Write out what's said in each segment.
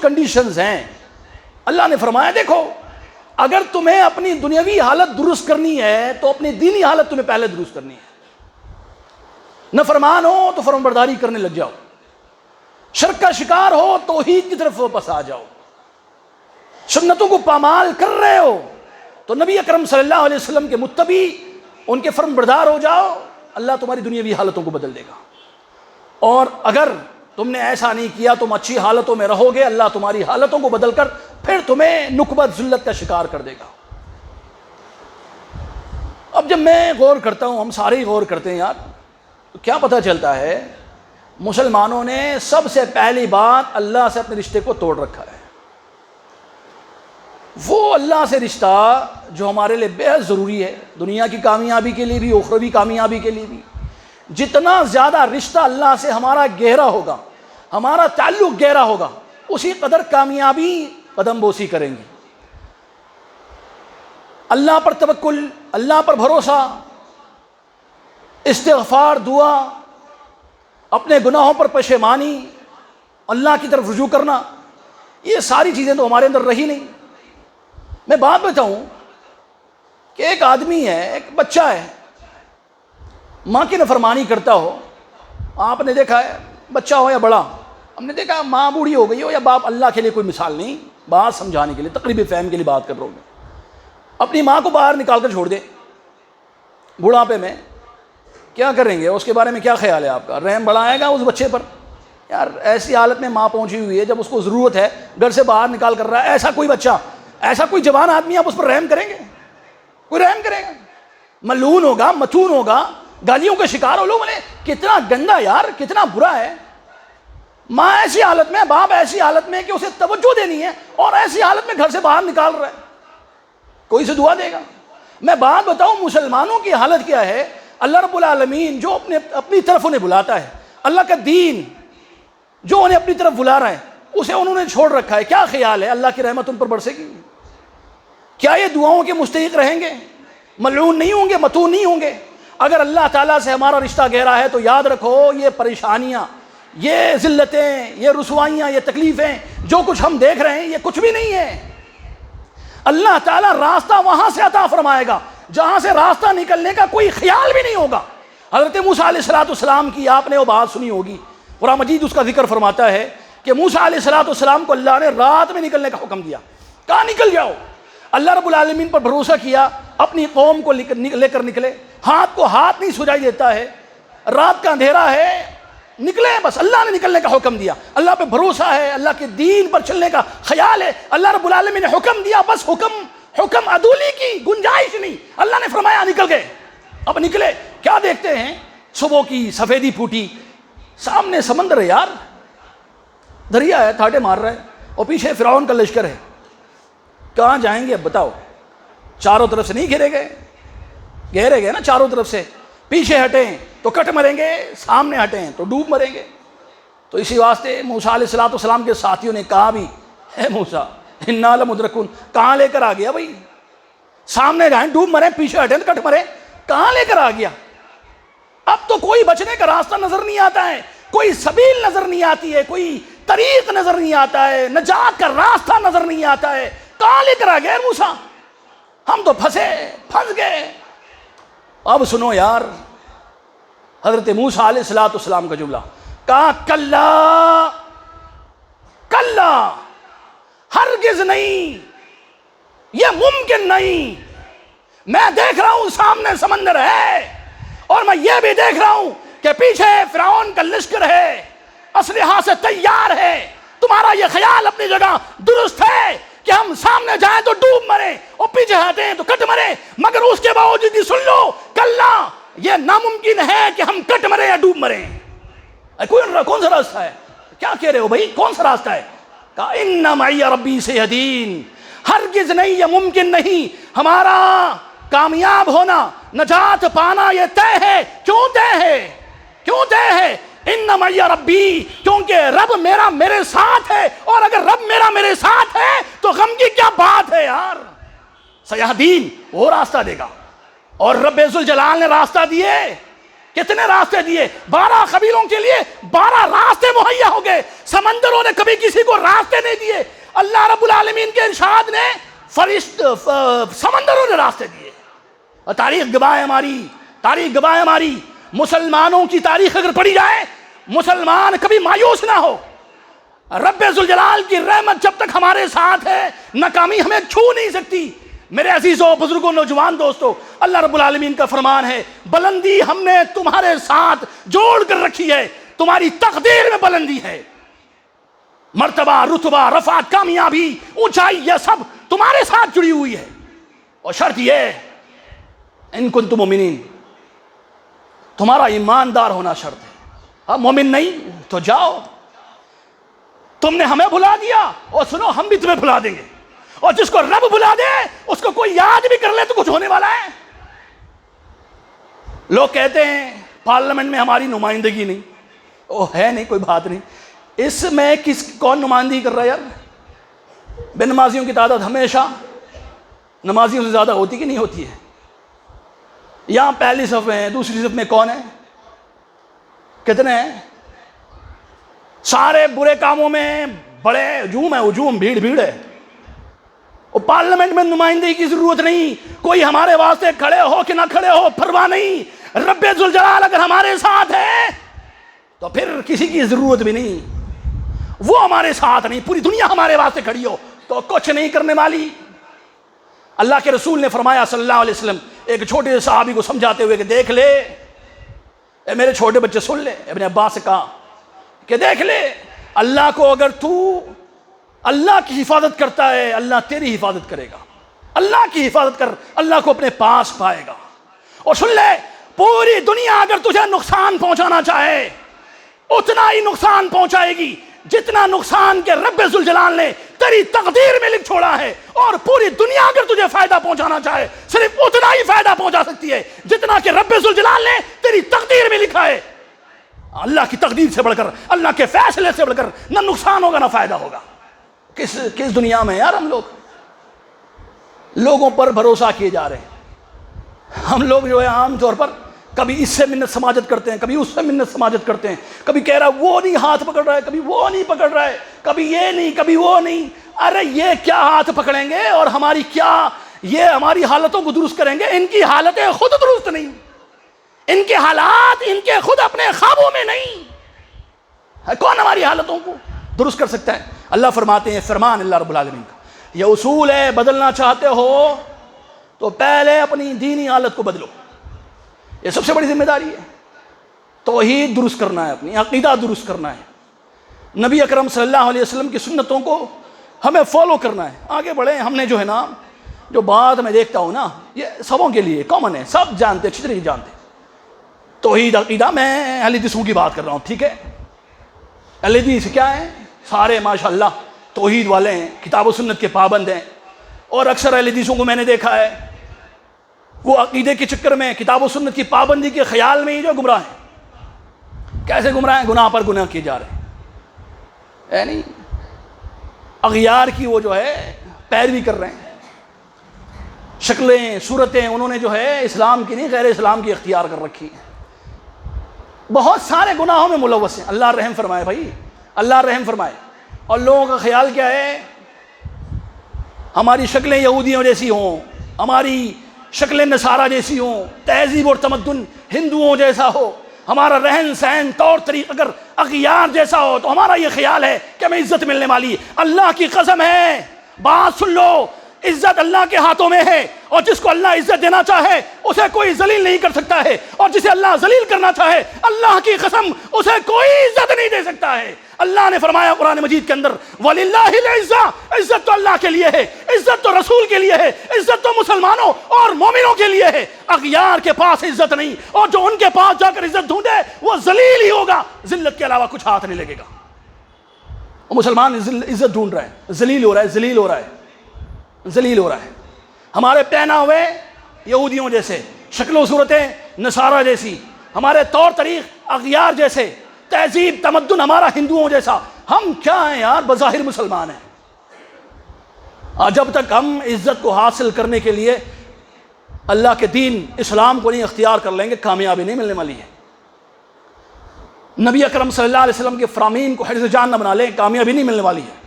Conditions ہیں. اللہ نے فرمایا دیکھو اگر تمہیں اپنی دنیاوی حالت درست کرنی ہے تو اپنی دینی حالت تمہیں پہلے درست کرنی ہے. نافرمان ہو تو فرمانبرداری کرنے لگ جاؤ, شرک کا شکار ہو توحید کی طرف واپس آ جاؤ, سنتوں کو پامال کر رہے ہو تو نبی اکرم صلی اللہ علیہ وسلم کے متبی ان کے فرمانبردار ہو جاؤ, اللہ تمہاری دنیاوی حالتوں کو بدل دے گا. اور اگر تم نے ایسا نہیں کیا تم اچھی حالتوں میں رہو گے, اللہ تمہاری حالتوں کو بدل کر پھر تمہیں نکبت ذلت کا شکار کر دے گا. اب جب میں غور کرتا ہوں, ہم سارے ہی غور کرتے ہیں یار, تو کیا پتہ چلتا ہے مسلمانوں نے سب سے پہلی بات اللہ سے اپنے رشتے کو توڑ رکھا ہے. وہ اللہ سے رشتہ جو ہمارے لیے بے حد ضروری ہے, دنیا کی کامیابی کے لیے بھی اخروی کامیابی کے لیے بھی. جتنا زیادہ رشتہ اللہ سے ہمارا گہرا ہوگا, ہمارا تعلق گہرا ہوگا, اسی قدر کامیابی قدم بوسی کریں گے. اللہ پر توکل, اللہ پر بھروسہ, استغفار, دعا, اپنے گناہوں پر پشیمانی, اللہ کی طرف رجوع کرنا, یہ ساری چیزیں تو ہمارے اندر رہی نہیں. میں بات بتاؤں کہ ایک آدمی ہے, ایک بچہ ہے, ماں کی نافرمانی کرتا ہو. آپ نے دیکھا ہے بچہ ہو یا بڑا, ہم نے دیکھا ماں بوڑھی ہو گئی ہو یا باپ, اللہ کے لیے کوئی مثال نہیں, بات سمجھانے کے لیے تقریبی فہم کے لیے بات کر رہا ہوں میں, اپنی ماں کو باہر نکال کر چھوڑ دے بڑھاپے میں, کیا کریں گے؟ اس کے بارے میں کیا خیال ہے آپ کا؟ رحم بڑھائے گا اس بچے پر؟ یار ایسی حالت میں ماں پہنچی ہوئی ہے جب اس کو ضرورت ہے, گھر سے باہر نکال کر رہا ہے, ایسا کوئی بچہ, ایسا کوئی جوان آدمی, آپ اس پر رحم کریں گے؟ کوئی رحم کرے گا؟ ملعون ہوگا, متون ہوگا, گالیوں کا شکار ہو. لوگ بولے کتنا گندا یار, کتنا برا ہے. ماں ایسی حالت میں, باپ ایسی حالت میں کہ اسے توجہ دینی ہے اور ایسی حالت میں گھر سے باہر نکال رہا ہے, کوئی سے دعا دے گا؟ میں بات بتاؤں مسلمانوں کی حالت کیا ہے. اللہ رب العالمین جو اپنی طرف انہیں بلاتا ہے, اللہ کا دین جو انہیں اپنی طرف بلا رہا ہے, اسے انہوں نے چھوڑ رکھا ہے. کیا خیال ہے اللہ کی رحمت ان پر برسے گی؟ کیا یہ دعاؤں کے مستحق رہیں گے؟ ملعون نہیں ہوں گے, متون نہیں ہوں گے؟ اگر اللہ تعالیٰ سے ہمارا رشتہ گہرا ہے تو یاد رکھو یہ پریشانیاں, یہ ذلتیں, یہ رسوائیاں, یہ تکلیفیں, جو کچھ ہم دیکھ رہے ہیں یہ کچھ بھی نہیں ہے. اللہ تعالیٰ راستہ وہاں سے عطا فرمائے گا جہاں سے راستہ نکلنے کا کوئی خیال بھی نہیں ہوگا. حضرت موسیٰ علیہ السلام کی آپ نے وہ بات سنی ہوگی, قرآن مجید اس کا ذکر فرماتا ہے کہ موسیٰ علیہ السلام کو اللہ نے رات میں نکلنے کا حکم دیا. کہاں نکل جاؤ؟ اللہ رب العالمین پر بھروسہ کیا, اپنی قوم کو لے کر نکلے. ہاتھ کو ہاتھ نہیں سجائی دیتا ہے, رات کا اندھیرا ہے, نکلے, بس اللہ نے نکلنے کا حکم دیا. اللہ پہ بھروسہ ہے, اللہ کے دین پر چلنے کا خیال ہے, اللہ رب العالمین نے حکم دیا, بس حکم عدولی کی گنجائش نہیں. اللہ نے فرمایا نکل گئے. اب نکلے, کیا دیکھتے ہیں؟ صبح کی سفیدی پھوٹی, سامنے سمندر ہے یار, دریا ہے, تھاٹے مار رہا ہے, اور پیچھے فرعون کا لشکر ہے. کہاں جائیں گے اب بتاؤ؟ چاروں طرف سے نہیں گھیرے گئے نا چاروں طرف سے. پیچھے ہٹیں تو کٹ مریں گے, سامنے ہٹیں تو ڈوب مریں گے. تو اسی واسطے موسیٰ علیہ السلام کے ساتھیوں نے کہا بھی, اے موسیٰ انا لمدرکون, کہاں لے کر آ گیا بھائی؟ سامنے جائیں ڈوب مریں, پیچھے ہٹیں تو کٹ مریں, کہاں لے کر آ گیا؟ اب تو کوئی بچنے کا راستہ نظر نہیں آتا ہے, کوئی سبیل نظر نہیں آتی ہے, کوئی طریق نظر نہیں آتا ہے, نجات کا راستہ نظر نہیں آتا ہے. کہاں لے کر آ گیا موسیٰ؟ ہم تو پھنس گئے. اب سنو یار, حضرت موسیٰ علیہ السلام کا جملہ, کہا کلا ہرگز نہیں, یہ ممکن نہیں. میں دیکھ رہا ہوں سامنے سمندر ہے, اور میں یہ بھی دیکھ رہا ہوں کہ پیچھے فرعون کا لشکر ہے, اسلحہ سے تیار ہے. تمہارا یہ خیال اپنی جگہ درست ہے کہ ہم سامنے جائیں تو ڈوب مریں اور پیچھے ہٹیں تو کٹ مریں, مگر اس کے باوجود سن لو, کلا یہ ناممکن ہے کہ ہم کٹ مریں یا ڈوب مریں. کون سا راستہ ہے؟ کیا کہہ رہے ہو بھائی, کون سا راستہ ہے؟ کہا ان معی ربی سیہدین, ہرگز نہیں, یہ ممکن نہیں. ہمارا کامیاب ہونا, نجات پانا یہ طے ہے. کیوں طے ہے؟ ان معی ربی, کیونکہ رب میرے ساتھ ہے, اور اگر رب میرے ساتھ ہے تو غم کی کیا بات ہے یار. سیہدین, وہ راستہ دے گا, اور رب ذوالجلال نے راستہ دیے. کتنے راستے دیے، 12 قبیلوں کے لیے 12 راستے مہیا ہو گئے. سمندروں نے کبھی کسی کو راستے نہیں دیے، اللہ رب العالمین کے ارشاد نے سمندروں نے راستے دیے. اور تاریخ گواہ ہماری مسلمانوں کی تاریخ اگر پڑھی جائے، مسلمان کبھی مایوس نہ ہو. رب ذوالجلال کی رحمت جب تک ہمارے ساتھ ہے، ناکامی ہمیں چھو نہیں سکتی. میرے عزیزوں، بزرگوں، نوجوان دوستوں، اللہ رب العالمین کا فرمان ہے، بلندی ہم نے تمہارے ساتھ جوڑ کر رکھی ہے، تمہاری تقدیر میں بلندی ہے. مرتبہ، رتبہ، رفعت، کامیابی، اونچائی، یہ سب تمہارے ساتھ جڑی ہوئی ہے. اور شرط یہ ہے، ان کنتم مومنین، تمہارا ایماندار ہونا شرط ہے. اب مومن نہیں تو جاؤ، تم نے ہمیں بھلا دیا، اور سنو ہم بھی تمہیں بھلا دیں گے. اور جس کو رب بھلا دے اس کو کوئی یاد بھی کر لے تو کچھ ہونے والا ہے. لوگ کہتے ہیں پارلیمنٹ میں ہماری نمائندگی نہیں، او ہے نہیں، کوئی بات نہیں. اس میں کون نمائندگی کر رہا ہے یار؟ بے نمازیوں کی تعداد ہمیشہ نمازیوں سے زیادہ ہوتی کہ نہیں ہوتی ہے؟ یہاں پہلی صف میں، دوسری صف میں کون ہے؟ کتنے ہیں؟ سارے برے کاموں میں بڑے ہجوم بھیڑ ہے. اور پارلیمنٹ میں نمائندگی کی ضرورت نہیں، کوئی ہمارے واسطے کھڑے ہو کہ نہ کھڑے ہو پرواہ نہیں. رب ذوالجلال اگر ہمارے ساتھ ہے تو پھر کسی کی ضرورت بھی نہیں. وہ ہمارے ساتھ نہیں، پوری دنیا ہمارے واسطے کھڑی ہو تو کچھ نہیں کرنے والی. اللہ کے رسول نے فرمایا صلی اللہ علیہ وسلم ایک چھوٹے سے صحابی کو سمجھاتے ہوئے کہ دیکھ لے، اے میرے چھوٹے بچے سن لے. ابن عباس سے کہا کہ دیکھ لے، اللہ کو اگر تو اللہ کی حفاظت کرتا ہے، اللہ تیری حفاظت کرے گا. اللہ کی حفاظت کر، اللہ کو اپنے پاس پائے گا. اور سن لے، پوری دنیا اگر تجھے نقصان پہنچانا چاہے اتنا ہی نقصان پہنچائے گی جتنا نقصان کے رب ذوالجلال نے تیری تقدیر میں لکھ چھوڑا ہے. اور پوری دنیا اگر تجھے فائدہ پہنچانا چاہے صرف اتنا ہی فائدہ پہنچا سکتی ہے جتنا کہ رب ذوالجلال نے تیری تقدیر میں لکھا ہے. اللہ کی تقدیر سے بڑھ کر، اللہ کے فیصلے سے بڑھ کر نہ نقصان ہوگا نہ فائدہ ہوگا. کس دنیا میں یار ہم لوگوں پر بھروسہ کیے جا رہے ہیں. ہم لوگ جو ہے عام طور پر کبھی اس سے منت سماجت کرتے ہیں، کبھی اس سے منت سماجت کرتے ہیں، کبھی کہہ رہا ہے وہ نہیں ہاتھ پکڑ رہا ہے، کبھی وہ نہیں پکڑ رہا ہے، کبھی یہ نہیں، کبھی وہ نہیں. ارے یہ کیا ہاتھ پکڑیں گے اور ہماری کیا یہ ہماری حالتوں کو درست کریں گے؟ ان کی حالتیں خود درست نہیں، ان کے حالات ان کے خود اپنے خوابوں میں نہیں. کون ہماری حالتوں کو درست کر سکتا ہے؟ اللہ فرماتے ہیں، فرمان اللہ رب العالمین کا یہ اصول ہے، بدلنا چاہتے ہو تو پہلے اپنی دینی حالت کو بدلو. یہ سب سے بڑی ذمہ داری ہے. توحید درست کرنا ہے، اپنی عقیدہ درست کرنا ہے، نبی اکرم صلی اللہ علیہ وسلم کی سنتوں کو ہمیں فالو کرنا ہے. آگے بڑھیں. ہم نے جو ہے نا، جو بات میں دیکھتا ہوں نا، یہ سبوں کے لیے کامن ہے، سب جانتے، اچھی طرح جانتے. توحید عقیدہ، میں اہل حدیثوں کی بات کر رہا ہوں، ٹھیک ہے؟ اہل حدیث کیا ہیں؟ سارے ماشاءاللہ توحید والے ہیں، کتاب و سنت کے پابند ہیں. اور اکثر اہل حدیثوں کو میں نے دیکھا ہے وہ عقیدے کے چکر میں، کتاب و سنت کی پابندی کے خیال میں ہی جو گمراہ ہیں. کیسے گمراہ ہیں؟ گناہ پر گناہ کیے جا رہے ہیں، یعنی اغیار کی وہ جو ہے پیروی کر رہے ہیں. شکلیں، صورتیں انہوں نے جو ہے اسلام کی نہیں غیر اسلام کی اختیار کر رکھی ہیں. بہت سارے گناہوں میں ملوث ہیں. اللہ رحم فرمائے بھائی، اللہ رحم فرمائے. اور لوگوں کا خیال کیا ہے؟ ہماری شکلیں یہودیوں جیسی ہوں، ہماری شکلیں نصارہ جیسی ہوں، تہذیب اور تمدن ہندوؤں جیسا ہو، ہمارا رہن سہن طور طریقہ اگر اغیار جیسا ہو تو ہمارا یہ خیال ہے کہ ہمیں عزت ملنے والی ہے. اللہ کی قسم ہے، بات سن لو، عزت اللہ کے ہاتھوں میں ہے. اور جس کو اللہ عزت دینا چاہے اسے کوئی ذلیل نہیں کر سکتا ہے، اور جسے اللہ ذلیل کرنا چاہے اللہ کی قسم اسے کوئی عزت نہیں دے سکتا ہے. اللہ نے فرمایا قرآن مجید کے اندر، وَلِلَّهِ الْعِزَّةُ، عزت تو اللہ کے لیے ہے، عزت تو رسول کے لیے ہے، عزت تو مسلمانوں اور مومنوں کے لیے ہے. اغیار کے پاس عزت نہیں، اور جو ان کے پاس جا کر عزت ڈھونڈے وہ ذلیل ہی ہوگا، ذلت کے علاوہ کچھ ہاتھ نہیں لگے گا. وہ مسلمان عزت ڈھونڈ رہا ہے، ذلیل ہو رہا ہے، ذلیل ہو رہا ہے، ذلیل ہو رہا ہے. ہمارے پہنا ہوئے یہودیوں جیسے، شکل و صورتیں نصارہ جیسی، ہمارے طور طریق اغیار جیسے، تہذیب تمدن ہمارا ہندوؤں جیسا. ہم کیا ہیں یار؟ بظاہر مسلمان ہیں. جب تک ہم عزت کو حاصل کرنے کے لیے اللہ کے دین اسلام کو نہیں اختیار کر لیں گے کامیابی نہیں ملنے والی ہے. نبی اکرم صلی اللہ علیہ وسلم کے فرامین کو حرز جان نہ بنا لیں، کامیابی نہیں ملنے والی ہے۔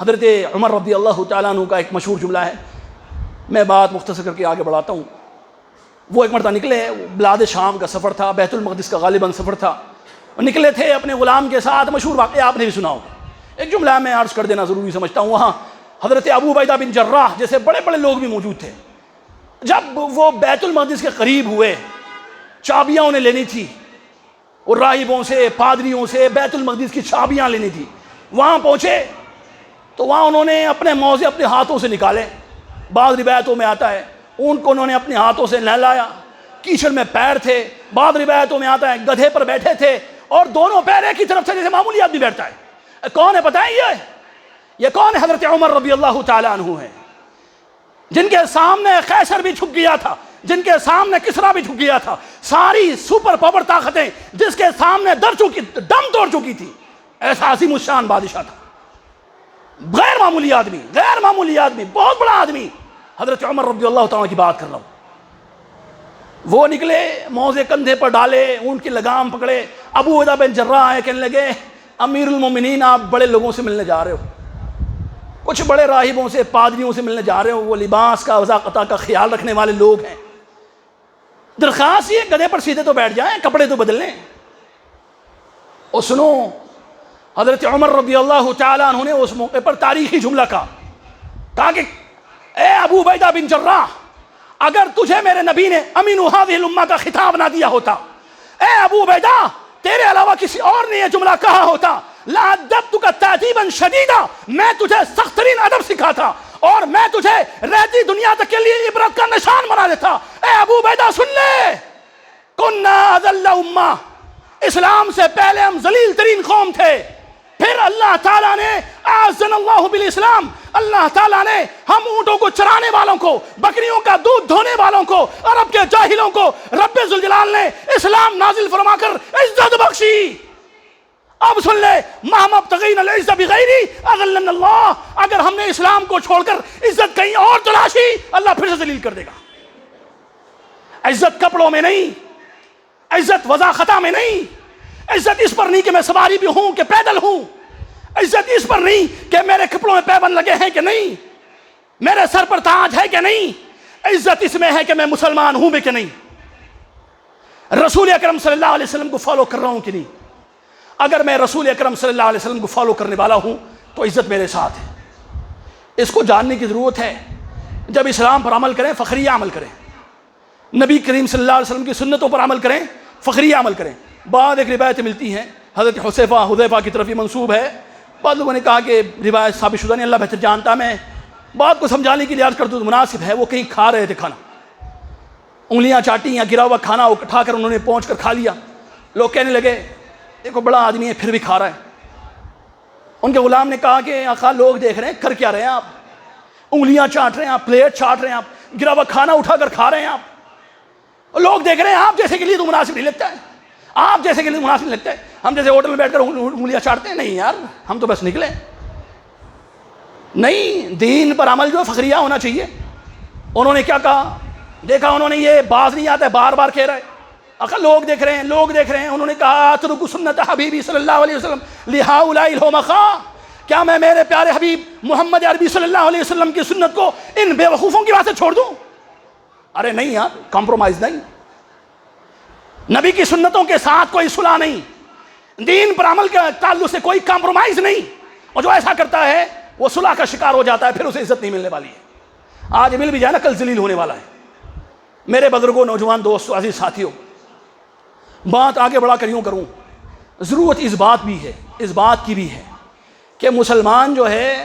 حضرت عمر رضی اللہ تعالیٰ عنہ کا ایک مشہور جملہ ہے، میں بات مختصر کر کے آگے بڑھاتا ہوں۔ وہ ایک مرتبہ نکلے، بلاد شام کا سفر تھا، بیت المقدس کا غالباً سفر تھا، وہ نکلے تھے اپنے غلام کے ساتھ، مشہور واقعہ آپ نے بھی سنا ہوگا۔ ایک جملہ میں عرض کر دینا ضروری سمجھتا ہوں، وہاں حضرت ابو عبیدہ بن جراح جیسے بڑے بڑے لوگ بھی موجود تھے۔ جب وہ بیت المقدس کے قریب ہوئے، چابیاں انہیں لینی تھی، اور راہبوں سے پادریوں سے بیت المقدس کی چابیاں لینی تھی۔ وہاں پہنچے تو وہاں انہوں نے اپنے موزے اپنے ہاتھوں سے نکالے، بعض روایتوں میں آتا ہے اون کو انہوں نے اپنے ہاتھوں سے نہلایا، کیچڑ میں پیر تھے، بعض روایتوں میں آتا ہے گدھے پر بیٹھے تھے، اور دونوں پیر ایک ہی طرف سے جیسے معمولی آدمی بیٹھتا ہے۔ کون ہے پتہ ہے یہ کون ہے؟ حضرت عمر رضی اللہ تعالیٰ عنہ ہے، جن کے سامنے قیصر بھی جھک گیا تھا، جن کے سامنے کسریٰ بھی جھک گیا تھا، ساری سپر پاور طاقتیں جس کے سامنے دم توڑ چکی تھی، ایسا عظیم الشان بادشاہ تھا، غیر معمولی آدمی، بہت بڑا آدمی، حضرت عمر رضی اللہ تعالیٰ کی بات کر رہا ہوں۔ وہ نکلے، موزے کندھے پر ڈالے، ان کی لگام پکڑے، ابو عبیدہ بن جراح آئے، کہنے لگے امیر المومنین آپ بڑے لوگوں سے ملنے جا رہے ہو، کچھ بڑے راہبوں سے پادریوں سے ملنے جا رہے ہو، وہ لباس کا وضاقتہ کا خیال رکھنے والے لوگ ہیں، درخواست یہ گدھے پر سیدھے تو بیٹھ جائیں، کپڑے تو بدل لیں۔ اور سنو، حضرت عمر رضی اللہ تعالیٰ عنہ نے اس موقع پر تاریخی جملہ کہا کہ اے ابو عبیدہ بن جراح، اگر تجھے میرے نبی نے امین هذه الامہ کا خطاب نہ دیا ہوتا، اے ابو عبیدہ تیرے علاوہ کسی اور نے یہ جملہ کہا ہوتا، لَعَدَّبْتُكَ تَعْدِيبًا شَدِيدًا، میں تجھے سخت ترین ادب سکھاتا اور میں تجھے رہتی دنیا تک کے لیے عبرت کا نشان بنا دیتا۔ اے ابو عبیدہ سن لے، کُنَّا أَذَلَّ أُمَّةٍ، اسلام سے پہلے ہم ذلیل ترین قوم تھے، پھر اللہ تعالیٰ نے اعزنا اللہ بالاسلام، اللہ تعالیٰ نے ہم اونٹوں کو چرانے والوں کو، بکریوں کا دودھ دھونے والوں کو، عرب کے جاہلوں کو رب ذوالجلال نے اسلام نازل فرما کر عزت بخشی۔ اب سن لے، مَهْمَا ابْتَغَيْنَا الْعِزَّةَ بِغَيْرِهِ أَذَلَّنَا اللَّهُ، اگر ہم نے اسلام کو چھوڑ کر عزت کہیں اور تلاشی، اللہ پھر سے ذلیل کر دے گا۔ عزت کپڑوں میں نہیں، عزت وضاخطہ میں نہیں، عزت اس پر نہیں کہ میں سواری بھی ہوں کہ پیدل ہوں، عزت اس پر نہیں کہ میرے کپڑوں میں پیبند لگے ہیں کہ نہیں، میرے سر پر تاج ہے کہ نہیں، عزت اس میں ہے کہ میں مسلمان ہوں بھی کہ نہیں، رسول اکرم صلی اللہ علیہ وسلم کو فالو کر رہا ہوں کہ نہیں۔ اگر میں رسول اکرم صلی اللہ علیہ وسلم کو فالو کرنے والا ہوں تو عزت میرے ساتھ ہے۔ اس کو جاننے کی ضرورت ہے۔ جب اسلام پر عمل کریں فخریہ عمل کریں، نبی کریم صلی اللہ علیہ وسلم کی سنتوں پر عمل کریں، فخریہ عمل کریں۔ بعد ایک روایت ملتی ہیں حضرت حذیفہ کی طرف یہ منسوب ہے، بعض لوگوں نے کہا کہ روایت ثابت شدہ نہیں، اللہ بہتر جانتا، میں بات کو سمجھانے کے لیے عرض کر دوں تو مناسب ہے۔ وہ کہیں کھا رہے تھے کھانا، انگلیاں چاٹی یا گرا ہوا کھانا اٹھا کر انہوں نے پہنچ کر کھا لیا۔ لوگ کہنے لگے دیکھو بڑا آدمی ہے پھر بھی کھا رہا ہے۔ ان کے غلام نے کہا کہ آقا لوگ دیکھ رہے ہیں، کر کیا رہے ہیں آپ؟ انگلیاں چاٹ رہے ہیں آپ، پلیٹ چاٹ رہے ہیں آپ، گرا ہوا کھانا اٹھا کر کھا رہے ہیں آپ، لوگ دیکھ رہے ہیں، آپ جیسے کے لیے تو مناسب نہیں لگتا ہے، آپ جیسے کے لیے مناسب نہیں لگتا ہے۔ ہم جیسے ہوٹل میں بیٹھ کر انگلیاں چاٹتے ہیں، نہیں یار ہم تو بس نکلے نہیں، دین پر عمل جو فخریہ ہونا چاہیے۔ انہوں نے کیا کہا؟ دیکھا انہوں نے یہ باز نہیں آتا ہے، بار بار کہہ رہا ہے، اخر لوگ دیکھ رہے ہیں، لوگ دیکھ رہے ہیں۔ انہوں نے کہا اترک سنت حبیبی صلی اللہ علیہ وسلم لہؤلاء الحمقاء، کیا میں میرے پیارے حبیب محمد عربی صلی اللہ علیہ وسلم کی سنت کو ان بے وقوفوں کی بات سے چھوڑ دوں؟ ارے نہیں یار، کمپرومائز نہیں، نبی کی سنتوں کے ساتھ کوئی صلح نہیں، دین پر عمل کے تعلق سے کوئی کمپرومائز نہیں، اور جو ایسا کرتا ہے وہ صلح کا شکار ہو جاتا ہے، پھر اسے عزت نہیں ملنے والی ہے۔ آج مل بھی جائے نا کل ذلیل ہونے والا ہے۔ میرے بزرگوں، نوجوان دوستوں، عزیز ساتھیوں، بات آگے بڑھا کر یوں کروں، ضرورت اس بات کی بھی ہے کہ مسلمان جو ہے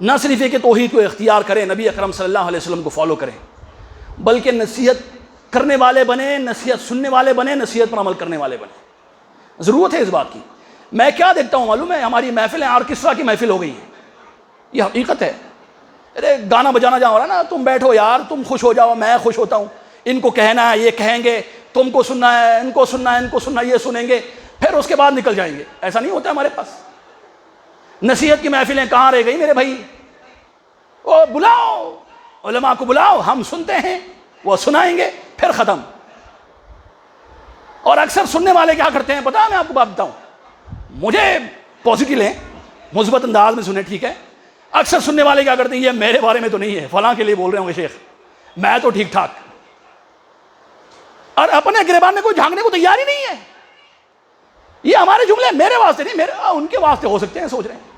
نہ صرف کہ توحید کو اختیار کریں، نبی اکرم صلی اللہ علیہ وسلم کو فالو کریں، بلکہ نصیحت کرنے والے بنیں، نصیحت سننے والے بنیں، نصیحت پر عمل کرنے والے بنیں۔ ضرورت ہے اس بات کی۔ میں کیا دیکھتا ہوں معلوم ہے، ہماری محفلیں آرکسٹرا کی محفل ہو گئی ہیں، یہ حقیقت ہے۔ ارے گانا بجانا جہاں ہو رہا ہے نا، تم بیٹھو یار، تم خوش ہو جاؤ، میں خوش ہوتا ہوں، ان کو کہنا ہے، یہ کہیں گے، تم کو سننا ہے، ان کو سننا ہے، ان کو سننا ہے، یہ سنیں گے، پھر اس کے بعد نکل جائیں گے۔ ایسا نہیں ہوتا ہمارے پاس۔ نصیحت کی محفلیں کہاں رہ گئی میرے بھائی؟ وہ بلاؤ، علماء کو بلاؤ، ہم سنتے ہیں، وہ سنائیں گے، پھر ختم۔ اور اکثر سننے والے کیا کرتے ہیں پتا ہے، میں آپ کو بات بتاؤں، مجھے پازیٹیو لیں، مثبت انداز میں سنیں، ٹھیک ہے؟ اکثر سننے والے کیا کرتے ہیں، یہ میرے بارے میں تو نہیں ہے، فلاں کے لیے بول رہے ہوں گے شیخ، میں تو ٹھیک ٹھاک، اور اپنے گریبان میں کوئی جھانکنے کو تیار ہی نہیں ہے. یہ ہمارے جملے میرے واسطے نہیں، میرے ان کے واسطے ہو سکتے ہیں، سوچ رہے ہیں.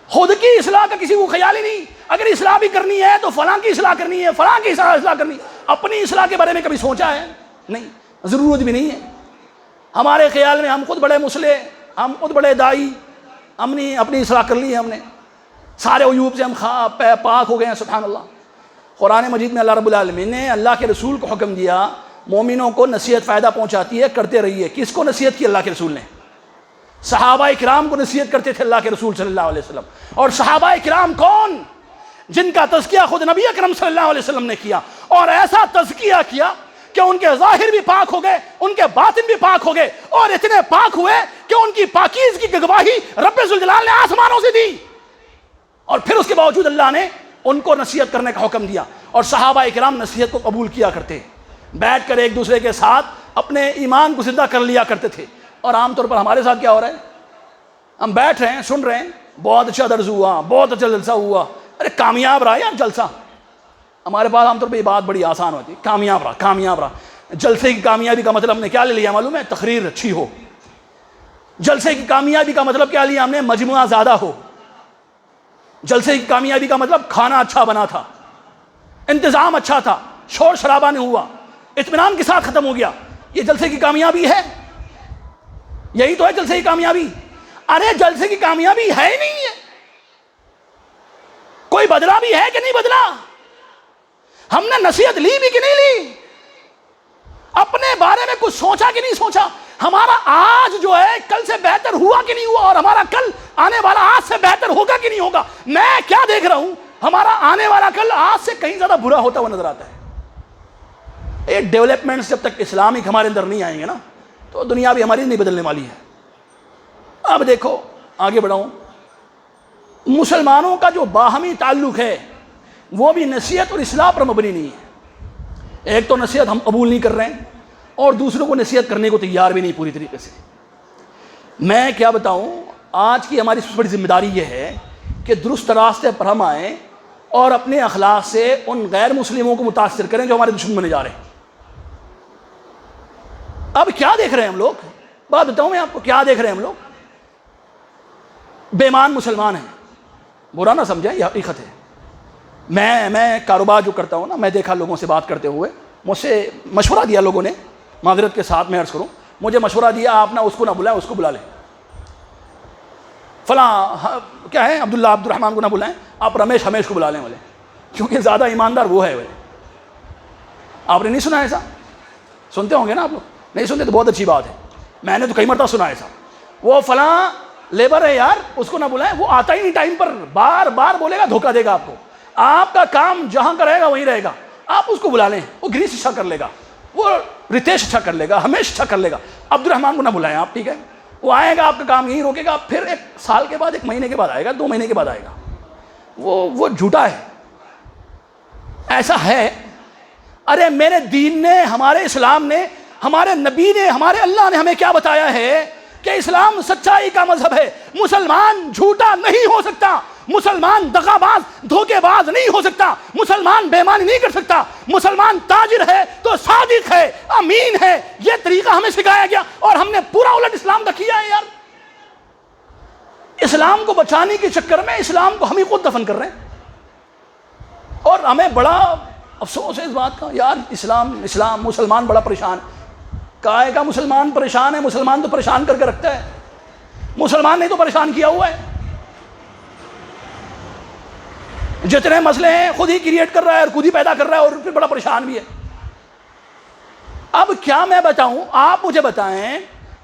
خود کی اصلاح کا کسی کو خیال ہی نہیں. اگر اصلاح بھی کرنی ہے تو فلاں کی اصلاح کرنی ہے، فلاں کی اصلاح کرنی ہے. اپنی اصلاح کے بارے میں کبھی سوچا ہے؟ نہیں، ضرورت بھی نہیں ہے. ہمارے خیال میں ہم خود بڑے مصلح، ہم خود بڑے دائی، ہم نے اپنی اصلاح کر لی ہے، ہم نے سارے عیوب سے ہم پاک ہو گئے ہیں. سبحان اللہ. قرآن مجید میں اللہ رب العالمین نے اللہ کے رسول کو حکم دیا، مومنوں کو نصیحت فائدہ پہنچاتی ہے، کرتے رہیے. کس کو نصیحت کی؟ اللہ کے رسول نے. صحابہ کرام کو نصیحت کرتے تھے اللہ کے رسول صلی اللہ علیہ وسلم. اور صحابہ کرام کون؟ جن کا تزکیہ خود نبی اکرم صلی اللہ علیہ وسلم نے کیا، اور ایسا تزکیہ کیا کہ ان کے ظاہر بھی پاک ہو گئے، ان کے باطن بھی پاک ہو گئے، اور اتنے پاک ہوئے کہ ان کی پاکیزگی کی گواہی رب ذوالجلال نے آسمانوں سے دی. اور پھر اس کے باوجود اللہ نے ان کو نصیحت کرنے کا حکم دیا. اور صحابہ کرام نصیحت کو قبول کیا کرتے، بیٹھ کر ایک دوسرے کے ساتھ اپنے ایمان کو زندہ کر لیا کرتے تھے. اور عام طور پر ہمارے ساتھ کیا ہو رہا ہے؟ ہم بیٹھ رہے ہیں، سن رہے ہیں، بہت اچھا درس ہوا، بہت اچھا جلسہ ہوا، ارے کامیاب رہا یار جلسہ. ہمارے پاس عام طور پہ یہ بات بڑی آسان ہوتی ہے، کامیاب رہا، کامیاب رہا. جلسے کی کامیابی کا مطلب ہم نے کیا لے لیا معلوم ہے؟ تقریر اچھی ہو. جلسے کی کامیابی کا مطلب کیا لیا ہم نے؟ مجموعہ زیادہ ہو. جلسے کی کامیابی کا مطلب کھانا اچھا بنا تھا، انتظام اچھا تھا، شور شرابہ نہیں ہوا، اطمینان کے ساتھ ختم ہو گیا. یہ جلسے کی کامیابی ہے؟ یہی تو ہے جلسے کی کامیابی. ارے جلسے کی کامیابی ہے ہی نہیں ہے. کوئی بدلا بھی ہے کہ نہیں بدلا؟ ہم نے نصیحت لی بھی کہ نہیں لی؟ اپنے بارے میں کچھ سوچا کہ نہیں سوچا؟ ہمارا آج جو ہے کل سے بہتر ہوا کہ نہیں ہوا؟ اور ہمارا کل آنے والا آج سے بہتر ہوگا کہ نہیں ہوگا؟ میں کیا دیکھ رہا ہوں، ہمارا آنے والا کل آج سے کہیں زیادہ برا ہوتا ہوا نظر آتا ہے. یہ ڈیولپمنٹس جب تک اسلامک ہمارے اندر نہیں آئیں گے نا تو دنیا بھی ہماری نہیں بدلنے والی ہے. اب دیکھو آگے بڑھاؤں، مسلمانوں کا جو باہمی تعلق ہے وہ بھی نصیحت اور اصلاح پر مبنی نہیں ہے. ایک تو نصیحت ہم قبول نہیں کر رہے ہیں، اور دوسروں کو نصیحت کرنے کو تیار بھی نہیں پوری طریقے سے. میں کیا بتاؤں، آج کی ہماری سب سے بڑی ذمہ داری یہ ہے کہ درست راستے پر ہم آئیں اور اپنے اخلاق سے ان غیر مسلموں کو متاثر کریں جو ہمارے دشمن بنے جا رہے ہیں. اب کیا دیکھ رہے ہیں ہم لوگ؟ بات بتاؤں میں آپ کو، کیا دیکھ رہے ہیں ہم لوگ؟ بےمان مسلمان ہیں. برا نہ سمجھیں، یہ حقیقت ہے. میں کاروبار جو کرتا ہوں نا، میں دیکھا لوگوں سے بات کرتے ہوئے، مجھ سے مشورہ دیا لوگوں نے، معذرت کے ساتھ میں عرض کروں، مجھے مشورہ دیا آپ نہ اس کو نہ بلائیں، اس کو بلا لیں. فلاں کیا ہے عبداللہ عبد الرحمن کو نہ بلائیں، آپ رمیش ہمیش کو بلا لیں والے، کیونکہ زیادہ ایماندار وہ ہے. آپ نے نہیں سنا ایسا؟ سنتے ہوں گے نا آپ لوگ. نہیں سنتے تو بہت اچھی بات ہے، میں نے تو کئی مرتبہ سنا ایسا. وہ فلاں لیبر ہے یار، اس کو نہ بلائیں، وہ آتا ہی نہیں ٹائم پر، بار بار بولے گا، دھوکہ دے گا آپ کو. آپ کا کام جہاں کا رہے گا وہیں رہے گا، آپ اس کو بلا لیں، وہ گریس اچھا کر لے گا، وہ رتیش اچھا کر لے گا، ہمیش اچھا کر لے گا. عبد الرحمن کو نہ بلائیں آپ، ٹھیک ہے؟ وہ آئے گا، آپ کا کام یہیں روکے گا، پھر 1 سال کے بعد، 1 مہینے کے بعد آئے گا، 2 مہینے کے بعد آئے گا. وہ جھوٹا ہے، ایسا ہے. ارے میرے دین نے، ہمارے اسلام نے، ہمارے نبی نے، ہمارے اللہ نے ہمیں کیا بتایا ہے کہ اسلام سچائی کا مذہب ہے. مسلمان جھوٹا نہیں ہو سکتا، مسلمان دغا باز، دھوکے باز نہیں ہو سکتا، مسلمان بے ایمانی نہیں کر سکتا. مسلمان تاجر ہے تو صادق ہے، امین ہے. یہ طریقہ ہمیں سکھایا گیا اور ہم نے پورا الٹ اسلام کا کیا ہے. یار اسلام کو بچانے کے چکر میں اسلام کو ہم ہی خود دفن کر رہے ہیں. اور ہمیں بڑا افسوس ہے اس بات کا، یار اسلام مسلمان بڑا پریشان ہے. کائے کا مسلمان پریشان ہے؟ مسلمان تو پریشان کر کے رکھتا ہے. مسلمان نے تو پریشان کیا ہوا ہے. جتنے مسئلے ہیں خود ہی کریٹ کر رہا ہے اور خود ہی پیدا کر رہا ہے، اور پھر بڑا پریشان بھی ہے. اب کیا میں بتاؤں، آپ مجھے بتائیں،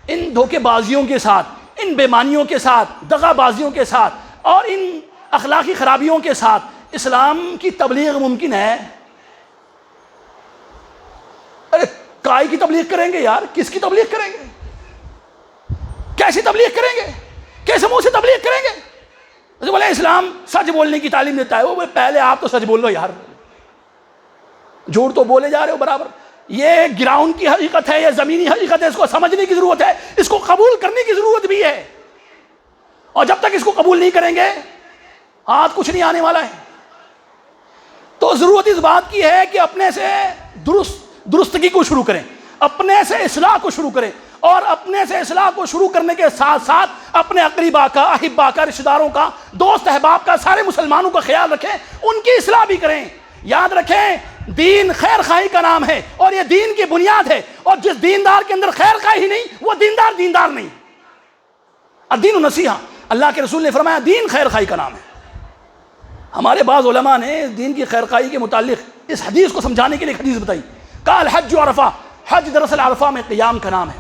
ان دھوکے بازیوں کے ساتھ، ان بےمانیوں کے ساتھ، دغا بازیوں کے ساتھ، اور ان اخلاقی خرابیوں کے ساتھ اسلام کی تبلیغ ممکن ہے؟ ارے کائے کی تبلیغ کریں گے یار؟ کس کی تبلیغ کریں گے؟ کیسی تبلیغ کریں گے؟ کیسے منہ سے تبلیغ کریں گے؟ بولے اسلام سچ بولنے کی تعلیم دیتا ہے. وہ پہلے آپ تو سچ بول لو یار، جھوٹ تو بولے جا رہے ہو برابر. یہ گراؤنڈ کی حقیقت ہے، یہ زمینی حقیقت ہے، اس کو سمجھنے کی ضرورت ہے، اس کو قبول کرنے کی ضرورت بھی ہے. اور جب تک اس کو قبول نہیں کریں گے ہاتھ کچھ نہیں آنے والا ہے. تو ضرورت اس بات کی ہے کہ اپنے سے درستگی کو شروع کریں، اپنے سے اصلاح کو شروع کریں، اور اپنے سے اصلاح کو شروع کرنے کے ساتھ ساتھ اپنے اقربا کا، احبا کا، رشتہ داروں کا، دوست احباب کا، سارے مسلمانوں کا خیال رکھیں، ان کی اصلاح بھی کریں. یاد رکھیں دین خیر خواہی کا نام ہے، اور یہ دین کی بنیاد ہے، اور جس دیندار کے اندر خیر خواہی نہیں وہ دیندار نہیں. الدین النصیحہ، اللہ کے رسول نے فرمایا دین خیر خواہی کا نام ہے. ہمارے بعض علماء نے دین کی خیر خواہی کے متعلق اس حدیث کو سمجھانے کے لیے حدیث بتائی. قال حج عرفہ، حج دراصل عرفہ میں قیام کا نام ہے.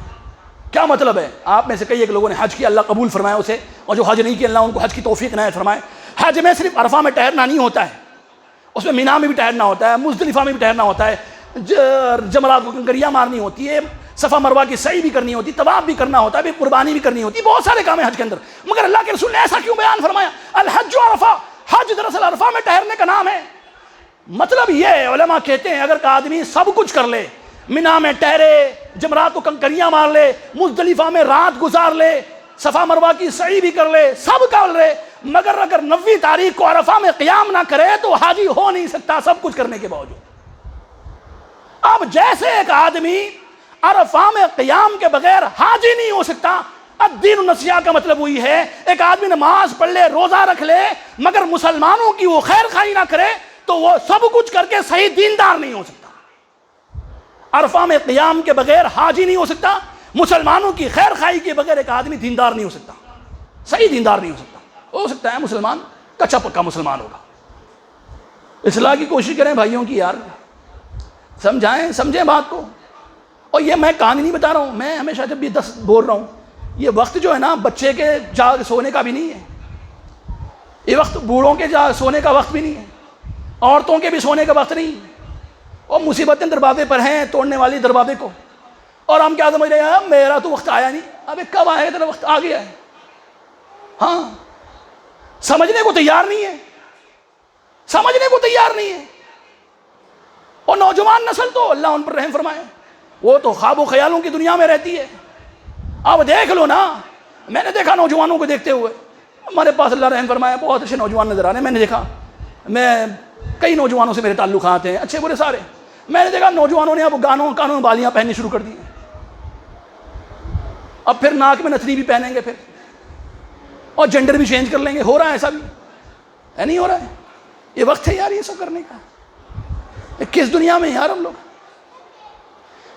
کیا مطلب ہے؟ آپ میں سے کئی ایک لوگوں نے حج کیا، اللہ قبول فرمائے اسے، اور جو حج نہیں کیا اللہ ان کو حج کی توفیق عنایت فرمائے. حج میں صرف عرفہ میں ٹھہرنا نہیں ہوتا ہے، اس میں مینا میں بھی ٹھہرنا ہوتا ہے، مزدلفہ میں بھی ٹھہرنا ہوتا ہے، جمرات کو کنکریاں مارنی ہوتی ہے، صفا مروہ کی سعی بھی کرنی ہوتی، طواف بھی کرنا ہوتا ہے، بھی قربانی بھی کرنی ہوتی، بہت سارے کام ہیں حج کے اندر. مگر اللہ کے رسول نے ایسا کیوں بیان فرمایا؟ الحج عرفہ، حج دراصل عرفہ میں ٹھہرنے کا نام ہے. مطلب یہ ہے، علماء کہتے ہیں اگر آدمی سب کچھ کر لے، مینا میں ٹھہرے، جمرات کو کنکریاں مار لے، مزدلفہ میں رات گزار لے، صفا مروہ کی سعی بھی کر لے، سب کر لے، مگر اگر 90 تاریخ کو عرفہ میں قیام نہ کرے تو حاجی ہو نہیں سکتا سب کچھ کرنے کے باوجود. اب جیسے ایک آدمی عرفہ میں قیام کے بغیر حاجی نہیں ہو سکتا، الدین النصیحہ کا مطلب وہی ہے. ایک آدمی نماز پڑھ لے، روزہ رکھ لے، مگر مسلمانوں کی وہ خیر خواہی نہ کرے تو وہ سب کچھ کر کے صحیح دیندار نہیں ہو سکتا. عرفہ میں قیام کے بغیر حاجی نہیں ہو سکتا، مسلمانوں کی خیر خواہی کے بغیر ایک آدمی دیندار نہیں ہو سکتا، صحیح دیندار نہیں ہو سکتا. ہو سکتا ہے مسلمان کچا پکا مسلمان ہوگا. اصلاح کی کوشش کریں بھائیوں کی، یار سمجھیں بات کو. اور یہ میں کہانی نہیں بتا رہا ہوں، میں ہمیشہ جب بھی بول رہا ہوں یہ وقت جو ہے نا بچے کے جاگ سونے کا بھی نہیں ہے، یہ وقت بوڑھوں کے جاگ سونے کا وقت بھی نہیں ہے، عورتوں کے بھی سونے کا وقت نہیں. اور مصیبتیں دروازے پر ہیں، توڑنے والی دروازے کو، اور ہم کیا سمجھ رہے ہیں میرا تو وقت آیا نہیں. ابے کب آئے گا؟ تیرا وقت آ گیا ہے. ہاں سمجھنے کو تیار نہیں ہے، سمجھنے کو تیار نہیں ہے. اور نوجوان نسل تو اللہ ان پر رحم فرمائے، وہ تو خواب و خیالوں کی دنیا میں رہتی ہے. اب دیکھ لو نا، میں نے دیکھا نوجوانوں کو دیکھتے ہوئے، ہمارے پاس اللہ رحم فرمائے بہت اچھے نوجوان نظر آ رہے ہیں. میں نے دیکھا، میں کئی نوجوانوں سے میرے تعلقات ہیں، اچھے برے سارے. میں نے دیکھا نوجوانوں نے اب کانوں میں بالیاں پہننی شروع کر دی ہیں، اب پھر ناک میں نتھنی بھی پہنیں گے، پھر اور جینڈر بھی چینج کر لیں گے. ہو رہا ہے ایسا بھی ہے؟ نہیں ہو رہا ہے؟ یہ وقت ہے یار یہ سب کرنے کا. کس دنیا میں ہیں یار ہم لوگ،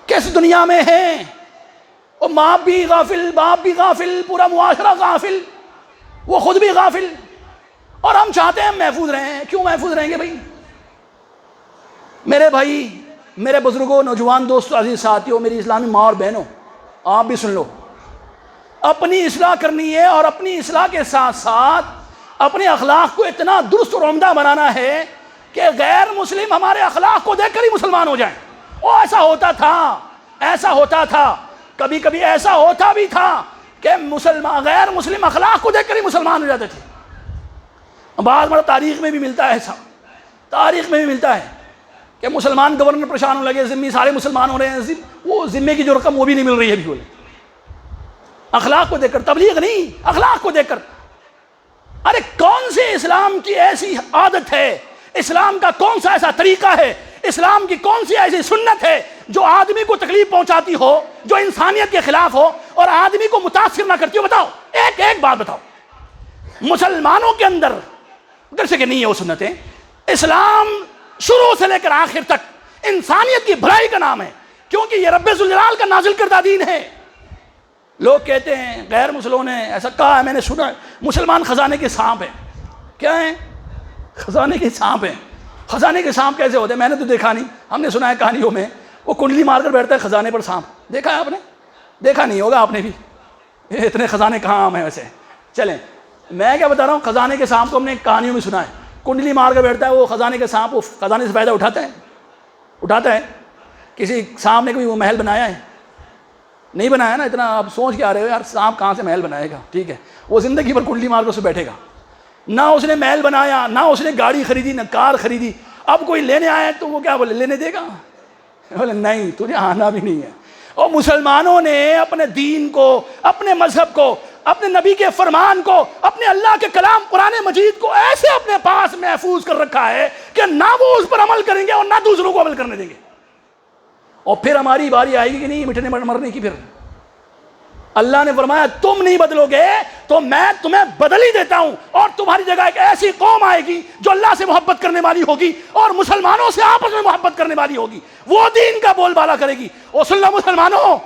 کس دنیا میں ہیں؟ اور ماں بھی غافل، باپ بھی غافل، پورا معاشرہ غافل، وہ خود بھی غافل، اور ہم چاہتے ہیں محفوظ رہیں. کیوں محفوظ رہیں گے بھائی؟ میرے بھائی، میرے بزرگوں، نوجوان دوستوں، عزیز ساتھیوں، میری اسلامی ماں اور بہنوں، آپ بھی سن لو. اپنی اصلاح کرنی ہے، اور اپنی اصلاح کے ساتھ ساتھ اپنے اخلاق کو اتنا درست اور عمدہ بنانا ہے کہ غیر مسلم ہمارے اخلاق کو دیکھ کر ہی مسلمان ہو جائیں. وہ ایسا ہوتا تھا کبھی کبھی ایسا ہوتا بھی تھا کہ غیر مسلم اخلاق کو دیکھ کر ہی مسلمان ہو جاتے تھے. بعض مرتبہ تاریخ میں بھی ملتا ہے ایسا، تاریخ میں بھی ملتا ہے کہ مسلمان گورنر پریشان ہونے لگے، ذمہ سارے مسلمان ہو رہے ہیں، وہ ذمے کی جو رقم وہ بھی نہیں مل رہی ہے ابھی. اخلاق کو دیکھ کر، تبلیغ نہیں، اخلاق کو دیکھ کر. ارے کون سی اسلام کی ایسی عادت ہے، اسلام کا کون سا ایسا طریقہ ہے، اسلام کی کون سی ایسی سنت ہے جو آدمی کو تکلیف پہنچاتی ہو، جو انسانیت کے خلاف ہو اور آدمی کو متاثر نہ کرتی ہو؟ بتاؤ، ایک بات بتاؤ. مسلمانوں کے اندر اگر سے کہ نہیں ہے وہ سنتیں. اسلام شروع سے لے کر آخر تک انسانیت کی بھلائی کا نام ہے، کیونکہ یہ رب ذوالجلال کا نازل کردہ دین ہے. لوگ کہتے ہیں غیر مسلموں نے ایسا کہا ہے، میں نے سنا ہے مسلمان خزانے کے سانپ ہیں. کیا ہیں؟ خزانے کے سانپ ہیں. خزانے کے سانپ کیسے ہوتے ہیں؟ میں نے تو دیکھا نہیں، ہم نے سنا ہے کہانیوں میں وہ کنڈلی مار کر بیٹھتا ہے خزانے پر سانپ. دیکھا ہے آپ نے؟ دیکھا نہیں ہوگا آپ نے بھی. اتنے خزانے کہاں عام ہیں ویسے. چلیں میں کیا بتا رہا ہوں، خزانے کے سانپ کو ہم نے کہانیوں میں سنا ہے. کنڈلی مار کر بیٹھتا ہے وہ خزانے کے سانپ، وہ خزانے سے فائدہ اٹھاتا ہے. کسی سانپ نے کوئی وہ محل بنایا ہے؟ نہیں بنایا نا. اتنا آپ سوچ کے آ رہے ہو یار سانپ کہاں سے محل بنائے گا. ٹھیک ہے، وہ زندگی پر کنڈلی مار کر اسے بیٹھے گا. نہ اس نے محل بنایا، نہ اس نے گاڑی خریدی، نہ کار خریدی. اب کوئی لینے آیا تو وہ کیا بولے، لینے دے گا؟ بولے نہیں تجھے آنا بھی نہیں ہے. اور مسلمانوں نے اپنے دین کو، اپنے مذہب کو، اپنے نبی کے فرمان کو، اپنے اللہ کے کلام قرآن مجید کو ایسے اپنے پاس محفوظ کر رکھا ہے کہ نہ وہ اس پر عمل کریں گے اور نہ دوسروں کو عمل کرنے دیں گے. اور پھر ہماری باری آئے گی کہ نہیں مٹنے مرنے کی. پھر اللہ نے فرمایا تم نہیں بدلو گے تو میں تمہیں بدل ہی دیتا ہوں، اور تمہاری جگہ ایک ایسی قوم آئے گی جو اللہ سے محبت کرنے والی ہوگی اور مسلمانوں سے آپس میں محبت کرنے والی ہوگی، وہ دین کا بول بالا کرے گی. اور سن لو مسلمانوں،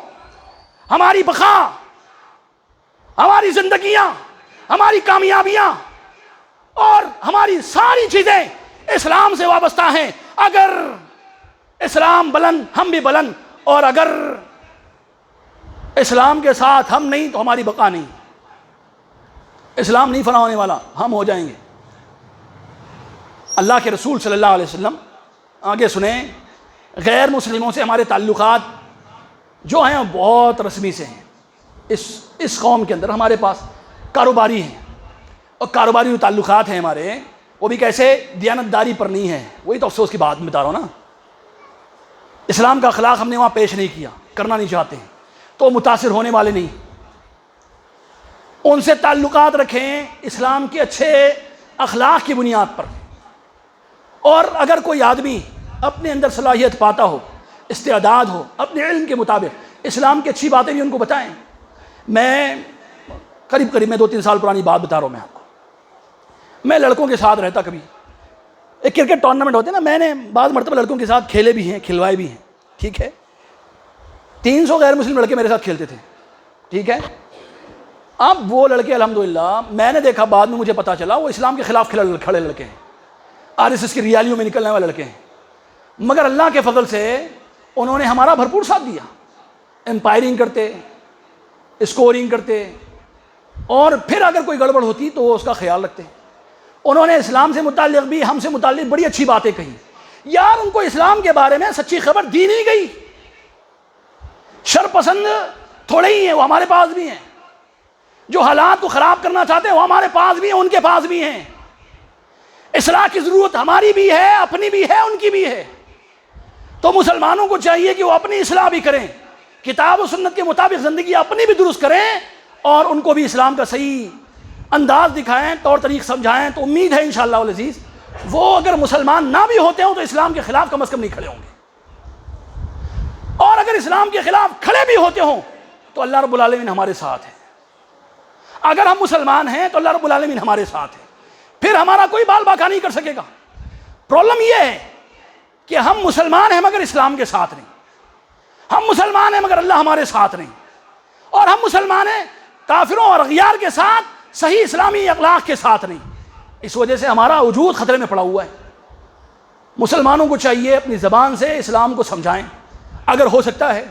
ہماری بقا، ہماری زندگیاں، ہماری کامیابیاں اور ہماری ساری چیزیں اسلام سے وابستہ ہیں. اگر اسلام بلند ہم بھی بلند، اور اگر اسلام کے ساتھ ہم نہیں تو ہماری بقا نہیں. اسلام نہیں فنا ہونے والا، ہم ہو جائیں گے. اللہ کے رسول صلی اللہ علیہ وسلم، آگے سنیں، غیر مسلموں سے ہمارے تعلقات جو ہیں بہت رسمی سے ہیں. اس قوم کے اندر ہمارے پاس کاروباری ہیں، اور کاروباری جو تعلقات ہیں ہمارے، وہ بھی کیسے؟ دیانتداری پر نہیں ہے. وہی تو افسوس کی بات میں بتا رہا ہوں نا. اسلام کا اخلاق ہم نے وہاں پیش نہیں کیا، کرنا نہیں چاہتے ہیں تو متاثر ہونے والے نہیں. ان سے تعلقات رکھیں اسلام کے اچھے اخلاق کی بنیاد پر. اور اگر کوئی آدمی اپنے اندر صلاحیت پاتا ہو، استعداد ہو، اپنے علم کے مطابق اسلام کی اچھی باتیں بھی ان کو بتائیں. میں قریب میں 2-3 سال پرانی بات بتا رہا ہوں میں آپ کو. میں لڑکوں کے ساتھ رہتا، کبھی ایک کرکٹ ٹورنامنٹ ہوتے ہیں نا، میں نے بعض مرتبہ لڑکوں کے ساتھ کھیلے بھی ہیں، کھلوائے بھی ہیں. ٹھیک ہے، 300 غیر مسلم لڑکے میرے ساتھ کھیلتے تھے. ٹھیک ہے، اب وہ لڑکے الحمدللہ میں نے دیکھا، بعد میں مجھے پتا چلا وہ اسلام کے خلاف کھڑے لڑکے ہیں، RSS کی ریالیوں میں نکلنے والے لڑکے ہیں. مگر اللہ کے فضل سے انہوں نے ہمارا بھرپور ساتھ دیا. امپائرنگ کرتے، اسکورنگ کرتے، اور پھر اگر کوئی گڑبڑ ہوتی تو وہ اس کا خیال رکھتے. انہوں نے اسلام سے متعلق بھی ہم سے متعلق بڑی اچھی باتیں کہی. یار ان کو اسلام کے بارے میں سچی خبر دی نہیں گئی. شر پسند تھوڑے ہی ہیں، وہ ہمارے پاس بھی ہیں. جو حالات کو خراب کرنا چاہتے ہیں وہ ہمارے پاس بھی ہیں، ان کے پاس بھی ہیں. اصلاح کی ضرورت ہماری بھی ہے، اپنی بھی ہے، ان کی بھی ہے. تو مسلمانوں کو چاہیے کہ وہ اپنی اصلاح بھی کریں، کتاب و سنت کے مطابق زندگی اپنی بھی درست کریں، اور ان کو بھی اسلام کا صحیح انداز دکھائیں، طور طریق سمجھائیں. تو امید ہے انشاءاللہ العزیز وہ اگر مسلمان نہ بھی ہوتے ہوں تو اسلام کے خلاف کم از کم نہیں کھڑے ہوں گے. اور اگر اسلام کے خلاف کھڑے بھی ہوتے ہوں تو اللہ رب العالمین ہمارے ساتھ ہے. اگر ہم مسلمان ہیں تو اللہ رب العالمین ہمارے ساتھ ہے، پھر ہمارا کوئی بال باکا نہیں کر سکے گا. پرابلم یہ ہے کہ ہم مسلمان ہیں مگر اسلام کے ساتھ نہیں، ہم مسلمان ہیں مگر اللہ ہمارے ساتھ نہیں، اور ہم مسلمان ہیں کافروں اور اغیار کے ساتھ، صحیح اسلامی اخلاق کے ساتھ نہیں. اس وجہ سے ہمارا وجود خطرے میں پڑا ہوا ہے. مسلمانوں کو چاہیے اپنی زبان سے اسلام کو سمجھائیں، اگر ہو سکتا ہے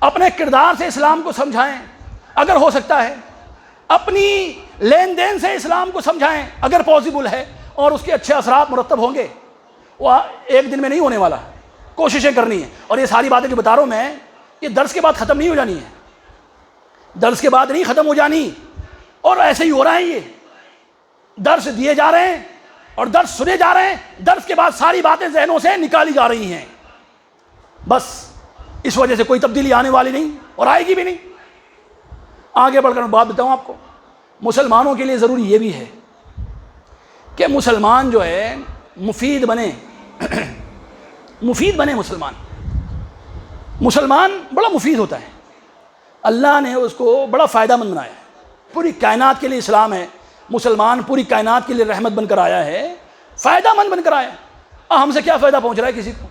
اپنے کردار سے اسلام کو سمجھائیں، اگر ہو سکتا ہے اپنی لین دین سے اسلام کو سمجھائیں اگر پاسبل ہے، اور اس کے اچھے اثرات مرتب ہوں گے. وہ ایک دن میں نہیں ہونے والا، کوششیں کرنی ہیں. اور یہ ساری باتیں جو بتا رہا ہوں میں، یہ درس کے بعد ختم نہیں ہو جانی ہے، درس کے بعد نہیں ختم ہو جانی. اور ایسے ہی ہو رہا ہے، یہ درس دیے جا رہے ہیں اور درس سنے جا رہے ہیں، درس کے بعد ساری باتیں ذہنوں سے نکالی جا رہی ہیں. بس اس وجہ سے کوئی تبدیلی آنے والی نہیں اور آئے گی بھی نہیں. آگے بڑھ کر میں بات بتاؤں آپ کو، مسلمانوں کے لیے ضروری یہ بھی ہے کہ مسلمان جو ہے مفید بنے. مفید بنے مسلمان بڑا مفید ہوتا ہے. اللہ نے اس کو بڑا فائدہ مند بنایا ہے. پوری کائنات کے لیے اسلام ہے. مسلمان پوری کائنات کے لیے رحمت بن کر آیا ہے، فائدہ مند بن کر آیا ہے. ہم سے کیا فائدہ پہنچ رہا ہے کسی کو؟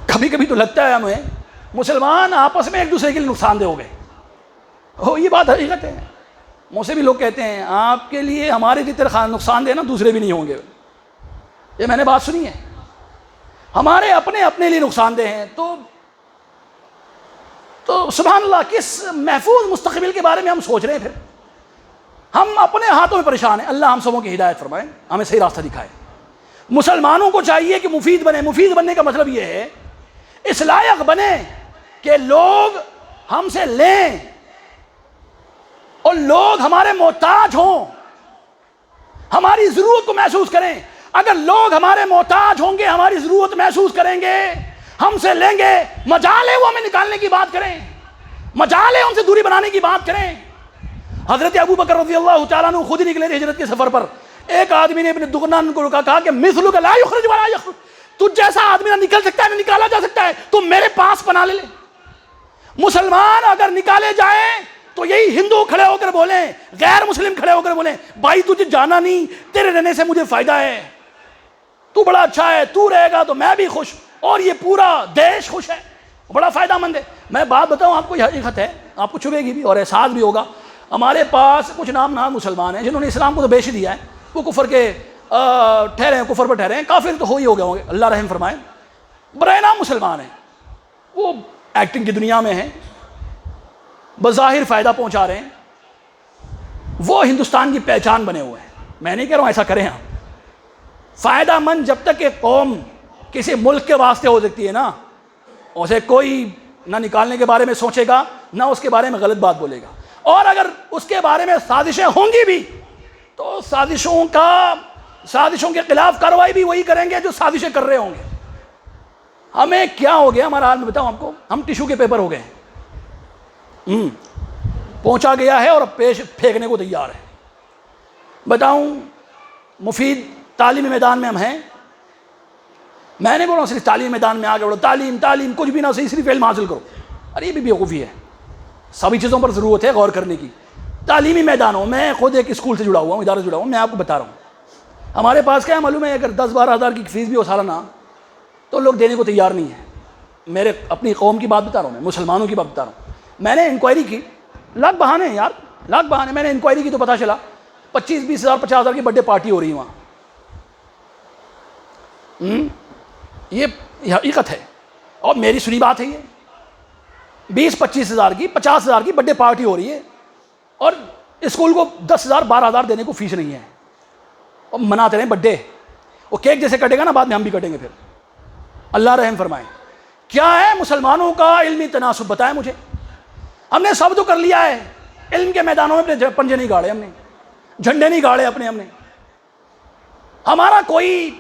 کبھی کبھی تو لگتا ہے ہمیں مسلمان آپس میں ایک دوسرے کے لیے نقصان دہ ہو گئے. یہ بات حقیقت ہے. مجھ سے بھی لوگ کہتے ہیں آپ کے لیے ہمارے جتنے نقصان دہ نا دوسرے بھی نہیں ہوں گے. یہ میں نے بات سنی ہے. ہمارے اپنے لیے نقصان دہ ہیں تو سبحان اللہ کس محفوظ مستقبل کے بارے میں ہم سوچ رہے ہیں. پھر ہم اپنے ہاتھوں میں پریشان ہیں. اللہ ہم سبوں کی ہدایت فرمائے، ہمیں صحیح راستہ دکھائے. مسلمانوں کو چاہیے کہ مفید بنے. مفید بننے کا مطلب یہ ہے اس لائق بنے کہ لوگ ہم سے لیں اور لوگ ہمارے محتاج ہوں، ہماری ضرورت کو محسوس کریں. اگر لوگ ہمارے محتاج ہوں گے، ہماری ضرورت محسوس کریں گے، ہم سے لیں گے، مجال ہے وہ ہمیں نکالنے کی بات کریں، مجال ہے ہم سے دوری بنانے کی بات کریں۔ حضرت ابو بکر رضی اللہ تعالیٰ عنہ خود ہی نکلے تھے ہجرت کے سفر پر، ایک آدمی نے اپنے دگنان کو کہا کہ مثلک لا یخرج ولا یخرج، تجھ جیسا آدمی نہ نکل سکتا ہے نہ نکالا جا سکتا ہے، تو میرے پاس پناہ لے لے۔ مسلمان اگر نکالے جائیں تو یہی ہندو کھڑے ہو کر بولیں، غیر مسلم کھڑے ہو کر بولیں بھائی تجھے جانا نہیں، تیرے رہنے سے مجھے فائدہ ہے، تو بڑا اچھا ہے، تو رہے گا تو میں بھی خوش اور یہ پورا دیش خوش ہے، بڑا فائدہ مند ہے۔ میں بات بتاؤں آپ کو، یہ حقیقت ہے، آپ کو چبھے گی بھی اور احساس بھی ہوگا۔ ہمارے پاس کچھ نام نہاد مسلمان ہیں جنہوں نے اسلام کو تو بیچ دیا ہے، وہ کفر کے ٹھہرے ہیں، کفر پر ٹھہرے ہیں، کافر تو ہو ہی ہو گئے ہوں گے، اللہ رحم فرمائے۔ برائے نام مسلمان ہیں، وہ ایکٹنگ کی دنیا میں ہیں، بظاہر فائدہ پہنچا رہے ہیں، وہ ہندوستان کی پہچان بنے ہوئے ہیں۔ میں نہیں کہہ رہا ہوں ایسا کریں آپ، فائدہ مند جب تک ایک قوم کسی ملک کے واسطے ہو سکتی ہے نا، اسے کوئی نہ نکالنے کے بارے میں سوچے گا نہ اس کے بارے میں غلط بات بولے گا، اور اگر اس کے بارے میں سازشیں ہوں گی بھی تو سازشوں کے خلاف کارروائی بھی وہی کریں گے جو سازشیں کر رہے ہوں گے۔ ہمیں کیا ہو گیا ہمارا حال میں بتاؤں آپ کو، ہم ٹیشو کے پیپر ہو گئے ہیں، پہنچا گیا ہے اور پیش پھینکنے کو تیار ہے۔ بتاؤں مفید تعلیمی میدان میں ہم ہیں، میں نہیں بول رہا ہوں صرف تعلیمی میدان میں آگے بڑھو، تعلیم کچھ بھی نہ صحیح، صرف علم حاصل کرو، ارے یہ بھی بیوقوفی ہے، سبھی چیزوں پر ضرورت ہے غور کرنے کی۔ تعلیمی میدانوں میں خود ایک اسکول سے جڑا ہوا ہوں، ادارے سے جڑا ہوں، میں آپ کو بتا رہا ہوں ہمارے پاس کیا ہے معلوم ہے، اگر 10-12 ہزار کی فیس بھی ہو سالانہ تو لوگ دینے کو تیار نہیں ہیں۔ میرے اپنی قوم کی بات بتا رہا ہوں، میں مسلمانوں کی بات بتا رہا ہوں۔ میں نے انکوائری کی، لاکھ بہانے ہیں یار، لاکھ بہانے، میں نے انکوائری کی تو پتہ چلا 25-20 ہزار 50 ہزار کی برتھ ڈے پارٹی ہو رہی ہے وہاں۔ یہ حقیقت ہے اور میری سنی بات ہے، یہ 20-25 ہزار کی 50 ہزار کی برتھ ڈے پارٹی ہو رہی ہے اور اسکول کو 10 ہزار 12 ہزار دینے کو فیس نہیں ہے، اور مناتے رہے برتھ ڈے، وہ کیک جیسے کٹے گا نا بعد میں ہم بھی کٹیں گے پھر، اللہ رحم فرمائے۔ کیا ہے مسلمانوں کا علمی تناسب بتائیں مجھے؟ ہم نے سب تو کر لیا ہے، علم کے میدانوں میں اپنے پنجے نہیں گاڑے، ہم نے جھنڈے نہیں گاڑے اپنے، ہم نے ہمارا کوئی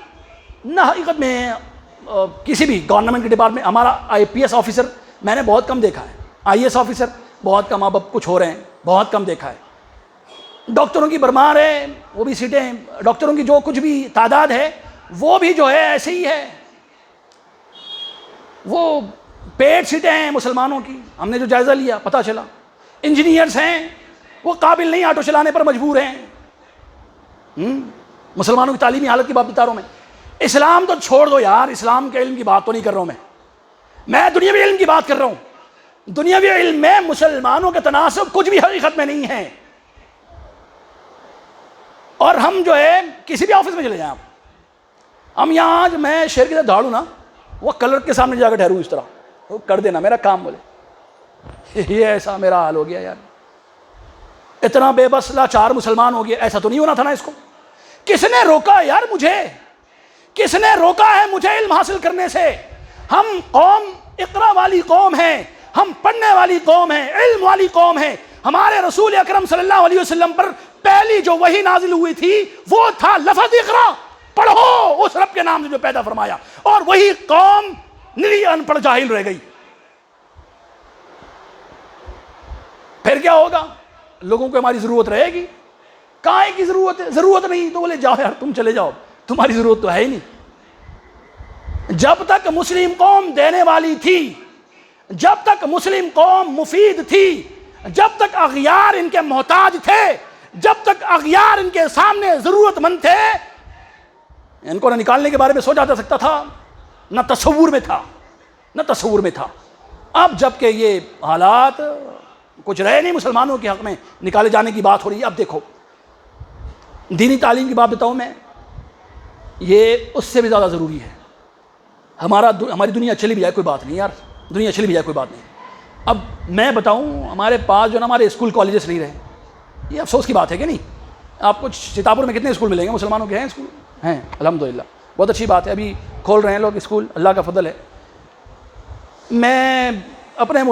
نہ حقیقت میں کسی بھی گورنمنٹ کے ڈپارٹمنٹ، ہمارا IPS آفیسر میں نے بہت کم دیکھا ہے، IAS آفیسر بہت کم، اب کچھ ہو رہے ہیں، بہت کم دیکھا ہے۔ ڈاکٹروں کی برمار ہے، وہ بھی سیٹیں، ڈاکٹروں کی جو کچھ بھی تعداد ہے وہ بھی جو ہے ایسے ہی ہے، وہ پیڈ سیٹیں ہیں مسلمانوں کی، ہم نے جو جائزہ لیا پتہ چلا۔ انجینئرز ہیں وہ قابل نہیں، آٹو چلانے پر مجبور ہیں۔ مسلمانوں کی تعلیمی حالت کی بات بتا رہا ہوں میں۔ اسلام تو چھوڑ دو یار، اسلام کے علم کی بات تو نہیں کر رہا ہوں میں دنیاوی علم کی بات کر رہا ہوں۔ دنیاوی علم میں مسلمانوں کے تناسب کچھ بھی حقیقت میں نہیں ہے، اور ہم جو ہے کسی بھی آفس میں چلے جائیں آپ، ہم یہاں جو میں شیر کے ساتھ دھاڑوں نا، وہ کلر کے سامنے جا کر ٹھہروں اس طرح، وہ کر دینا میرا کام، بولے یہ ایسا میرا حال ہو گیا یار، اتنا بے بس لاچار مسلمان ہو گیا، ایسا تو نہیں ہونا تھا نا اس کو۔ کس نے روکا یار مجھے، کس نے روکا ہے مجھے علم حاصل کرنے سے؟ ہم قوم اقرا والی قوم ہیں، ہم پڑھنے والی قوم ہیں، علم والی قوم ہیں۔ ہمارے رسول اکرم صلی اللہ علیہ وسلم پر پہلی جو وحی نازل ہوئی تھی وہ تھا لفظ اقرا، پڑھو اس رب کے نام سے جو پیدا فرمایا، اور وہی قوم نری ان پڑھ جاہل رہ گئی۔ پھر کیا ہوگا؟ لوگوں کو ہماری ضرورت رہے گی؟ کائے کی ضرورت ہے؟ ضرورت نہیں تو بولے جاؤ یار تم چلے جاؤ، تمہاری ضرورت تو ہے ہی نہیں۔ جب تک مسلم قوم دینے والی تھی، جب تک مسلم قوم مفید تھی، جب تک اغیار ان کے محتاج تھے، جب تک اغیار ان کے سامنے ضرورت مند تھے، ان کو نہ نکالنے کے بارے میں سوچا جا سکتا تھا، نہ تصور میں تھا، نہ تصور میں تھا۔ اب جب کہ یہ حالات کچھ رہے نہیں مسلمانوں کے حق میں، نکالے جانے کی بات ہو رہی ہے۔ اب دیکھو دینی تعلیم کی بات بتاؤں میں، یہ اس سے بھی زیادہ ضروری ہے۔ ہماری دنیا چلی بھی جائے کوئی بات نہیں یار، دنیا چلی بھی جائے کوئی بات نہیں۔ اب میں بتاؤں ہمارے پاس جو نا ہمارے اسکول کالجز نہیں رہے، یہ افسوس کی بات ہے کہ نہیں؟ آپ کو سیتاپور میں کتنے اسکول ملیں گے مسلمانوں کے؟ ہیں اسکول ہیں الحمدللہ، بہت اچھی بات ہے، ابھی کھول رہے ہیں لوگ اسکول، اللہ کا فضل ہے۔ میں اپنے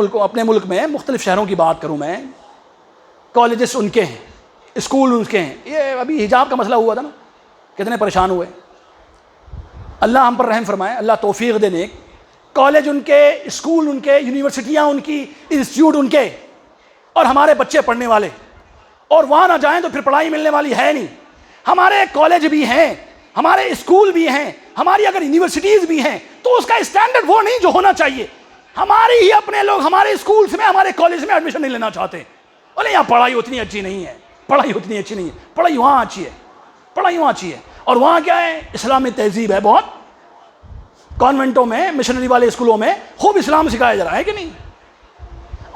ملک میں مختلف شہروں کی بات کروں، میں کالجز ان کے ہیں، اسکول ان کے ہیں۔ یہ ابھی حجاب کا مسئلہ ہوا تھا نا، کتنے پریشان ہوئے۔ اللہ ہم پر رحم فرمائے، اللہ توفیق دے نیک۔ کالج ان کے، اسکول ان کے، یونیورسٹیاں ان کی، انسٹیٹیوٹ ان کے، اور ہمارے بچے پڑھنے والے، اور وہاں نہ جائیں تو پھر پڑھائی ملنے والی ہے نہیں. ہمارے کالج بھی ہیں، ہمارے اسکول بھی ہیں، ہماری اگر یونیورسٹیز بھی ہیں تو اس کا اسٹینڈرڈ وہ نہیں جو ہونا چاہیے. ہمارے ہی اپنے لوگ ہمارے اسکولس میں، ہمارے کالج میں ایڈمیشن نہیں لینا چاہتے. بولے یہاں پڑھائی اتنی اچھی نہیں ہے، پڑھائی اتنی اچھی نہیں ہے. پڑھائی وہاں اچھی ہے، پڑھائی وہاں اچھی ہے. اور وہاں کیا ہے؟ اسلامی تہذیب ہے بہت. کانوینٹوں میں، مشنری والے اسکولوں میں خوب اسلام سکھایا جا رہا ہے کہ نہیں؟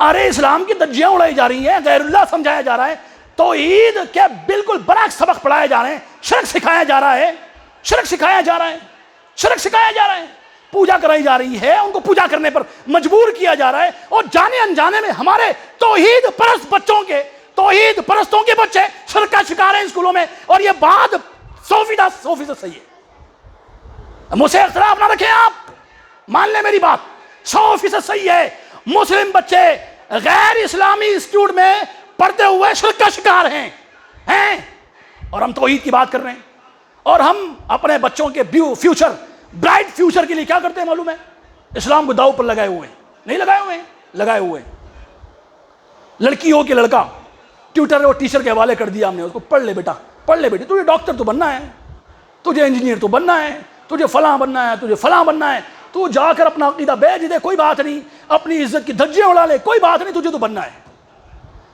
ارے اسلام کی دجیاں اڑائی جا رہی ہیں، غیر اللہ سمجھایا جا رہا ہے، توحید کیا بالکل برعکس سبق پڑھائے جا رہے ہیں، شرک سکھایا جا رہا ہے، شرک سکھایا جا رہا ہے، شرک سکھایا جا رہا ہے. پوجا کرائی جا رہی ہے، ان کو پوجا کرنے پر مجبور کیا جا رہا ہے، اور جانے انجانے میں ہمارے توحید پرست بچوں کے، توحید پرستوں کے بچے شرک کا شکار ہیں اسکولوں میں. اور یہ بات 100% صحیح ہے. مجھ سے اختلاف نہ رکھیں، آپ مان لیں میری بات، 100% صحیح ہے. مسلم بچے غیر اسلامی انسٹیٹیوٹ میں پڑھتے ہوئے شرک کا شکار ہیں، اور ہم توحید کی بات کر رہے ہیں. اور ہم اپنے بچوں کے فیوچر، برائٹ فیوچر کے لیے کیا کرتے ہیں معلوم ہے؟ اسلام کو داؤ پر لگائے ہوئے ہیں. نہیں لگائے ہوئے ہیں؟ لگائے ہوئے ہیں. لڑکی ہو کہ لڑکا، ٹیوٹر اور ٹیچر کے حوالے کر دیا ہم نے اس کو، پڑھ لے بیٹا، پڑھ لے بیٹی، تجھے ڈاکٹر تو بننا ہے، تجھے انجینئر تو بننا ہے، تجھے فلاں بننا ہے، تجھے فلاں بننا ہے. تو جا کر اپنا عقیدہ بیچ دے، کوئی بات نہیں، اپنی عزت کی دھجیاں اڑا لے، کوئی بات نہیں، تجھے تو بننا ہے.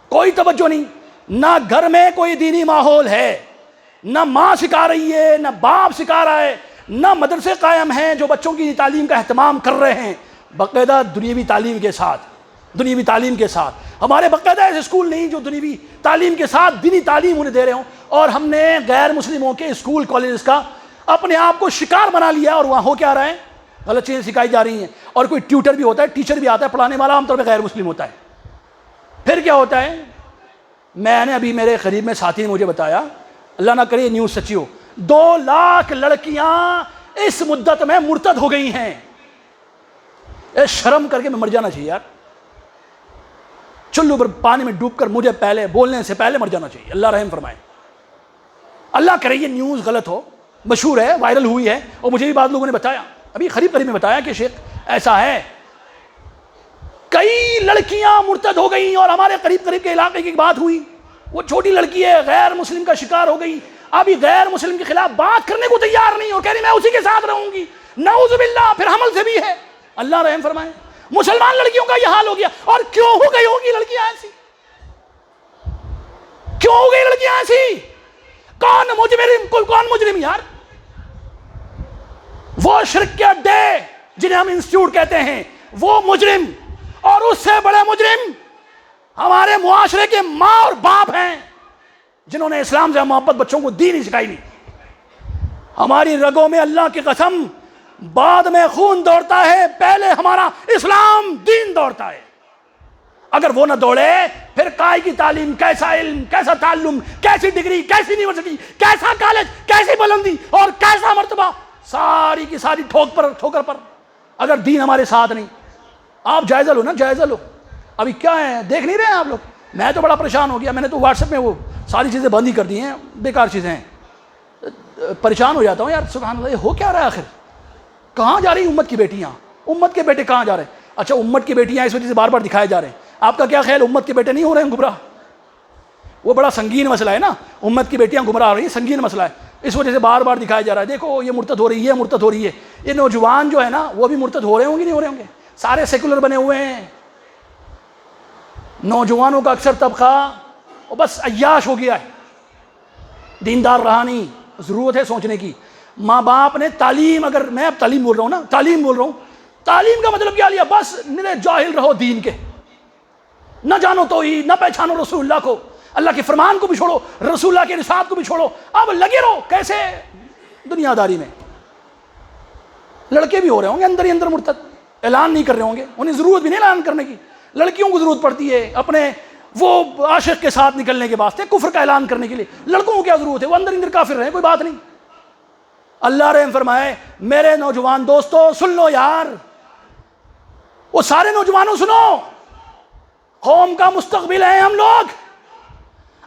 کوئی توجہ نہیں. نہ گھر میں کوئی دینی ماحول ہے، نہ ماں سکھا رہی ہے، نہ باپ سکھا رہا ہے، نہ مدرسے قائم ہیں جو بچوں کی تعلیم کا اہتمام کر رہے ہیں باقاعدہ دنیاوی تعلیم کے ساتھ. دنیاوی تعلیم کے ساتھ ہمارے باقاعدہ ایسے اسکول نہیں جو دنیاوی تعلیم کے ساتھ دینی تعلیم انہیں دے رہے ہوں. اور ہم نے غیر مسلموں کے اسکول کالجز کا اپنے آپ کو شکار بنا لیا، اور وہاں ہو کیا رہا ہے؟ غلط چیزیں سکھائی جا رہی ہیں. اور کوئی ٹیوٹر بھی ہوتا ہے، ٹیچر بھی آتا ہے پڑھانے والا، عام طور پہ غیر مسلم ہوتا ہے. پھر کیا ہوتا ہے؟ میں نے ابھی میرے قریب میں ساتھی نے مجھے بتایا، اللہ نہ کرے یہ نیوز سچی ہو، 2 لاکھ لڑکیاں اس مدت میں مرتد ہو گئی ہیں. شرم کر کے میں مر جانا چاہیے یار. چلو پر پانی میں ڈوب کر مجھے پہلے بولنے سے پہلے مر جانا چاہیے. اللہ رحم فرمائے. اللہ کرے یہ نیوز غلط ہو، مشہور ہے، وائرل ہوئی ہے، اور مجھے بھی بعض لوگوں نے بتایا، ابھی قریب میں بتایا کہ شیخ ایسا ہے، کئی لڑکیاں مرتد ہو گئی. اور ہمارے قریب کے علاقے کی بات ہوئی، وہ چھوٹی لڑکی ہے، غیر مسلم کا شکار ہو گئی. ابھی غیر مسلم کے خلاف بات کرنے کو تیار نہیں، اور کہہ رہی میں اسی کے ساتھ رہوں گی. نعوذ باللہ. پھر حمل سے بھی ہے. اللہ رحم فرمائے. مسلمان لڑکیوں کا یہ حال ہو گیا. اور کیوں ہو گئی ہوگی لڑکیاں ایسی؟ کیوں ہو گئی لڑکیاں ایسی؟ کون مجرم یار؟ وہ شرک کے اڈے جنہیں ہم انسٹیٹیوٹ کہتے ہیں، وہ مجرم. اور اس سے بڑے مجرم ہمارے معاشرے کے ماں اور باپ ہیں جنہوں نے اسلام سے محبت بچوں کو دی نہیں، سکھائی نہیں. ہماری رگوں میں اللہ کی قسم بعد میں خون دوڑتا ہے، پہلے ہمارا اسلام دین دوڑتا ہے. اگر وہ نہ دوڑے پھر کائے کی تعلیم، کیسا علم، کیسا تعلم، کیسی ڈگری، کیسی یونیورسٹی، کیسا کالج، کیسی بلندی اور کیسا مرتبہ، ساری کی ساری ٹھوکر پر اگر دین ہمارے ساتھ نہیں. آپ جائزہ لو نا، جائزہ لو. ابھی کیا ہے دیکھ نہیں رہے ہیں آپ لوگ؟ میں تو بڑا پریشان ہو گیا. میں نے تو واٹس ایپ میں وہ ساری چیزیں بند ہی کر دی ہیں، بیکار چیزیں ہیں. پریشان ہو جاتا ہوں یار، سبحان اللہ، یہ ہو کیا رہا ہے آخر؟ کہاں جا رہی امت کی بیٹیاں؟ امت کے بیٹے کہاں جا رہے ہیں؟ اچھا امت کی بیٹیاں اس وجہ سے بار بار دکھائے جا رہے ہیں. آپ کا کیا خیال امت کے بیٹے نہیں ہو رہے ہیں گمراہ؟ وہ بڑا سنگین مسئلہ ہے نا، امت کی بیٹیاں گمراہ ہو رہی ہیں، سنگین مسئلہ ہے. اس وجہ سے بار بار دکھایا جا رہا ہے، دیکھو یہ مرتد ہو رہی ہے، مرتد ہو رہی ہے. یہ نوجوان جو ہے نا وہ بھی مرتد ہو رہے ہوں گے نہیں ہو رہے ہوں گے؟ سارے سیکولر بنے ہوئے ہیں. نوجوانوں کا اکثر طبقہ وہ بس عیاش ہو گیا ہے، دیندار رہا نہیں. ضرورت ہے سوچنے کی. ماں باپ نے تعلیم، اگر میں اب تعلیم بول رہا ہوں نا، تعلیم بول رہا ہوں، تعلیم کا مطلب کیا لیا؟ بس نرے جاہل رہو دین کے، نہ جانو توحید، نہ پہچانو رسول اللہ کو، اللہ کے فرمان کو بھی چھوڑو، رسول اللہ کے ارشاد کو بھی چھوڑو. اب لگے رہو کیسے؟ دنیا داری میں. لڑکے بھی ہو رہے ہوں گے اندر ہی اندر مرتد، اعلان نہیں کر رہے ہوں گے، انہیں ضرورت بھی نہیں اعلان کرنے کی. لڑکیوں کو ضرورت پڑتی ہے اپنے وہ عاشق کے ساتھ نکلنے کے واسطے، کفر کا اعلان کرنے کے لیے. لڑکوں کو کیا ضرورت ہے؟ وہ اندر اندر کافر رہے، کوئی بات نہیں. اللہ رحم فرمائے. میرے نوجوان دوستو سن لو یار، وہ سارے نوجوانوں سنو، قوم کا مستقبل ہے ہم لوگ.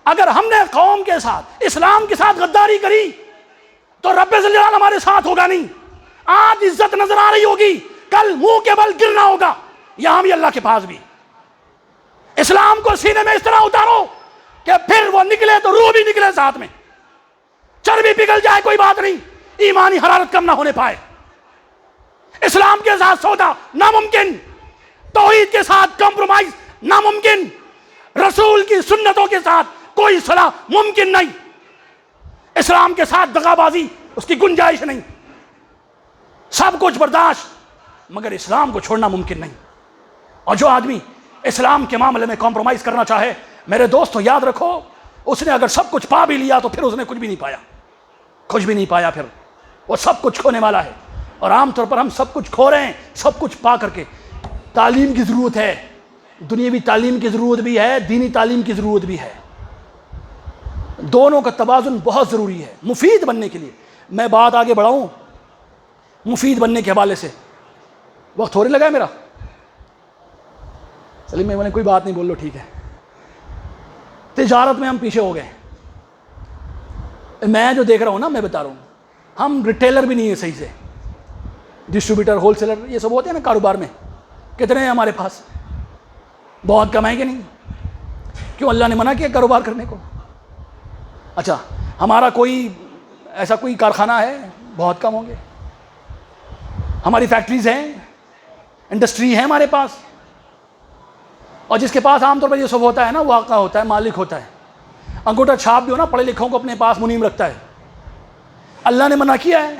اگر ہم نے قوم کے ساتھ، اسلام کے ساتھ غداری کری تو رب ذل جلال ہمارے ساتھ ہوگا نہیں. آج عزت نظر آ رہی ہوگی، کل منہ کے بل گرنا ہوگا، یہاں بھی اللہ کے پاس بھی۔ اسلام کو سینے میں اس طرح اتارو کہ پھر وہ نکلے تو روح بھی نکلے ساتھ میں، چربی پگھل جائے کوئی بات نہیں، ایمانی حرارت کم نہ ہونے پائے۔ اسلام کے ساتھ سودا ناممکن، توحید کے ساتھ کمپرومائز ناممکن، رسول کی سنتوں کے ساتھ کوئی صلاح ممکن نہیں، اسلام کے ساتھ دغا بازی اس کی گنجائش نہیں، سب کچھ برداشت مگر اسلام کو چھوڑنا ممکن نہیں۔ اور جو آدمی اسلام کے معاملے میں کمپرومائز کرنا چاہے، میرے دوستو یاد رکھو، اس نے اگر سب کچھ پا بھی لیا تو پھر اس نے کچھ بھی نہیں پایا، کچھ بھی نہیں پایا، پھر وہ سب کچھ کھونے والا ہے۔ اور عام طور پر ہم سب کچھ کھو رہے ہیں، سب کچھ پا کر کے۔ تعلیم کی ضرورت ہے، دنیاوی تعلیم کی ضرورت بھی ہے، دینی تعلیم کی ضرورت بھی ہے، دونوں کا توازن بہت ضروری ہے مفید بننے کے لیے۔ میں بات آگے بڑھاؤں مفید بننے کے حوالے سے، وقت تھوڑے لگا ہے میرا؟ چلیے میں نے کوئی بات نہیں، بول لو ٹھیک ہے۔ تجارت میں ہم پیچھے ہو گئے، میں جو دیکھ رہا ہوں نا، میں بتا رہا ہوں، ہم ریٹیلر بھی نہیں ہیں صحیح سے، ڈسٹریبیوٹر، ہول سیلر، یہ سب ہوتے ہیں نا کاروبار میں، کتنے ہیں ہمارے پاس؟ بہت کم ہے کہ نہیں؟ کیوں اللہ نے منع کیا کاروبار کرنے کو؟ اچھا ہمارا کوئی ایسا کوئی کارخانہ ہے؟ بہت کم ہوں گے۔ ہماری فیکٹریز ہیں، انڈسٹری ہے ہمارے پاس، اور جس کے پاس عام طور پر یہ سب ہوتا ہے نا، واقع ہوتا ہے، مالک ہوتا ہے، انگوٹھا چھاپ جو نا پڑھے لکھوں کو اپنے پاس منیم رکھتا ہے، اللہ نے منع کیا ہے۔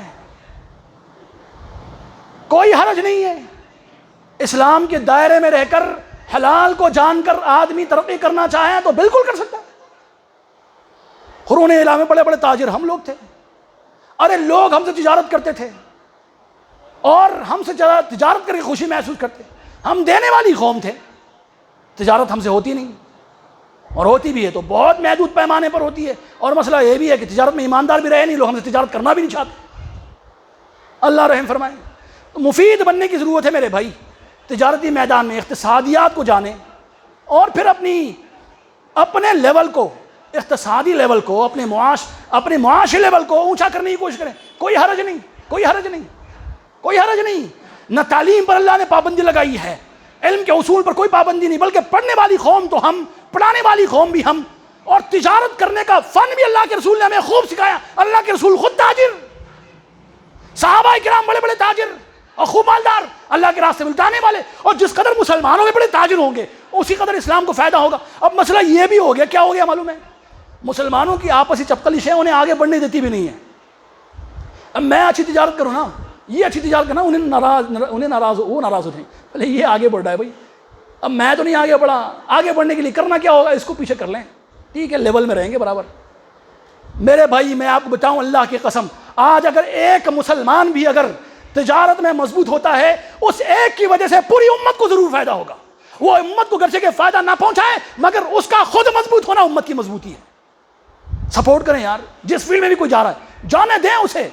کوئی حرج نہیں ہے، اسلام کے دائرے میں رہ کر حلال کو جان کر آدمی ترقی کرنا چاہے تو بالکل کر سکتا ہے۔ قرون وسطیٰ میں بڑے بڑے تاجر ہم لوگ تھے، ارے لوگ ہم سے تجارت کرتے تھے اور ہم سے تجارت کر کے خوشی محسوس کرتے، ہم دینے والی قوم تھے، تجارت ہم سے ہوتی نہیں، اور ہوتی بھی ہے تو بہت محدود پیمانے پر ہوتی ہے، اور مسئلہ یہ بھی ہے کہ تجارت میں ایماندار بھی رہے نہیں لوگ، ہم سے تجارت کرنا بھی نہیں چاہتے۔ اللہ رحم فرمائے۔ تو مفید بننے کی ضرورت ہے میرے بھائی، تجارتی میدان میں اقتصادیات کو جانیں، اور پھر اپنے لیول کو، اقتصادی لیول کو، اپنے معاشی لیول کو اونچا کرنے کی کوشش کریں۔ کوئی حرج نہیں، کوئی حرج نہیں، کوئی حرج نہیں۔ نہ تعلیم پر اللہ نے پابندی لگائی ہے، علم کے اصول پر کوئی پابندی نہیں، بلکہ پڑھنے والی قوم تو ہم، پڑھانے والی قوم بھی ہم، اور تجارت کرنے کا فن بھی اللہ کے رسول نے ہمیں خوب سکھایا۔ اللہ کے رسول خود تاجر، صحابہ کرام بڑے بڑے تاجر اور خوب مالدار، اللہ کے راستے میں لٹانے والے، اور جس قدر مسلمانوں کے بڑے تاجر ہوں گے اسی قدر اسلام کو فائدہ ہوگا۔ اب مسئلہ یہ بھی ہو گیا، کیا ہو گیا معلوم ہے؟ مسلمانوں کی آپسی چپکلشیں انہیں آگے بڑھنے دیتی بھی نہیں ہے۔ اب میں اچھی تجارت کروں نا، یہ اچھی تجارت کرنا، انہیں ناراض وہ ناراض ہوتے ہیں، بھلے یہ آگے بڑھ رہا ہے بھائی، اب میں تو نہیں آگے بڑھا، آگے بڑھنے کے لیے کرنا کیا ہوگا؟ اس کو پیچھے کر لیں، ٹھیک ہے، لیول میں رہیں گے برابر۔ میرے بھائی میں آپ کو بتاؤں اللہ کی قسم، آج اگر ایک مسلمان بھی اگر تجارت میں مضبوط ہوتا ہے، اس ایک کی وجہ سے پوری امت کو ضرور فائدہ ہوگا۔ وہ امت کو گرچہ کہ فائدہ نہ پہنچائے مگر اس کا خود مضبوط ہونا امت کی مضبوطی ہے۔ سپورٹ کریں یار، جس فیلڈ میں بھی کوئی جا رہا ہے جانے دیں اسے،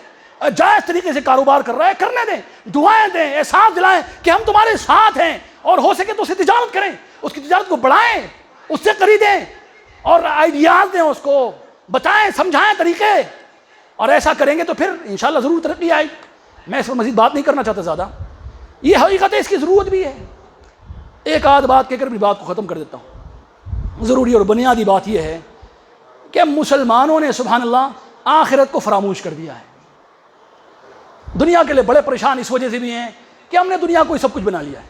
جائز طریقے سے کاروبار کر رہا ہے کرنے دیں، دعائیں دیں، احساس دلائیں کہ ہم تمہارے ساتھ ہیں، اور ہو سکے تو اسے تجارت کریں، اس کی تجارت کو بڑھائیں، اس سے خریدیں، اور آئیڈیاز دیں، اس کو بتائیں، سمجھائیں طریقے، اور ایسا کریں گے تو پھر انشاءاللہ ضرور ترقی آئے۔ میں اس پر مزید بات نہیں کرنا چاہتا زیادہ، یہ حقیقت ہے، اس کی ضرورت بھی ہے۔ ایک آدھ بات کہہ کر بھی بات کو ختم کر دیتا ہوں۔ ضروری اور بنیادی بات یہ ہے کہ مسلمانوں نے سبحان اللہ آخرت کو فراموش کر دیا ہے۔ دنیا کے لیے بڑے پریشان اس وجہ سے بھی ہیں کہ ہم نے دنیا کو سب کچھ بنا لیا ہے۔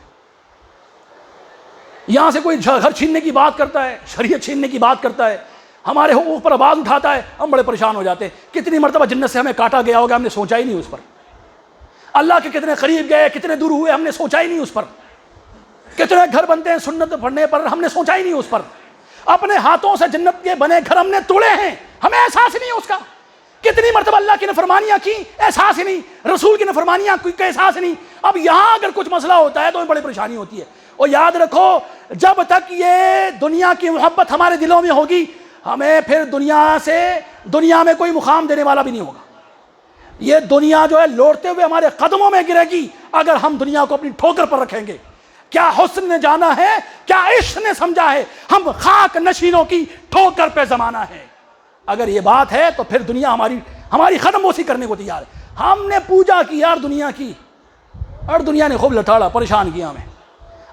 یہاں سے کوئی گھر چھیننے کی بات کرتا ہے، شریعت چھیننے کی بات کرتا ہے، ہمارے حقوق پر آواز اٹھاتا ہے، ہم بڑے پریشان ہو جاتے ہیں۔ کتنی مرتبہ جنت سے ہمیں کاٹا گیا ہوگا، ہم نے سوچا ہی نہیں اس پر۔ اللہ کے کتنے قریب گئے، کتنے دور ہوئے، ہم نے سوچا ہی نہیں اس پر۔ کتنے گھر بنتے ہیں سنت پڑھنے پر، ہم نے سوچا ہی نہیں اس پر۔ اپنے ہاتھوں سے جنت کے بنے گھر ہم نے توڑے ہیں، ہمیں احساس ہی نہیں اس کا۔ کتنی مرتبہ اللہ کی نافرمانیاں کی، احساس ہی نہیں، رسول کی نافرمانیاں کی، احساس ہی نہیں۔ اب یہاں اگر کچھ مسئلہ ہوتا ہے تو ہمیں بڑی پریشانی ہوتی ہے۔ اور یاد رکھو، جب تک یہ دنیا کی محبت ہمارے دلوں میں ہوگی، ہمیں پھر دنیا میں کوئی مقام دینے والا بھی نہیں ہوگا۔ یہ دنیا جو ہے لوٹتے ہوئے ہمارے قدموں میں گرے گی اگر ہم دنیا کو اپنی ٹھوکر پر رکھیں گے۔ کیا حسن نے جانا ہے، کیا عشق نے سمجھا ہے، ہم خاک نشینوں کی ٹھوکر پہ زمانہ ہے۔ اگر یہ بات ہے تو پھر دنیا ہماری ختم بوسی کرنے کو تیار ہے۔ ہم نے پوجا کی یار دنیا کی، اور دنیا نے خوب لٹاڑا، پریشان کیا ہمیں۔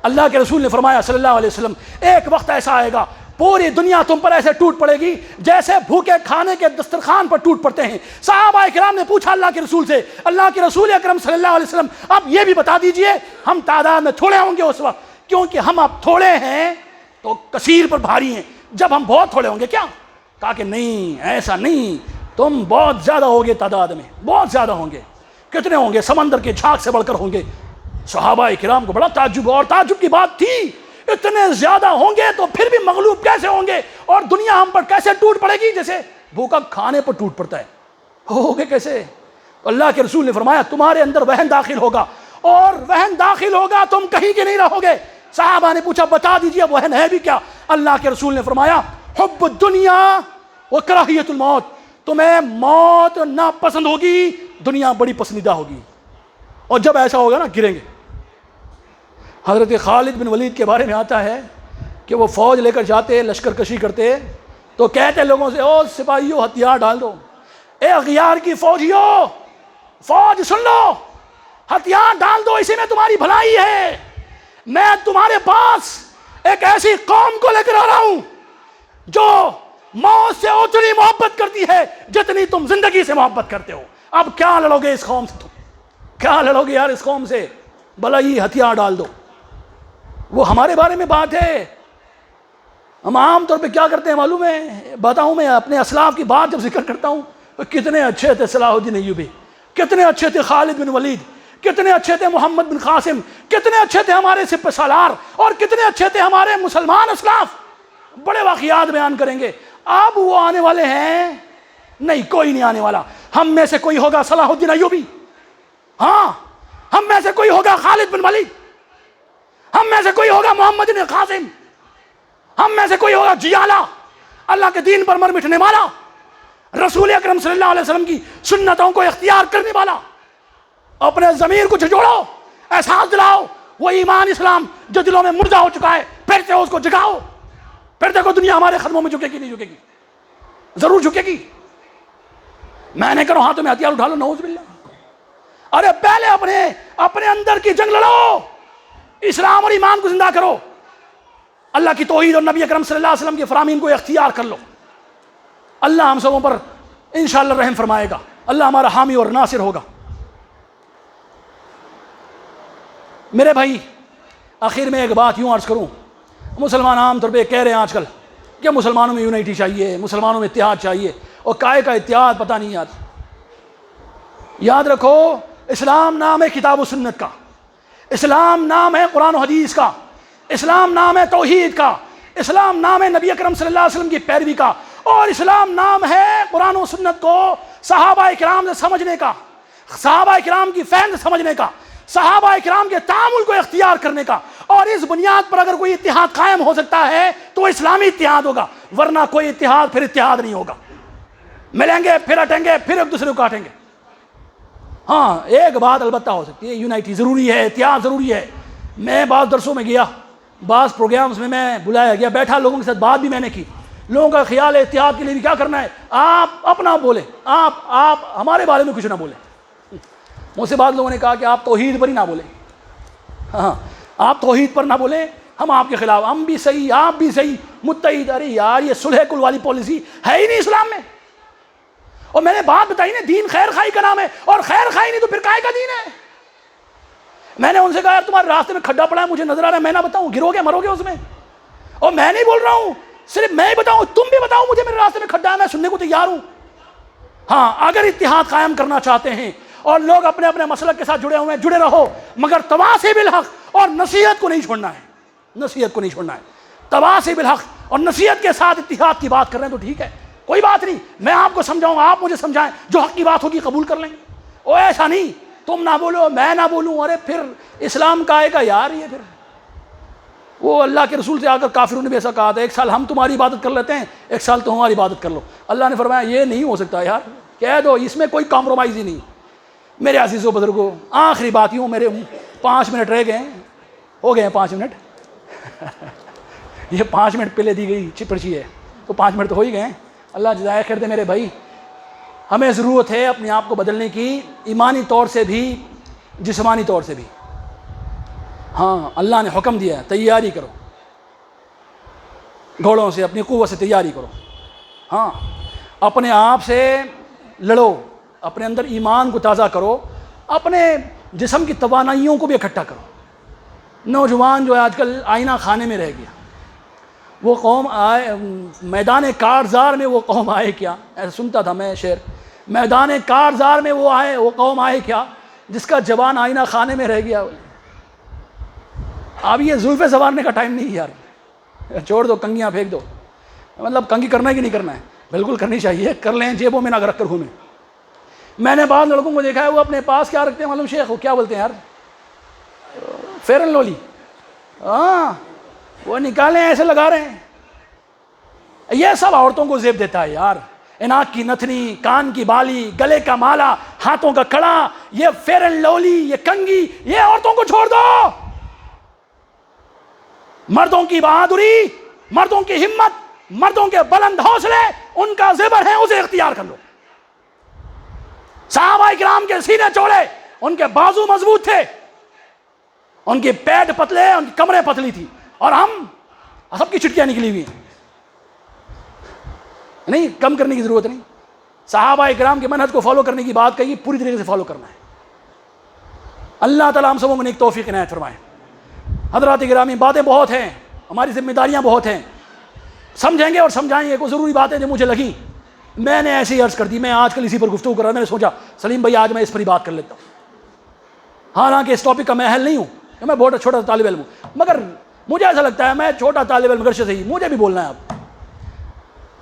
اللہ کے رسول نے فرمایا صلی اللہ علیہ وسلم، ایک وقت ایسا آئے گا پوری دنیا تم پر ایسے ٹوٹ پڑے گی جیسے بھوکے کھانے کے دسترخوان پر ٹوٹ پڑتے ہیں۔ صحابہ کرام نے پوچھا اللہ کے رسول سے، اللہ کے رسول اکرم صلی اللہ علیہ وسلم اب یہ بھی بتا دیجئے ہم تعداد میں تھوڑے ہوں گے اس وقت، کیونکہ ہم اب تھوڑے ہیں تو کثیر پر بھاری ہیں، جب ہم بہت تھوڑے ہوں گے کیا؟ کہا کہ نہیں، ایسا نہیں، تم بہت زیادہ ہوگے، تعداد میں بہت زیادہ ہوں گے۔ کتنے ہوں گے؟ سمندر کے جھاگ سے بڑھ کر ہوں گے۔ صحابہ کرام کو بڑا تعجب ہوا، اور تعجب کی بات تھی، اتنے زیادہ ہوں گے تو پھر بھی مغلوب کیسے ہوں گے، اور دنیا ہم پر کیسے ٹوٹ پڑے گی جیسے بھوکا کھانے پر ٹوٹ پڑتا ہے، ہوگے کیسے؟ اللہ کے رسول نے فرمایا تمہارے اندر وہن داخل ہوگا، اور وہن داخل ہوگا تم کہیں کے نہیں رہو گے۔ صحابہ نے پوچھا بتا دیجئے وہن ہے بھی کیا؟ اللہ کے رسول نے فرمایا حب الدنیا و کراہیت الموت، تمہیں موت ناپسند ہوگی، دنیا بڑی پسندیدہ ہوگی، اور جب ایسا ہوگا نا گریں گے۔ حضرت خالد بن ولید کے بارے میں آتا ہے کہ وہ فوج لے کر جاتے، لشکر کشی کرتے تو کہتے لوگوں سے او سپاہیوں ہتھیار ڈال دو، اے اغیار کی فوجیوں فوج سن لو، ہتھیار ڈال دو، اسی میں تمہاری بھلائی ہے۔ میں تمہارے پاس ایک ایسی قوم کو لے کر آ رہا ہوں جو موت سے اتنی محبت کرتی ہے جتنی تم زندگی سے محبت کرتے ہو۔ اب کیا لڑو گے اس قوم سے؟ تم کیا لڑو گے یار اس قوم سے؟ بھلا یہ ہتھیار ڈال دو۔ وہ ہمارے بارے میں بات ہے، ہم عام طور پہ کیا کرتے ہیں معلوم ہے؟ بتاؤں میں اپنے اسلاف کی بات جب ذکر کرتا ہوں تو کتنے اچھے تھے صلاح الدین ایوبی، کتنے اچھے تھے خالد بن ولید، کتنے اچھے تھے محمد بن قاسم، کتنے اچھے تھے ہمارے سپہ سالار، اور کتنے اچھے تھے ہمارے مسلمان اسلاف، بڑے واقعات بیان کریں گے۔ اب وہ آنے والے ہیں؟ نہیں، کوئی نہیں آنے والا۔ ہم میں سے کوئی ہوگا صلاح الدین ایوبی؟ ہاں، ہم میں سے کوئی ہوگا خالد بن ولید؟ ہم میں سے کوئی ہوگا محمد بن قاسم؟ ہم میں سے کوئی ہوگا جیالہ، اللہ کے دین پر مر مٹنے والا، رسول اکرم صلی اللہ علیہ وسلم کی سنتوں کو اختیار کرنے والا؟ اپنے ضمیر کو جھجوڑو، احساس دلاؤ وہ ایمان اسلام جو دلوں میں مردہ ہو چکا ہے، پھر سے اس کو جگاؤ، پھر دیکھو دنیا ہمارے قدموں میں جھکے گی نہیں جھکے گی؟ ضرور جھکے گی۔ میں نے کہا ہاتھوں میں ہتھیار اٹھا لو، نعوذ باللہ۔ ارے پہلے اپنے اندر کی جنگ لڑو، اسلام اور ایمان کو زندہ کرو، اللہ کی توحید اور نبی اکرم صلی اللہ علیہ وسلم کے فرامین کو اختیار کر لو۔ اللہ ہم سبوں پر انشاءاللہ رحم فرمائے گا، اللہ ہمارا حامی اور ناصر ہوگا۔ میرے بھائی، آخر میں ایک بات یوں عرض کروں، مسلمان عام طور پہ کہہ رہے ہیں آج کل کہ مسلمانوں میں یونائٹی چاہیے، مسلمانوں میں اتحاد چاہیے، اور کائے کا اتحاد پتہ نہیں یار۔ یاد رکھو اسلام نام ہے کتاب و سنت کا، اسلام نام ہے قرآن و حدیث کا، اسلام نام ہے توحید کا، اسلام نام ہے نبی اکرم صلی اللہ علیہ وسلم کی پیروی کا، اور اسلام نام ہے قرآن و سنت کو صحابہ کرام سے سمجھنے کا، صحابہ کرام کی فہم سے سمجھنے کا، صحابہ کرام کے تعامل کو اختیار کرنے کا۔ اور اس بنیاد پر اگر کوئی اتحاد قائم ہو سکتا ہے تو وہ اسلامی اتحاد ہوگا، ورنہ کوئی اتحاد پھر اتحاد نہیں ہوگا۔ ملیں گے پھر ہٹیں گے، پھر ایک دوسرے کو کاٹیں گے۔ ہاں، ایک بات البتہ ہو سکتی ہے، یونائٹی ضروری ہے، اتحاد ضروری ہے۔ میں بعض درسوں میں گیا، بعض پروگرامز میں بلایا گیا، بیٹھا، لوگوں کے ساتھ بات بھی میں نے کی۔ لوگوں کا خیال ہے اتحاد کے لیے بھی کیا کرنا ہے، آپ اپنا بولیں، آپ ہمارے بارے میں کچھ نہ بولیں۔ مجھ سے بعض لوگوں نے کہا کہ آپ توحید پر ہی نہ بولیں، ہاں آپ توحید پر نہ بولیں، ہم آپ کے خلاف، ہم بھی صحیح آپ بھی صحیح، متحد۔ ارے یار، یہ صلح کل والی پالیسی ہے ہی نہیں اسلام میں۔ اور میں نے بات بتائی نا، دین خیر خائی کا نام ہے، اور خیر خائی نہیں تو پھر کائے کا دین ہے؟ میں نے ان سے کہا یار تمہارے راستے میں کھڈا پڑا ہے، مجھے نظر آ رہا ہے، میں نہ بتاؤں، گرو گے مرو گے اس میں؟ اور میں نہیں بول رہا ہوں صرف میں ہی بتاؤں، تم بھی بتاؤ مجھے میرے راستے میں کھڈا ہے، میں سننے کو تیار ہوں۔ ہاں، اگر اتحاد قائم کرنا چاہتے ہیں اور لوگ اپنے اپنے مسلک کے ساتھ جڑے ہوئے ہیں، جڑے رہو، مگر تواصی بالحق اور نصیحت کو نہیں چھوڑنا ہے، نصیحت کو نہیں چھوڑنا ہے۔ تواصی بالحق اور نصیحت کے ساتھ اتحاد کی بات کر رہے ہیں تو ٹھیک ہے، کوئی بات نہیں، میں آپ کو سمجھاؤں، آپ مجھے سمجھائیں، جو حق کی بات ہوگی قبول کر لیں۔ اور ایسا نہیں تم نہ بولو میں نہ بولوں، ارے پھر اسلام کا آئے گا یار۔ یہ پھر وہ اللہ کے رسول سے آ کر کافروں نے بھی ایسا کہا تھا، ایک سال ہم تمہاری عبادت کر لیتے ہیں، ایک سال تم ہماری عبادت کر لو۔ اللہ نے فرمایا یہ نہیں ہو سکتا یار، کہہ دو، اس میں کوئی کمپرومائز ہی نہیں۔ میرے عزیزو بزرگو، آخری بات یوں، میرے 5 منٹ رہ گئے، ہو گئے ہیں 5 منٹ یہ 5 منٹ پہلے دی گئی چپرچی ہے، تو 5 منٹ تو ہو ہی گئے ہیں۔ اللہ جزائے خیر دے میرے بھائی، ہمیں ضرورت ہے اپنے آپ کو بدلنے کی، ایمانی طور سے بھی جسمانی طور سے بھی۔ ہاں اللہ نے حکم دیا ہے تیاری کرو، گھوڑوں سے اپنی قوت سے تیاری کرو، ہاں اپنے آپ سے لڑو، اپنے اندر ایمان کو تازہ کرو، اپنے جسم کی توانائیوں کو بھی اکٹھا کرو۔ نوجوان جو ہے آج کل آئینہ خانے میں رہ گیا، وہ قوم آئے میدان کارزار میں، وہ قوم آئے کیا، ایسا سنتا تھا میں شعر، میدان کارزار میں وہ قوم آئے کیا جس کا جوان آئینہ خانے میں رہ گیا۔ اب یہ زلفیں سنوارنے کا ٹائم نہیں یار، چھوڑ دو، کنگیاں پھینک دو۔ مطلب کنگھی کرنا ہے کہ نہیں کرنا ہے؟ بالکل کرنی چاہیے، کر لیں، جیبوں میں نہ رکھ کر گھومیں۔ میں نے بعض لڑکوں کو دیکھا ہے وہ اپنے پاس کیا رکھتے ہیں معلوم شیخ، وہ کیا بولتے ہیں یار، فیئر اینڈ لولی، ہاں وہ نکالیں ایسے لگا رہے ہیں۔ یہ سب عورتوں کو زیب دیتا ہے یار، ناک کی نتھنی، کان کی بالی، گلے کا مالا، ہاتھوں کا کڑا، یہ فیئر اینڈ لولی، یہ کنگھی، یہ عورتوں کو چھوڑ دو۔ مردوں کی بہادری، مردوں کی ہمت، مردوں کے بلند حوصلے ان کا زیور ہے، اسے اختیار کر لو۔ صحابہ کرام کے سینے چوڑے، ان کے بازو مضبوط تھے، ان کے پیٹ پتلے، ان کی کمریں پتلی تھی، اور ہم سب کی چٹکیاں نکلی ہوئی ہیں۔ نہیں، کم کرنے کی ضرورت نہیں۔ صحابہ کرام کے منہج کو فالو کرنے کی بات کہی، پوری طریقے سے فالو کرنا ہے۔ اللہ تعالیٰ ہم سبوں کو نیک توفیق عنایت فرمائے۔ حضرات گرامی، باتیں بہت ہیں، ہماری ذمہ داریاں بہت ہیں، سمجھیں گے اور سمجھائیں گے۔ کوئی ضروری باتیں جو مجھے لگیں میں نے ایسی عرض کر دی، میں آج کل اسی پر گفتگو کر رہا، میں نے سوچا سلیم بھائی آج میں اس پر ہی بات کر لیتا ہوں۔ حالانکہ اس ٹاپک کا میں اہل نہیں ہوں، میں بہت چھوٹا طالب علم ہوں، مگر مجھے ایسا لگتا ہے میں چھوٹا طالب علم گرچہ صحیح، مجھے بھی بولنا ہے۔ اب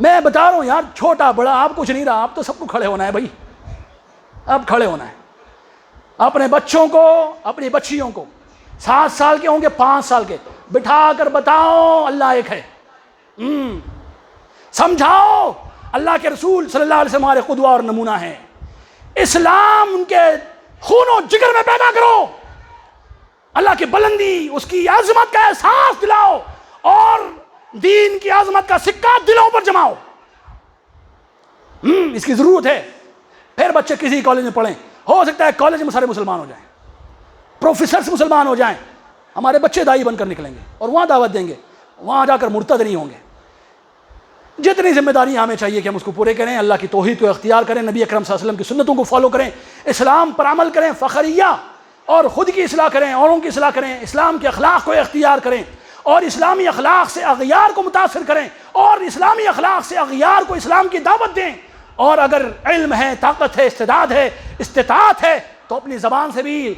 میں بتا رہا ہوں یار، چھوٹا بڑا آپ کچھ نہیں رہا، اب تو سب کو کھڑے ہونا ہے بھائی، اب کھڑے ہونا ہے۔ اپنے بچوں کو، اپنی بچیوں کو، 7 سال کے ہوں گے 5 سال کے، بٹھا کر بتاؤ اللہ ایک ہے، سمجھاؤ اللہ کے رسول صلی اللہ علیہ وسلم ہمارے قدوہ اور نمونہ ہیں، اسلام ان کے خون و جگر میں پیدا کرو، اللہ کی بلندی، اس کی عظمت کا احساس دلاؤ، اور دین کی عظمت کا سکہ دلوں پر جماؤ۔ اس کی ضرورت ہے۔ پھر بچے کسی کالج میں پڑھیں، ہو سکتا ہے کالج میں سارے مسلمان ہو جائیں، پروفیسرز مسلمان ہو جائیں، ہمارے بچے دائی بن کر نکلیں گے اور وہاں دعوت دیں گے، وہاں جا کر مرتد نہیں ہوں گے۔ جتنی ذمہ داریاں ہمیں چاہیے کہ ہم اس کو پورے کریں، اللہ کی توحید کو اختیار کریں، نبی اکرم صلی اللہ علیہ وسلم کی سنتوں کو فالو کریں، اسلام پر عمل کریں، فخریہ اور خود کی اصلاح کریں، اوروں کی اصلاح کریں، اسلام کے اخلاق کو اختیار کریں، اور اسلامی اخلاق سے اغیار کو متاثر کریں، اور اسلامی اخلاق سے اغیار کو اسلام کی دعوت دیں، اور اگر علم ہے، طاقت ہے، استعداد ہے، استطاعت ہے، تو اپنی زبان سے بھی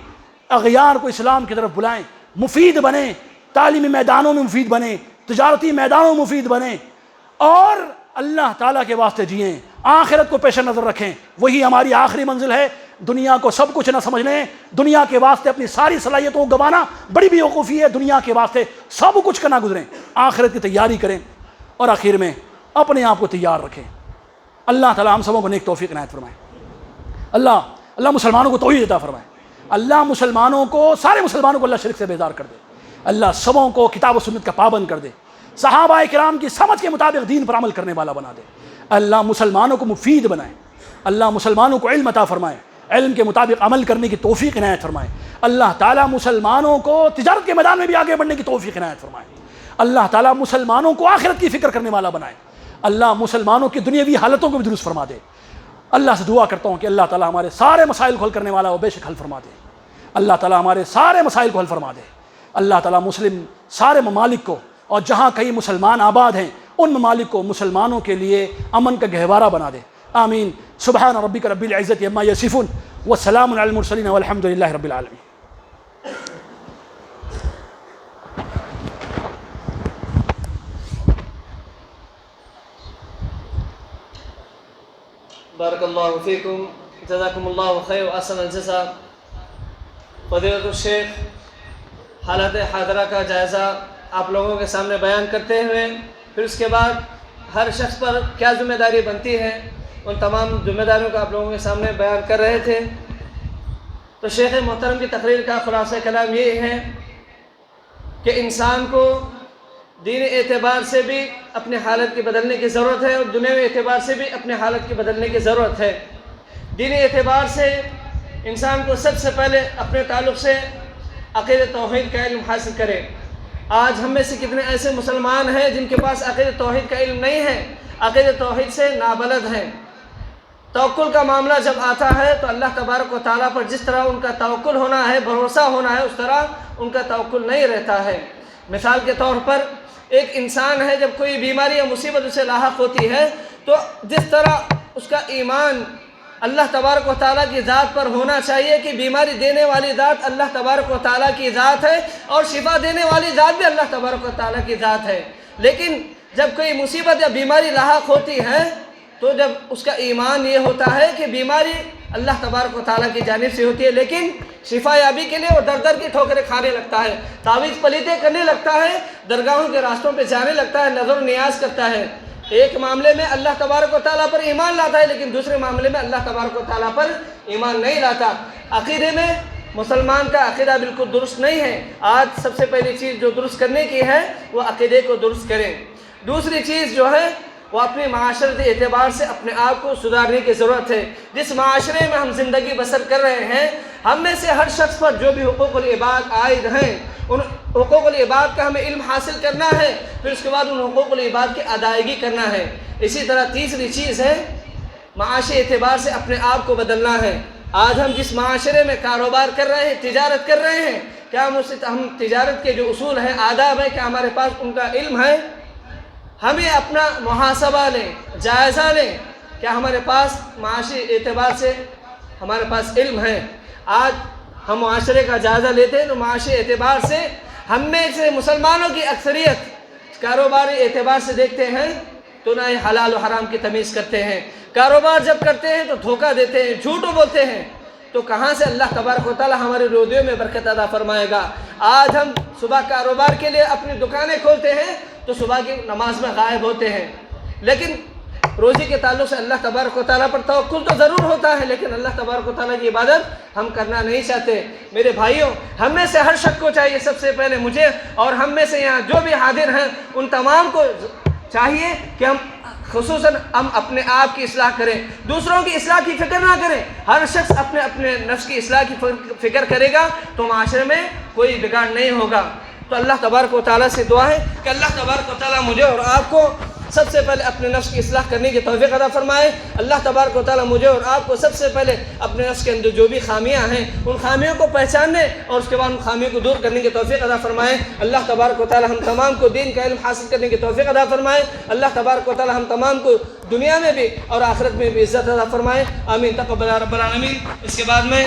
اغیار کو اسلام کی طرف بلائیں، مفید بنیں، تعلیمی میدانوں میں مفید بنیں، تجارتی میدانوں میں مفید بنیں، اور اللہ تعالیٰ کے واسطے جئیں، آخرت کو پیش نظر رکھیں، وہی ہماری آخری منزل ہے۔ دنیا کو سب کچھ نہ سمجھ لیں، دنیا کے واسطے اپنی ساری صلاحیتوں کو گنوانا بڑی بیوقوفی ہے، دنیا کے واسطے سب کچھ کا نہ گزریں، آخرت کی تیاری کریں، اور آخر میں اپنے آپ کو تیار رکھیں۔ اللہ تعالیٰ ہم سبوں کو نیک توفیق عنایت فرمائے۔ اللہ مسلمانوں کو توحید عطا فرمائے، اللہ مسلمانوں کو، سارے مسلمانوں کو اللہ شرک سے بیزار کر دے، اللہ سبوں کو کتاب و سنت کا پابند کر دے، صحابہ کرام کی سمجھ کے مطابق دین پر عمل کرنے والا بنا دے، اللہ مسلمانوں کو مفید بنائے، اللہ مسلمانوں کو علم عطا فرمائے، علم کے مطابق عمل کرنے کی توفیق عنایت فرمائے، اللہ تعالیٰ مسلمانوں کو تجارت کے میدان میں بھی آگے بڑھنے کی توفیق عنایت فرمائے، اللہ تعالیٰ مسلمانوں کو آخرت کی فکر کرنے والا بنائے، اللہ مسلمانوں کی دنیاوی حالتوں کو بھی درست فرما دے۔ اللہ سے دعا کرتا ہوں کہ اللہ تعالیٰ ہمارے سارے مسائل کو حل کرنے والا وہ بے شک حل فرما دے، اللہ تعالیٰ ہمارے سارے مسائل کو حل فرما دے، اللہ تعالیٰ مسلم سارے ممالک کو، اور جہاں کئی مسلمان آباد ہیں ان ممالک کو مسلمانوں کے لیے امن کا گہوارہ بنا دے، آمین۔ سبحان ربک رب العزت عما یصفون والسلام علی المرسلین والحمد للہ رب العالمین۔ بارک اللہ فیکم، جزاکم اللہ خیر و احسن الجزا۔ فضیلت الشیخ حالت حاضرہ کا جائزہ آپ لوگوں کے سامنے بیان کرتے ہوئے، پھر اس کے بعد ہر شخص پر کیا ذمہ داری بنتی ہے ان تمام ذمہ داریوں کا آپ لوگوں کے سامنے بیان کر رہے تھے۔ تو شیخ محترم کی تقریر کا خلاصہ کلام یہ ہے کہ انسان کو دینی اعتبار سے بھی اپنے حالت کی بدلنے کی ضرورت ہے، اور دنیاوی اعتبار سے بھی اپنے حالت کی بدلنے کی ضرورت ہے۔ دینی اعتبار سے انسان کو سب سے پہلے اپنے تعلق سے عقیدہ توحید کا علم حاصل کرے۔ آج ہم میں سے کتنے ایسے مسلمان ہیں جن کے پاس عقیدہ توحید کا علم نہیں ہے، عقیدہ توحید سے نابلد ہیں۔ توکل کا معاملہ جب آتا ہے تو اللہ تبارک و تعالیٰ پر جس طرح ان کا توکل ہونا ہے، بھروسہ ہونا ہے، اس طرح ان کا توکل نہیں رہتا ہے۔ مثال کے طور پر ایک انسان ہے، جب کوئی بیماری یا مصیبت اسے لاحق ہوتی ہے تو جس طرح اس کا ایمان اللہ تبارک و تعالیٰ کی ذات پر ہونا چاہیے کہ بیماری دینے والی ذات اللہ تبارک و تعالیٰ کی ذات ہے اور شفا دینے والی ذات بھی اللہ تبارک و تعالیٰ کی ذات ہے، لیکن جب کوئی مصیبت یا بیماری لاحق ہوتی ہے تو جب اس کا ایمان یہ ہوتا ہے کہ بیماری اللہ تبارک و تعالیٰ کی جانب سے ہوتی ہے، لیکن شفا یابی کے لیے وہ در در کی ٹھوکریں کھانے لگتا ہے، تعویذ پلیتیں کرنے لگتا ہے، درگاہوں کے راستوں پہ جانے لگتا ہے، نظر و نیاز کرتا ہے۔ ایک معاملے میں اللہ تبارک و تعالیٰ پر ایمان لاتا ہے، لیکن دوسرے معاملے میں اللہ تبارک و تعالیٰ پر ایمان نہیں لاتا۔ عقیدے میں مسلمان کا عقیدہ بالکل درست نہیں ہے۔ آج سب سے پہلی چیز جو درست کرنے کی ہے وہ عقیدے کو درست کریں۔ دوسری چیز جو ہے وہ اپنے معاشرتی اعتبار سے اپنے آپ کو سدھارنے کی ضرورت ہے۔ جس معاشرے میں ہم زندگی بسر کر رہے ہیں، ہم میں سے ہر شخص پر جو بھی حقوق العباد عائد ہیں، ان حقوق العباد کا ہمیں علم حاصل کرنا ہے، پھر اس کے بعد ان حقوق العباد کی ادائیگی کرنا ہے۔ اسی طرح تیسری چیز ہے معاشی اعتبار سے اپنے آپ کو بدلنا ہے۔ آج ہم جس معاشرے میں کاروبار کر رہے ہیں، تجارت کر رہے ہیں، کیا ہم تجارت کے جو اصول ہیں، آداب ہیں، کیا ہمارے پاس ان کا علم ہے؟ ہمیں اپنا محاسبہ لیں، جائزہ لیں، کیا ہمارے پاس معاشی اعتبار سے ہمارے پاس علم ہے؟ آج ہم معاشرے کا جائزہ لیتے ہیں تو معاشی اعتبار سے ہم میں سے مسلمانوں کی اکثریت کاروباری اعتبار سے دیکھتے ہیں تو نہ ہی حلال و حرام کی تمیز کرتے ہیں۔ کاروبار جب کرتے ہیں تو دھوکہ دیتے ہیں، جھوٹ بولتے ہیں، تو کہاں سے اللہ تبارک و تعالیٰ ہمارے روزیوں میں برکت عطا فرمائے گا؟ آج ہم صبح کاروبار کے لیے اپنی دکانیں کھولتے ہیں تو صبح کی نماز میں غائب ہوتے ہیں، لیکن روزی کے تعلق سے اللہ تبارک و تعالیٰ پر توکل تو ضرور ہوتا ہے، لیکن اللہ تبارک و تعالیٰ کی عبادت ہم کرنا نہیں چاہتے۔ میرے بھائیوں، ہم میں سے ہر شخص کو چاہیے، سب سے پہلے مجھے اور ہم میں سے یہاں جو بھی حاضر ہیں ان تمام کو چاہیے کہ ہم خصوصاً ہم اپنے آپ کی اصلاح کریں، دوسروں کی اصلاح کی فکر نہ کریں۔ ہر شخص اپنے نفس کی اصلاح کی فکر کرے گا تو معاشرے میں کوئی بگاڑ نہیں ہوگا۔ تو اللہ تبارک و تعالیٰ سے دعا ہے کہ اللہ تبارک و تعالیٰ مجھے اور آپ کو سب سے پہلے اپنے نفس کی اصلاح کرنے کی توفیق عطا فرمائے۔ اللہ تبارک و تعالیٰ مجھے اور آپ کو سب سے پہلے اپنے نفس کے اندر جو بھی خامیاں ہیں ان خامیوں کو پہچاننے اور اس کے بعد ان خامیوں کو دور کرنے کی توفیق عطا فرمائے۔ اللہ تبارک و تعالیٰ ہم تمام کو دین کا علم حاصل کرنے کی توفیق عطا فرمائے۔ اللہ تبارک و تعالیٰ ہم تمام کو دنیا میں بھی اور آخرت میں بھی عزت عطا فرمائے۔ آمین تقبل رب العالمین۔ اس کے بعد میں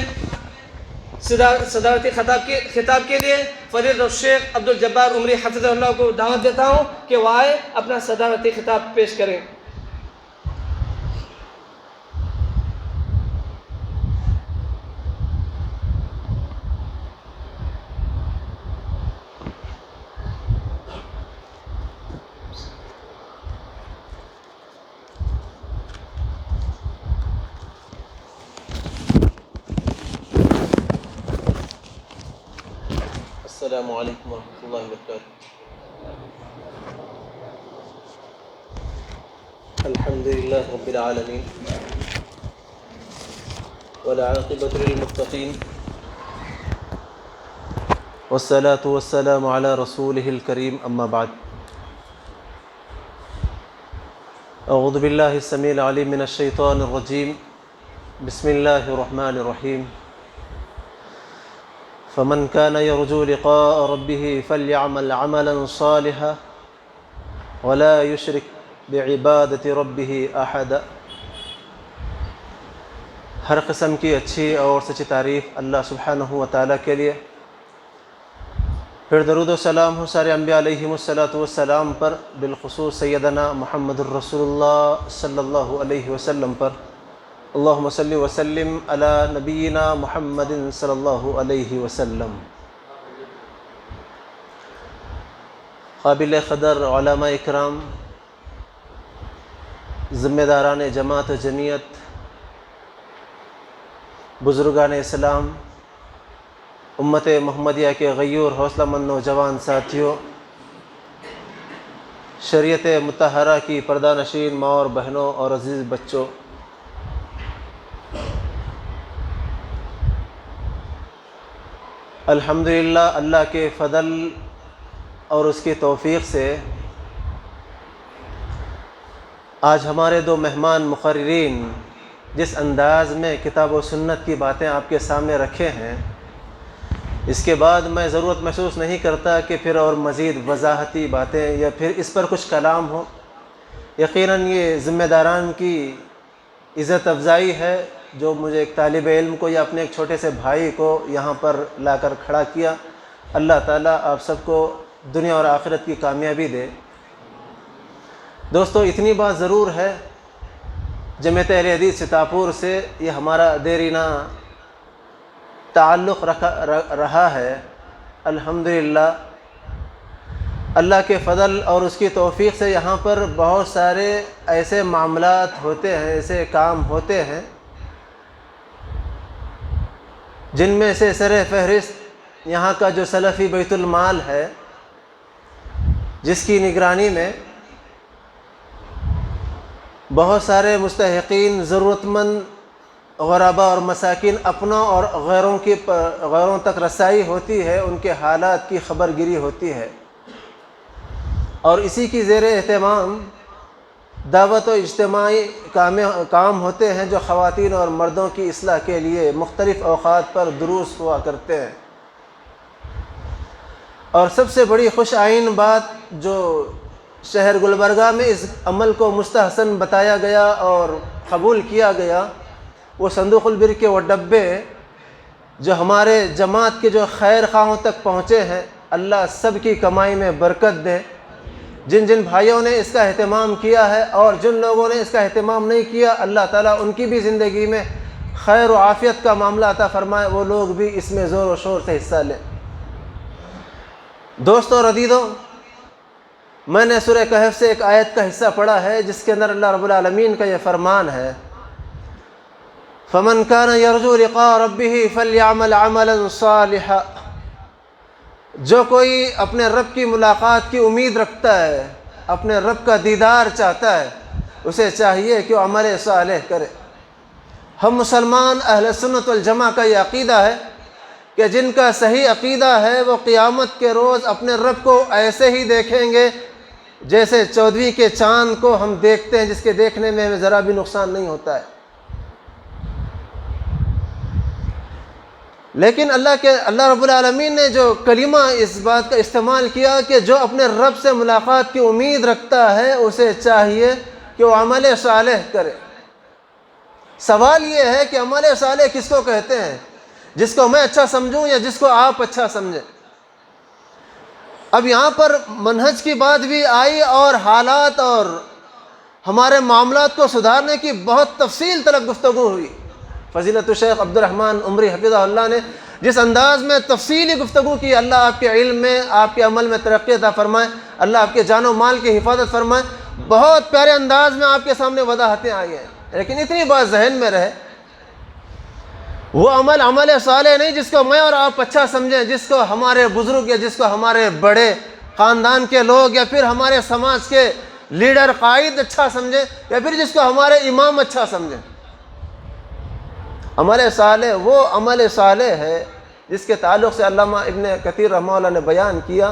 صدارتی خطاب کے لیے فضیلت الشیخ عبدالجبار عمری حفظہ اللہ کو دعوت دیتا ہوں کہ وہ آئے اپنا صدارتی خطاب پیش کریں۔ السلام علیکم ورحمۃ اللہ وبرکاتہ۔ الحمد للہ رب العالمین والعاقبۃ للمتقین والصلاة والسلام علی رسولہ الکریم، اما بعد۔ اعوذ باللہ السمیع العلیم من الشیطان الرجیم، بسم اللہ الرحمن الرحیم۔ فمن كان يرجو لقاء ربه فليعمل عملا صالحا ولا يشرك بعبادة ربه أحدا۔ ہر قسم کی اچھی اور سچی تعریف اللہ سبحانہ و تعالیٰ کے لیے، پھر درود و سلام ہو سارے انبیاء علیہم السلام پر، بالخصوص سیدنا محمد الرسول اللہ صلی اللہ علیہ وسلم پر۔ اللہم صلی وسلم علی نبینا محمد صلی اللہ علیہ وسلم۔ قابل قدر علماء اکرام، ذمہ داران جماعت و جمعیت، بزرگان اسلام، امت محمدیہ کے غیور حوصلہ مند نوجوان ساتھیوں، شریعت مطہرہ کی پردہ نشین ماں اور بہنوں اور عزیز بچوں، الحمدللہ اللہ کے فضل اور اس کی توفیق سے آج ہمارے دو مہمان مقررین جس انداز میں کتاب و سنت کی باتیں آپ کے سامنے رکھے ہیں، اس کے بعد میں ضرورت محسوس نہیں کرتا کہ پھر اور مزید وضاحتی باتیں یا پھر اس پر کچھ کلام ہو۔ یقیناً یہ ذمہ داران کی عزت افزائی ہے جو مجھے ایک طالب علم کو یا اپنے ایک چھوٹے سے بھائی کو یہاں پر لا کر کھڑا کیا۔ اللہ تعالیٰ آپ سب کو دنیا اور آخرت کی کامیابی دے۔ دوستو، اتنی بات ضرور ہے، جمعیت اہل حدیث سیتاپور سے یہ ہمارا دیرینہ تعلق رہا ہے۔ الحمدللہ اللہ کے فضل اور اس کی توفیق سے یہاں پر بہت سارے ایسے معاملات ہوتے ہیں، ایسے کام ہوتے ہیں جن میں سے سر فہرست یہاں کا جو سلفی بیت المال ہے، جس کی نگرانی میں بہت سارے مستحقین، ضرورت مند غرباء اور مساکین اپنوں اور غیروں تک رسائی ہوتی ہے، ان کے حالات کی خبر گیری ہوتی ہے، اور اسی کی زیر اہتمام دعوت و اجتماعی کام ہوتے ہیں جو خواتین اور مردوں کی اصلاح کے لیے مختلف اوقات پر دروس ہوا کرتے ہیں۔ اور سب سے بڑی خوش آئین بات جو شہر گلبرگہ میں اس عمل کو مستحسن بتایا گیا اور قبول کیا گیا، وہ صندوق البر کے وہ ڈبے جو ہمارے جماعت کے جو خیر خواہوں تک پہنچے ہیں، اللہ سب کی کمائی میں برکت دے۔ جن جن بھائیوں نے اس کا اہتمام کیا ہے اور جن لوگوں نے اس کا اہتمام نہیں کیا، اللہ تعالیٰ ان کی بھی زندگی میں خیر و عافیت کا معاملہ عطا فرمائے، وہ لوگ بھی اس میں زور و شور سے حصہ لیں۔ دوستو اور عزیزو، میں نے سورہ کہف سے ایک آیت کا حصہ پڑھا ہے جس کے اندر اللہ رب العالمین کا یہ فرمان ہے، فَمَنْ كَانَ يَرْجُو لِقَاءَ رَبِّهِ فَلْيَعْمَلْ عَمَلًا صَالِحًا۔ جو کوئی اپنے رب کی ملاقات کی امید رکھتا ہے، اپنے رب کا دیدار چاہتا ہے، اسے چاہیے کہ وہ عمل صالح کرے۔ ہم مسلمان اہل سنت والجماع کا یہ عقیدہ ہے کہ جن کا صحیح عقیدہ ہے وہ قیامت کے روز اپنے رب کو ایسے ہی دیکھیں گے جیسے 14ویں کے چاند کو ہم دیکھتے ہیں، جس کے دیکھنے میں ہمیں ذرا بھی نقصان نہیں ہوتا ہے۔ لیکن اللہ رب العالمین نے جو کلمہ اس بات کا استعمال کیا کہ جو اپنے رب سے ملاقات کی امید رکھتا ہے اسے چاہیے کہ وہ عمل صالح کرے۔ سوال یہ ہے کہ عمل صالح کس کو کہتے ہیں؟ جس کو میں اچھا سمجھوں یا جس کو آپ اچھا سمجھیں؟ اب یہاں پر منہج کی بات بھی آئی اور حالات اور ہمارے معاملات کو سدھارنے کی بہت تفصیل طلب گفتگو ہوئی۔ فضیلت الشیخ عبد الرحمن عمری حفظہ اللہ نے جس انداز میں تفصیلی گفتگو کی، اللہ آپ کے علم میں، آپ کے عمل میں ترقی عطا فرمائے، اللہ آپ کے جان و مال کی حفاظت فرمائے۔ بہت پیارے انداز میں آپ کے سامنے وضاحتیں آئی ہیں، لیکن اتنی بات ذہن میں رہے، وہ عمل صالح نہیں جس کو میں اور آپ اچھا سمجھیں، جس کو ہمارے بزرگ یا جس کو ہمارے بڑے خاندان کے لوگ یا پھر ہمارے سماج کے لیڈر قائد اچھا سمجھیں یا پھر جس کو ہمارے امام اچھا سمجھیں۔ عمل صالح وہ عمل صالح ہے جس کے تعلق سے علامہ ابن کثیر رحمہ اللہ نے بیان کیا،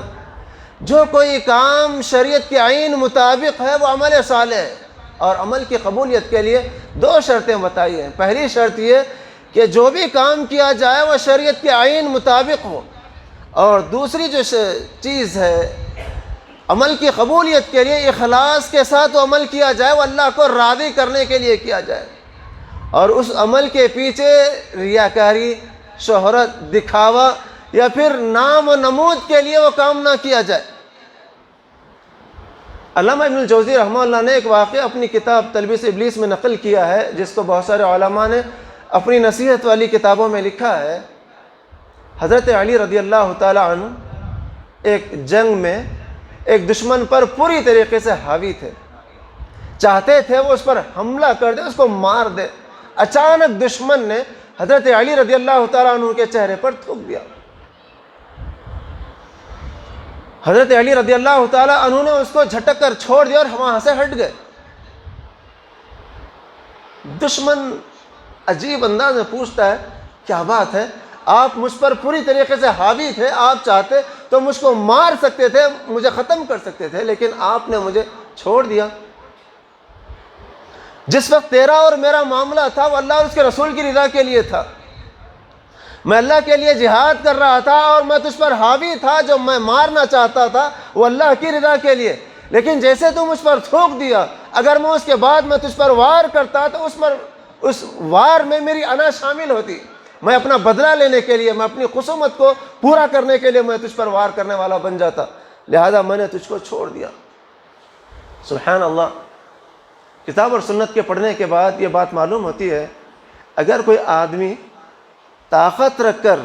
جو کوئی کام شریعت کے عین مطابق ہے وہ عمل صالح ہے۔ اور عمل کی قبولیت کے لیے 2 شرطیں بتائی ہیں۔ پہلی شرط یہ کہ جو بھی کام کیا جائے وہ شریعت کے عین مطابق ہو، اور دوسری جو چیز ہے عمل کی قبولیت کے لیے اخلاص کے ساتھ وہ عمل کیا جائے، وہ اللہ کو راضی کرنے کے لیے کیا جائے، اور اس عمل کے پیچھے ریاکاری، شہرت، دکھاوا یا پھر نام و نمود کے لیے وہ کام نہ کیا جائے۔ علامہ ابن الجوزی رحمہ اللہ نے ایک واقعہ اپنی کتاب تلبیس ابلیس میں نقل کیا ہے، جس کو بہت سارے علماء نے اپنی نصیحت والی کتابوں میں لکھا ہے۔ حضرت علی رضی اللہ تعالی عنہ ایک جنگ میں ایک دشمن پر پوری طریقے سے حاوی تھے، چاہتے تھے وہ اس پر حملہ کر دے، اس کو مار دے۔ اچانک دشمن نے حضرت علی رضی اللہ تعالیٰ عنہ کے چہرے پر تھوک دیا۔ حضرت علی رضی اللہ تعالیٰ عنہ نے اس کو جھٹک کر چھوڑ دیا اور وہاں سے ہٹ گئے۔ دشمن عجیب انداز میں پوچھتا ہے، کیا بات ہے، آپ مجھ پر پوری طریقے سے حاوی تھے، آپ چاہتے تو مجھ کو مار سکتے تھے، مجھے ختم کر سکتے تھے، لیکن آپ نے مجھے چھوڑ دیا۔ جس وقت تیرا اور میرا معاملہ تھا وہ اللہ اور اس کے رسول کی رضا کے لیے تھا، میں اللہ کے لیے جہاد کر رہا تھا اور میں تجھ پر حاوی تھا، جو میں مارنا چاہتا تھا وہ اللہ کی رضا کے لیے، لیکن جیسے تو مجھ پر تھوک دیا، اگر میں اس کے بعد میں تجھ پر وار کرتا تو اس وار میں میری انا شامل ہوتی، میں اپنا بدلہ لینے کے لیے، میں اپنی خصومت کو پورا کرنے کے لیے میں تجھ پر وار کرنے والا بن جاتا، لہذا میں نے تجھ کو چھوڑ دیا۔ سبحان اللہ۔ کتاب اور سنت کے پڑھنے کے بعد یہ بات معلوم ہوتی ہے، اگر کوئی آدمی طاقت رکھ کر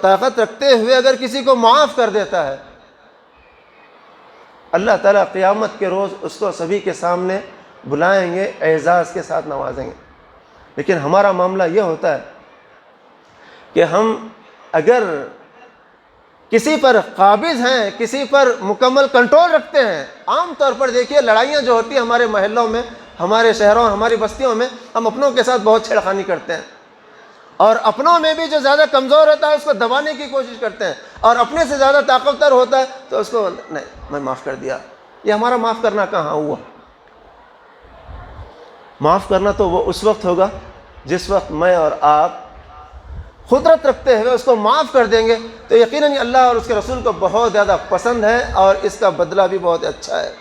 طاقت رکھتے ہوئے اگر کسی کو معاف کر دیتا ہے، اللہ تعالیٰ قیامت کے روز اس کو سبھی کے سامنے بلائیں گے، اعزاز کے ساتھ نوازیں گے۔ لیکن ہمارا معاملہ یہ ہوتا ہے کہ ہم اگر کسی پر قابض ہیں، کسی پر مکمل کنٹرول رکھتے ہیں، عام طور پر دیکھیے لڑائیاں جو ہوتی ہیں ہمارے محلوں میں، ہمارے شہروں، ہماری بستیوں میں، ہم اپنوں کے ساتھ بہت چھیڑخانی کرتے ہیں، اور اپنوں میں بھی جو زیادہ کمزور ہوتا ہے اس کو دبانے کی کوشش کرتے ہیں، اور اپنے سے زیادہ طاقتور ہوتا ہے تو اس کو نہیں، میں معاف کر دیا۔ یہ ہمارا معاف کرنا کہاں ہوا؟ معاف کرنا تو وہ اس وقت ہوگا جس وقت میں اور آپ قدرت رکھتے ہوئے اس کو معاف کر دیں گے، تو یقیناً اللہ اور اس کے رسول کو بہت زیادہ پسند ہے اور اس کا بدلہ بھی بہت اچھا ہے۔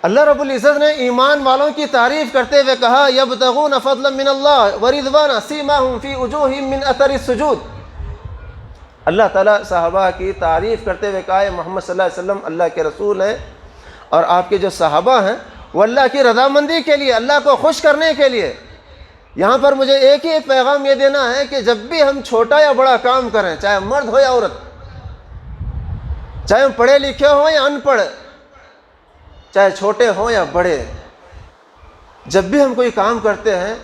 اللہ رب العزت نے ایمان والوں کی تعریف کرتے ہوئے کہا، یبتغون فضلا من اللہ ورضوانا سیماہم فی وجوہہم من اثر السجود۔ اللہ تعالیٰ صحابہ کی تعریف کرتے ہوئے کہا، محمد صلی اللہ علیہ وسلم اللہ کے رسول ہیں، اور آپ کے جو صحابہ ہیں وہ اللہ کی رضامندی کے لیے، اللہ کو خوش کرنے کے لیے۔ یہاں پر مجھے ایک ہی پیغام یہ دینا ہے کہ جب بھی ہم چھوٹا یا بڑا کام کریں، چاہے مرد ہو یا عورت، چاہے ہم پڑھے لکھے ہوں یا ان پڑھ، چاہے چھوٹے ہوں یا بڑے، جب بھی ہم کوئی کام کرتے ہیں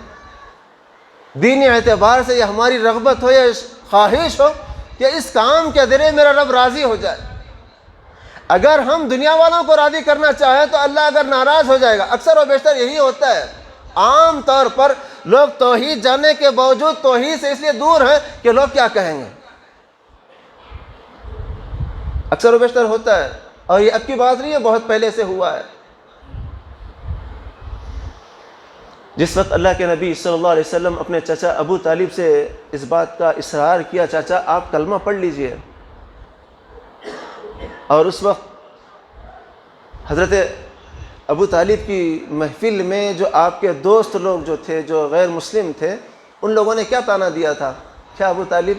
دینی اعتبار سے، یا ہماری رغبت ہو یا خواہش ہو کہ اس کام کے ذریعے میرا رب راضی ہو جائے، اگر ہم دنیا والوں کو راضی کرنا چاہیں تو اللہ اگر ناراض ہو جائے گا۔ اکثر و بیشتر یہی ہوتا ہے، عام طور پر لوگ توحید جاننے کے باوجود توحید سے اس لیے دور ہیں کہ لوگ کیا کہیں گے، اکثر و بیشتر ہوتا ہے، اور یہ اب کی بات نہیں ہے، بہت پہلے سے ہوا ہے۔ جس وقت اللہ کے نبی صلی اللہ علیہ وسلم اپنے چچا ابو طالب سے اس بات کا اصرار کیا، چاچا آپ کلمہ پڑھ لیجئے، اور اس وقت حضرت ابو طالب کی محفل میں جو آپ کے دوست لوگ جو تھے، جو غیر مسلم تھے، ان لوگوں نے کیا تانا دیا تھا، کیا ابو طالب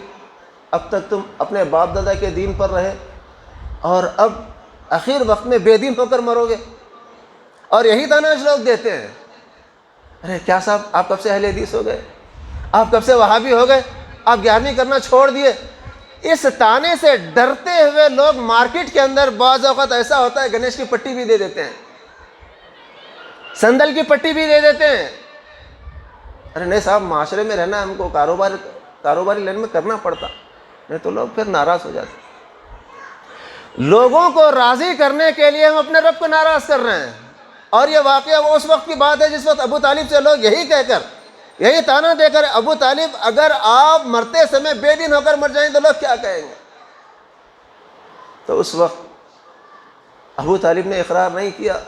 اب تک تم اپنے باپ دادا کے دین پر رہے اور اب آخر وقت میں بے دین ہو کر مرو گے؟ اور یہی تانا لوگ دیتے ہیں، ارے کیا صاحب آپ کب سے اہل حدیث ہو گئے، آپ کب سے وہابی ہو گئے، آپ 11ویں کرنا چھوڑ دیے۔ اس تانے سے ڈرتے ہوئے لوگ مارکیٹ کے اندر بعض اوقات ایسا ہوتا ہے گنیش کی پٹی بھی دے دیتے ہیں، سندل کی پٹی بھی دے دیتے ہیں۔ ارے نہیں صاحب، معاشرے میں رہنا ہم کو کاروباری لائن میں کرنا پڑتا، نہیں تو لوگ پھر ناراض ہو جاتے۔ لوگوں کو راضی کرنے کے لیے ہم اپنے رب کو ناراض کر رہے ہیں، اور یہ واقعہ وہ اس وقت کی بات ہے جس وقت ابو طالب سے لوگ یہی کہہ کر، یہی تانا دے کر، ابو طالب اگر آپ مرتے سمے بے دین ہو کر مر جائیں تو لوگ کیا کہیں گے؟ تو اس وقت ابو طالب نے اقرار نہیں کیا۔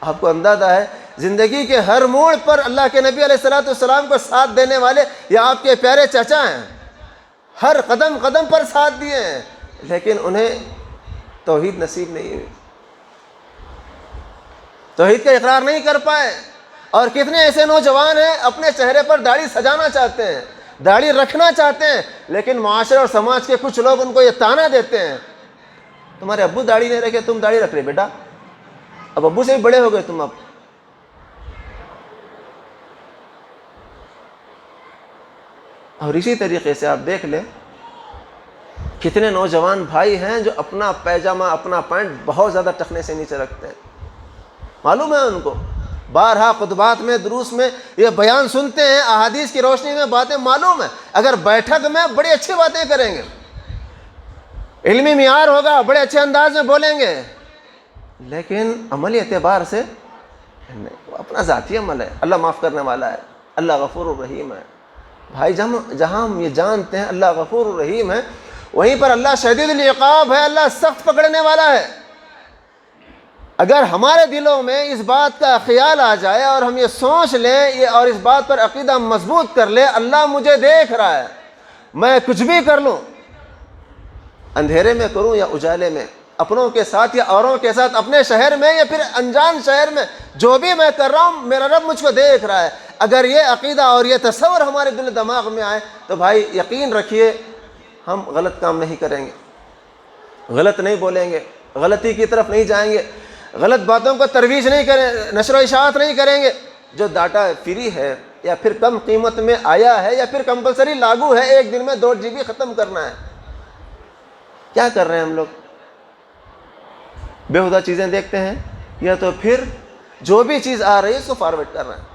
آپ کو اندازہ ہے زندگی کے ہر موڑ پر اللہ کے نبی علیہ السلام کو ساتھ دینے والے یہ آپ کے پیارے چچا ہیں، ہر قدم قدم پر ساتھ دیے ہیں، لیکن انہیں توحید نصیب نہیں ہوئی، توحید کا اقرار نہیں کر پائے۔ اور کتنے ایسے نوجوان ہیں اپنے چہرے پر داڑھی سجانا چاہتے ہیں، داڑھی رکھنا چاہتے ہیں، لیکن معاشرے اور سماج کے کچھ لوگ ان کو یہ تانا دیتے ہیں، تمہارے ابو داڑھی نہیں رکھے تم داڑھی رکھ رہے بیٹا، اب ابو سے بھی بڑے ہو گئے تم اب۔ اور اسی طریقے سے آپ دیکھ لیں کتنے نوجوان بھائی ہیں جو اپنا پیجامہ، اپنا پینٹ بہت زیادہ ٹخنے سے نیچے رکھتے ہیں، معلوم ہے ان کو، بارہا خطبات میں، دروس میں یہ بیان سنتے ہیں، احادیث کی روشنی میں باتیں معلوم ہے، اگر بیٹھک میں بڑی اچھی باتیں کریں گے، علمی معیار ہوگا، بڑے اچھے انداز میں بولیں گے، لیکن عملی اعتبار سے وہ اپنا ذاتی عمل ہے۔ اللہ معاف کرنے والا ہے، اللہ غفور الرحیم ہے، بھائی جہاں ہم یہ جانتے ہیں اللہ غفور الرحیم ہے، وہیں پر اللہ شدید العقاب ہے، اللہ سخت پکڑنے والا ہے۔ اگر ہمارے دلوں میں اس بات کا خیال آ جائے اور ہم یہ سوچ لیں اور اس بات پر عقیدہ مضبوط کر لیں، اللہ مجھے دیکھ رہا ہے، میں کچھ بھی کر لوں، اندھیرے میں کروں یا اجالے میں، اپنوں کے ساتھ یا اوروں کے ساتھ، اپنے شہر میں یا پھر انجان شہر میں، جو بھی میں کر رہا ہوں میرا رب مجھ کو دیکھ رہا ہے، اگر یہ عقیدہ اور یہ تصور ہمارے دل دماغ میں آئے تو بھائی یقین رکھیے ہم غلط کام نہیں کریں گے، غلط نہیں بولیں گے، غلطی کی طرف نہیں جائیں گے، غلط باتوں کو ترویج نہیں کریں، نشر و اشاعت نہیں کریں گے۔ جو ڈاٹا فری ہے یا پھر کم قیمت میں آیا ہے یا پھر کمپلسری لاگو ہے، ایک دن میں 2 GB ختم کرنا ہے، کیا کر رہے ہیں ہم لوگ؟ بےہودہ چیزیں دیکھتے ہیں یا تو پھر جو بھی چیز آ رہی ہے اس کو فارورڈ کر رہے ہیں،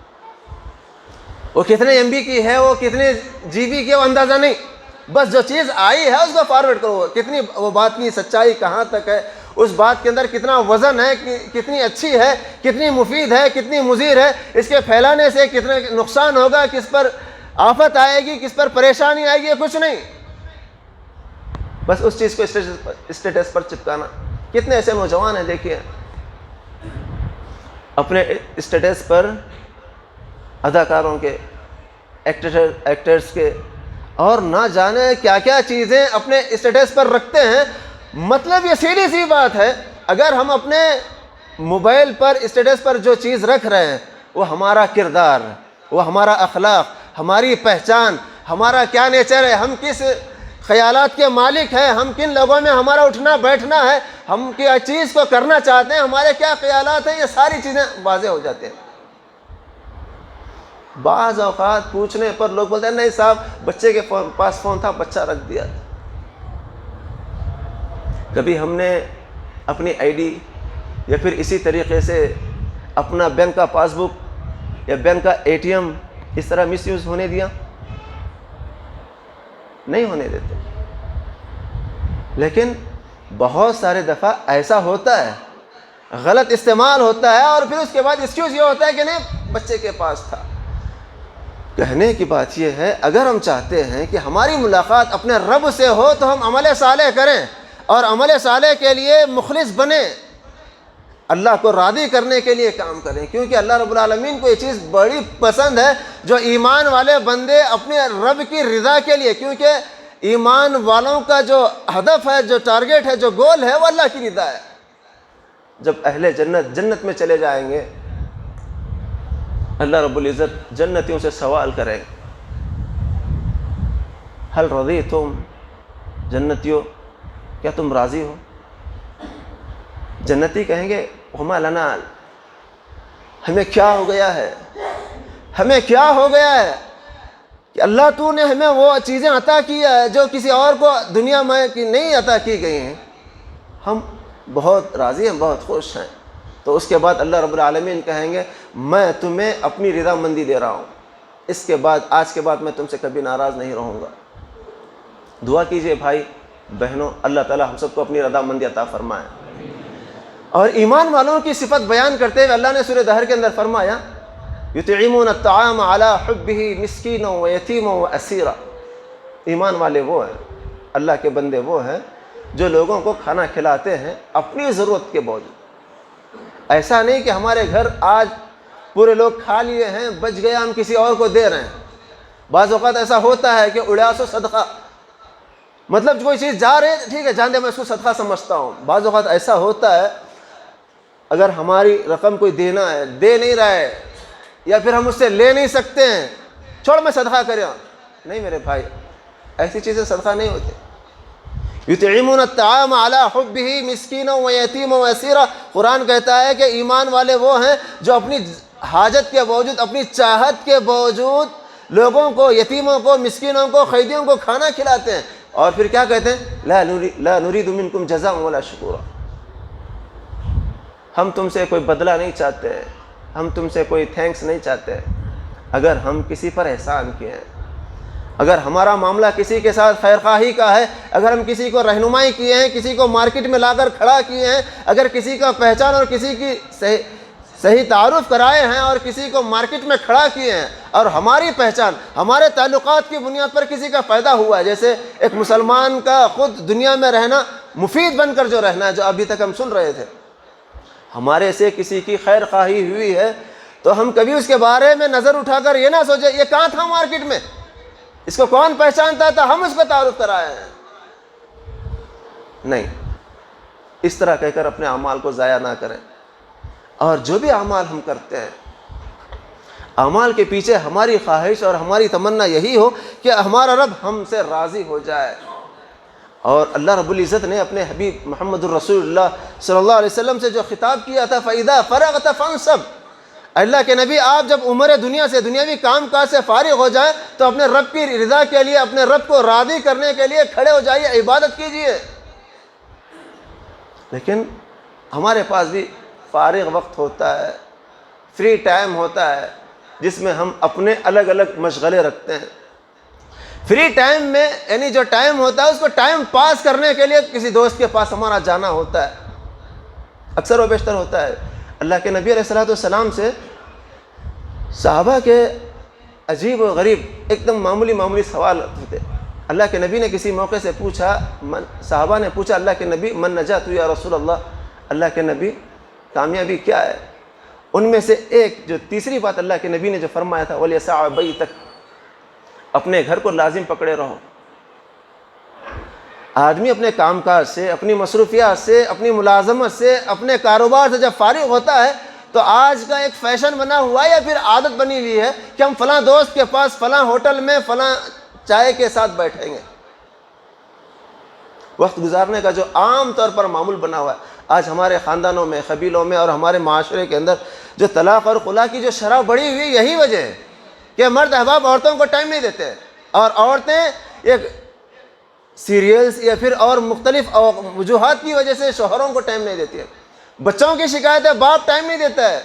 وہ کتنے MB کی ہے، وہ کتنے GB کی ہے وہ اندازہ نہیں، بس جو چیز آئی ہے اس کو فارورڈ کرو، کتنی وہ بات کی سچائی کہاں تک ہے، اس بات کے اندر کتنا وزن ہے، کتنی اچھی ہے، کتنی مفید ہے، کتنی مضر ہے، اس کے پھیلانے سے کتنا نقصان ہوگا، کس پر آفت آئے گی، کس پر پریشانی آئے گی، کچھ نہیں، بس اس چیز کو اسٹیٹس پر چپکانا۔ کتنے ایسے نوجوان ہیں دیکھیے اپنے اسٹیٹس پر اداکاروں کے، ایکٹرز کے، اور نہ جانے کیا کیا چیزیں اپنے اسٹیٹس پر رکھتے ہیں۔ مطلب یہ سیدھی سی بات ہے، اگر ہم اپنے موبائل پر اسٹیٹس پر جو چیز رکھ رہے ہیں وہ ہمارا کردار، وہ ہمارا اخلاق، ہماری پہچان، ہمارا کیا نیچر ہے، ہم کس خیالات کے مالک ہیں، ہم کن لوگوں میں ہمارا اٹھنا بیٹھنا ہے، ہم کیا چیز کو کرنا چاہتے ہیں، ہمارے کیا خیالات ہیں، یہ ساری چیزیں واضح ہو جاتے ہیں۔ بعض اوقات پوچھنے پر لوگ بولتے ہیں نہیں صاحب بچے کے پاس فون تھا، بچہ رکھ دیا۔ کبھی ہم نے اپنی ID یا پھر اسی طریقے سے اپنا بینک کا پاس بک یا بینک کا ATM اس طرح مس یوز ہونے دیا؟ نہیں ہونے دیتے، لیکن بہت سارے دفعہ ایسا ہوتا ہے، غلط استعمال ہوتا ہے اور پھر اس کے بعد ایکسکیوز یہ ہوتا ہے کہ نہیں بچے کے پاس تھا۔ کہنے کی بات یہ ہے اگر ہم چاہتے ہیں کہ ہماری ملاقات اپنے رب سے ہو تو ہم عمل صالح کریں اور عمل صالح کے لیے مخلص بنیں، اللہ کو راضی کرنے کے لیے کام کریں، کیونکہ اللہ رب العالمین کو یہ چیز بڑی پسند ہے جو ایمان والے بندے اپنے رب کی رضا کے لیے، کیونکہ ایمان والوں کا جو ہدف ہے، جو ٹارگٹ ہے، جو گول ہے وہ اللہ کی رضا ہے۔ جب اہل جنت میں چلے جائیں گے اللہ رب العزت جنتیوں سے سوال کریں، حل رضیتم، جنتیوں کیا تم راضی ہو؟ جنتی کہیں گے وما لنا، ہمیں کیا ہو گیا ہے، ہمیں کیا ہو گیا ہے کہ اللہ تو نے ہمیں وہ چیزیں عطا کی ہے جو کسی اور کو دنیا میں کی نہیں عطا کی گئی ہیں، ہم بہت راضی ہیں، بہت خوش ہیں۔ تو اس کے بعد اللہ رب العالمین کہیں گے میں تمہیں اپنی رضا مندی دے رہا ہوں، اس کے بعد آج کے بعد میں تم سے کبھی ناراض نہیں رہوں گا۔ دعا کیجئے بھائی بہنوں، اللہ تعالیٰ ہم سب کو اپنی رضا مندی عطا فرمائے۔ اور ایمان والوں کی صفت بیان کرتے ہوئے اللہ نے سورہ دہر کے اندر فرمایا یطعمون الطعام علی حبہ مسکینا و یتیما و اسیرا، ایمان والے وہ ہیں، اللہ کے بندے وہ ہیں جو لوگوں کو کھانا کھلاتے ہیں اپنی ضرورت کے باوجود۔ ایسا نہیں کہ ہمارے گھر آج پورے لوگ کھا لیے ہیں، بچ گیا ہم کسی اور کو دے رہے ہیں۔ بعض اوقات ایسا ہوتا ہے کہ اڑیاس و صدقہ، مطلب کوئی چیز جا رہے ہیں ٹھیک ہے جان دے میں اس کو صدقہ سمجھتا ہوں۔ بعض اوقات ایسا ہوتا ہے اگر ہماری رقم کوئی دینا ہے، دے نہیں رہا ہے یا پھر ہم اس سے لے نہیں سکتے ہیں، چھوڑ میں صدقہ کریں، نہیں میرے بھائی ایسی چیزیں صدقہ نہیں ہوتی۔ یطعمون الطعام علی حبہ مسکینا و یتیما و اسیرا، قرآن کہتا ہے کہ ایمان والے وہ ہیں جو اپنی حاجت کے باوجود، اپنی چاہت کے باوجود لوگوں کو، یتیموں کو، مسکینوں کو، قیدیوں کو کھانا کھلاتے ہیں، اور پھر کیا کہتے ہیں لا نرید منکم جزاء ولا شکورا، ہم تم سے کوئی بدلہ نہیں چاہتے، ہم تم سے کوئی تھینکس نہیں چاہتے۔ اگر ہم کسی پر احسان کیے ہیں، اگر ہمارا معاملہ کسی کے ساتھ خیر خواہی کا ہے، اگر ہم کسی کو رہنمائی کیے ہیں، کسی کو مارکیٹ میں لا کر کھڑا کیے ہیں، اگر کسی کا پہچان اور کسی کی صحیح تعارف کرائے ہیں اور کسی کو مارکیٹ میں کھڑا کیے ہیں اور ہماری پہچان ہمارے تعلقات کی بنیاد پر کسی کا فائدہ ہوا ہے، جیسے ایک مسلمان کا خود دنیا میں رہنا، مفید بن کر جو رہنا ہے، جو ابھی تک ہم سن رہے تھے، ہمارے سے کسی کی خیر خواہی ہوئی ہے تو ہم کبھی اس کے بارے میں نظر اٹھا کر یہ نہ سوچے یہ کہاں تھا مارکیٹ میں، اس کو کون پہچانتا تھا، ہم اس کو تعارف کرائے ہیں، نہیں، اس طرح کہہ کر اپنے اعمال کو ضائع نہ کریں۔ اور جو بھی اعمال ہم کرتے ہیں، اعمال کے پیچھے ہماری خواہش اور ہماری تمنا یہی ہو کہ ہمارا رب ہم سے راضی ہو جائے۔ اور اللہ رب العزت نے اپنے حبیب محمد الرسول اللہ صلی اللہ علیہ وسلم سے جو خطاب کیا تھا، فَإِذَا فَرَغْتَ فَانْصَبْ، اللہ کے نبی آپ جب عمر دنیا سے، دنیاوی کام کاج سے فارغ ہو جائیں تو اپنے رب کی رضا کے لیے، اپنے رب کو راضی کرنے کے لیے کھڑے ہو جائیے، عبادت کیجیے۔ لیکن ہمارے پاس بھی فارغ وقت ہوتا ہے، فری ٹائم ہوتا ہے، جس میں ہم اپنے الگ الگ مشغلے رکھتے ہیں۔ فری ٹائم میں یعنی جو ٹائم ہوتا ہے اس کو ٹائم پاس کرنے کے لیے کسی دوست کے پاس ہمارا جانا ہوتا ہے، اکثر و بیشتر ہوتا ہے۔ اللہ کے نبی علیہ الصلوۃ والسلام سے صحابہ کے عجیب و غریب ایک دم معمولی سوال ہوتے۔ اللہ کے نبی نے کسی موقع سے پوچھا، صحابہ نے پوچھا اللہ کے نبی من نجات یا رسول اللہ، اللہ کے نبی کامیابی کیا ہے؟ ان میں سے ایک جو تیسری بات اللہ کے نبی نے جو فرمایا تھا، وَلْيَسَعْ بَيْتَكَ، اپنے گھر کو لازم پکڑے رہو۔ آدمی اپنے کام کاج سے، اپنی مصروفیات سے، اپنی ملازمت سے، اپنے کاروبار سے جب فارغ ہوتا ہے تو آج کا ایک فیشن بنا ہوا ہے یا پھر عادت بنی ہوئی ہے کہ ہم فلاں دوست کے پاس، فلاں ہوٹل میں، فلاں چائے کے ساتھ بیٹھیں گے۔ وقت گزارنے کا جو عام طور پر معمول بنا ہوا ہے آج ہمارے خاندانوں میں، قبیلوں میں اور ہمارے معاشرے کے اندر جو طلاق اور خلا کی جو شرح بڑھی ہوئی، یہی وجہ ہے کہ مرد احباب عورتوں کو ٹائم نہیں دیتے، اور عورتیں ایک سیریلز یا پھر اور مختلف وجوہات کی وجہ سے شوہروں کو ٹائم نہیں دیتی ہے۔ بچوں کی شکایت ہے باپ ٹائم نہیں دیتا ہے،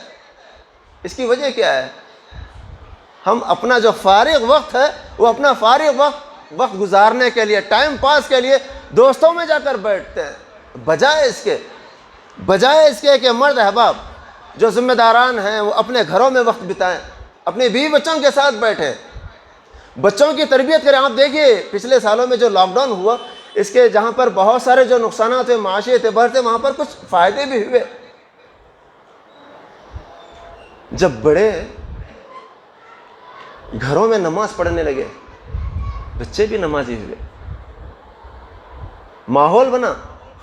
اس کی وجہ کیا ہے؟ ہم اپنا جو فارغ وقت ہے وہ اپنا فارغ وقت گزارنے کے لیے، ٹائم پاس کے لیے دوستوں میں جا کر بیٹھتے ہیں، بجائے اس کے کہ مرد احباب جو ذمہ داران ہیں وہ اپنے گھروں میں وقت بتائیں، اپنے بیوی بچوں کے ساتھ بیٹھیں، بچوں کی تربیت کریں۔ آپ دیکھیے پچھلے سالوں میں جو لاک ڈاؤن ہوا، اس کے جہاں پر بہت سارے جو نقصانات ہوئے معاشی اعتبار سے، وہاں پر کچھ فائدے بھی ہوئے۔ جب بڑے گھروں میں نماز پڑھنے لگے، بچے بھی نمازی ہوئے، ماحول بنا،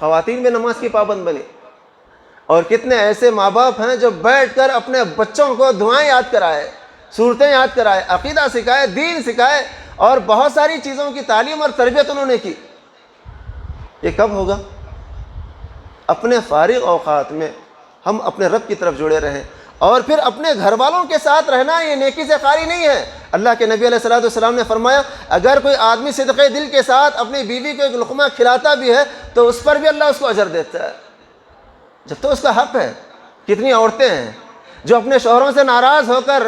خواتین بھی نماز کی پابند بنی، اور کتنے ایسے ماں باپ ہیں جو بیٹھ کر اپنے بچوں کو دعائیں یاد کرائے، صورتیں یاد کرائے، عقیدہ سکھائے، دین سکھائے، اور بہت ساری چیزوں کی تعلیم اور تربیت انہوں نے کی۔ یہ کب ہوگا؟ اپنے فارغ اوقات میں ہم اپنے رب کی طرف جڑے رہیں، اور پھر اپنے گھر والوں کے ساتھ رہنا یہ نیکی سے خالی نہیں ہے۔ اللہ کے نبی علیہ الصلوۃ والسلام نے فرمایا اگر کوئی آدمی صدقے دل کے ساتھ اپنی بیوی کو ایک لقمہ کھلاتا بھی ہے تو اس پر بھی اللہ اس کو اجر دیتا ہے، جب تو اس کا حق ہے۔ کتنی عورتیں ہیں جو اپنے شوہروں سے ناراض ہو کر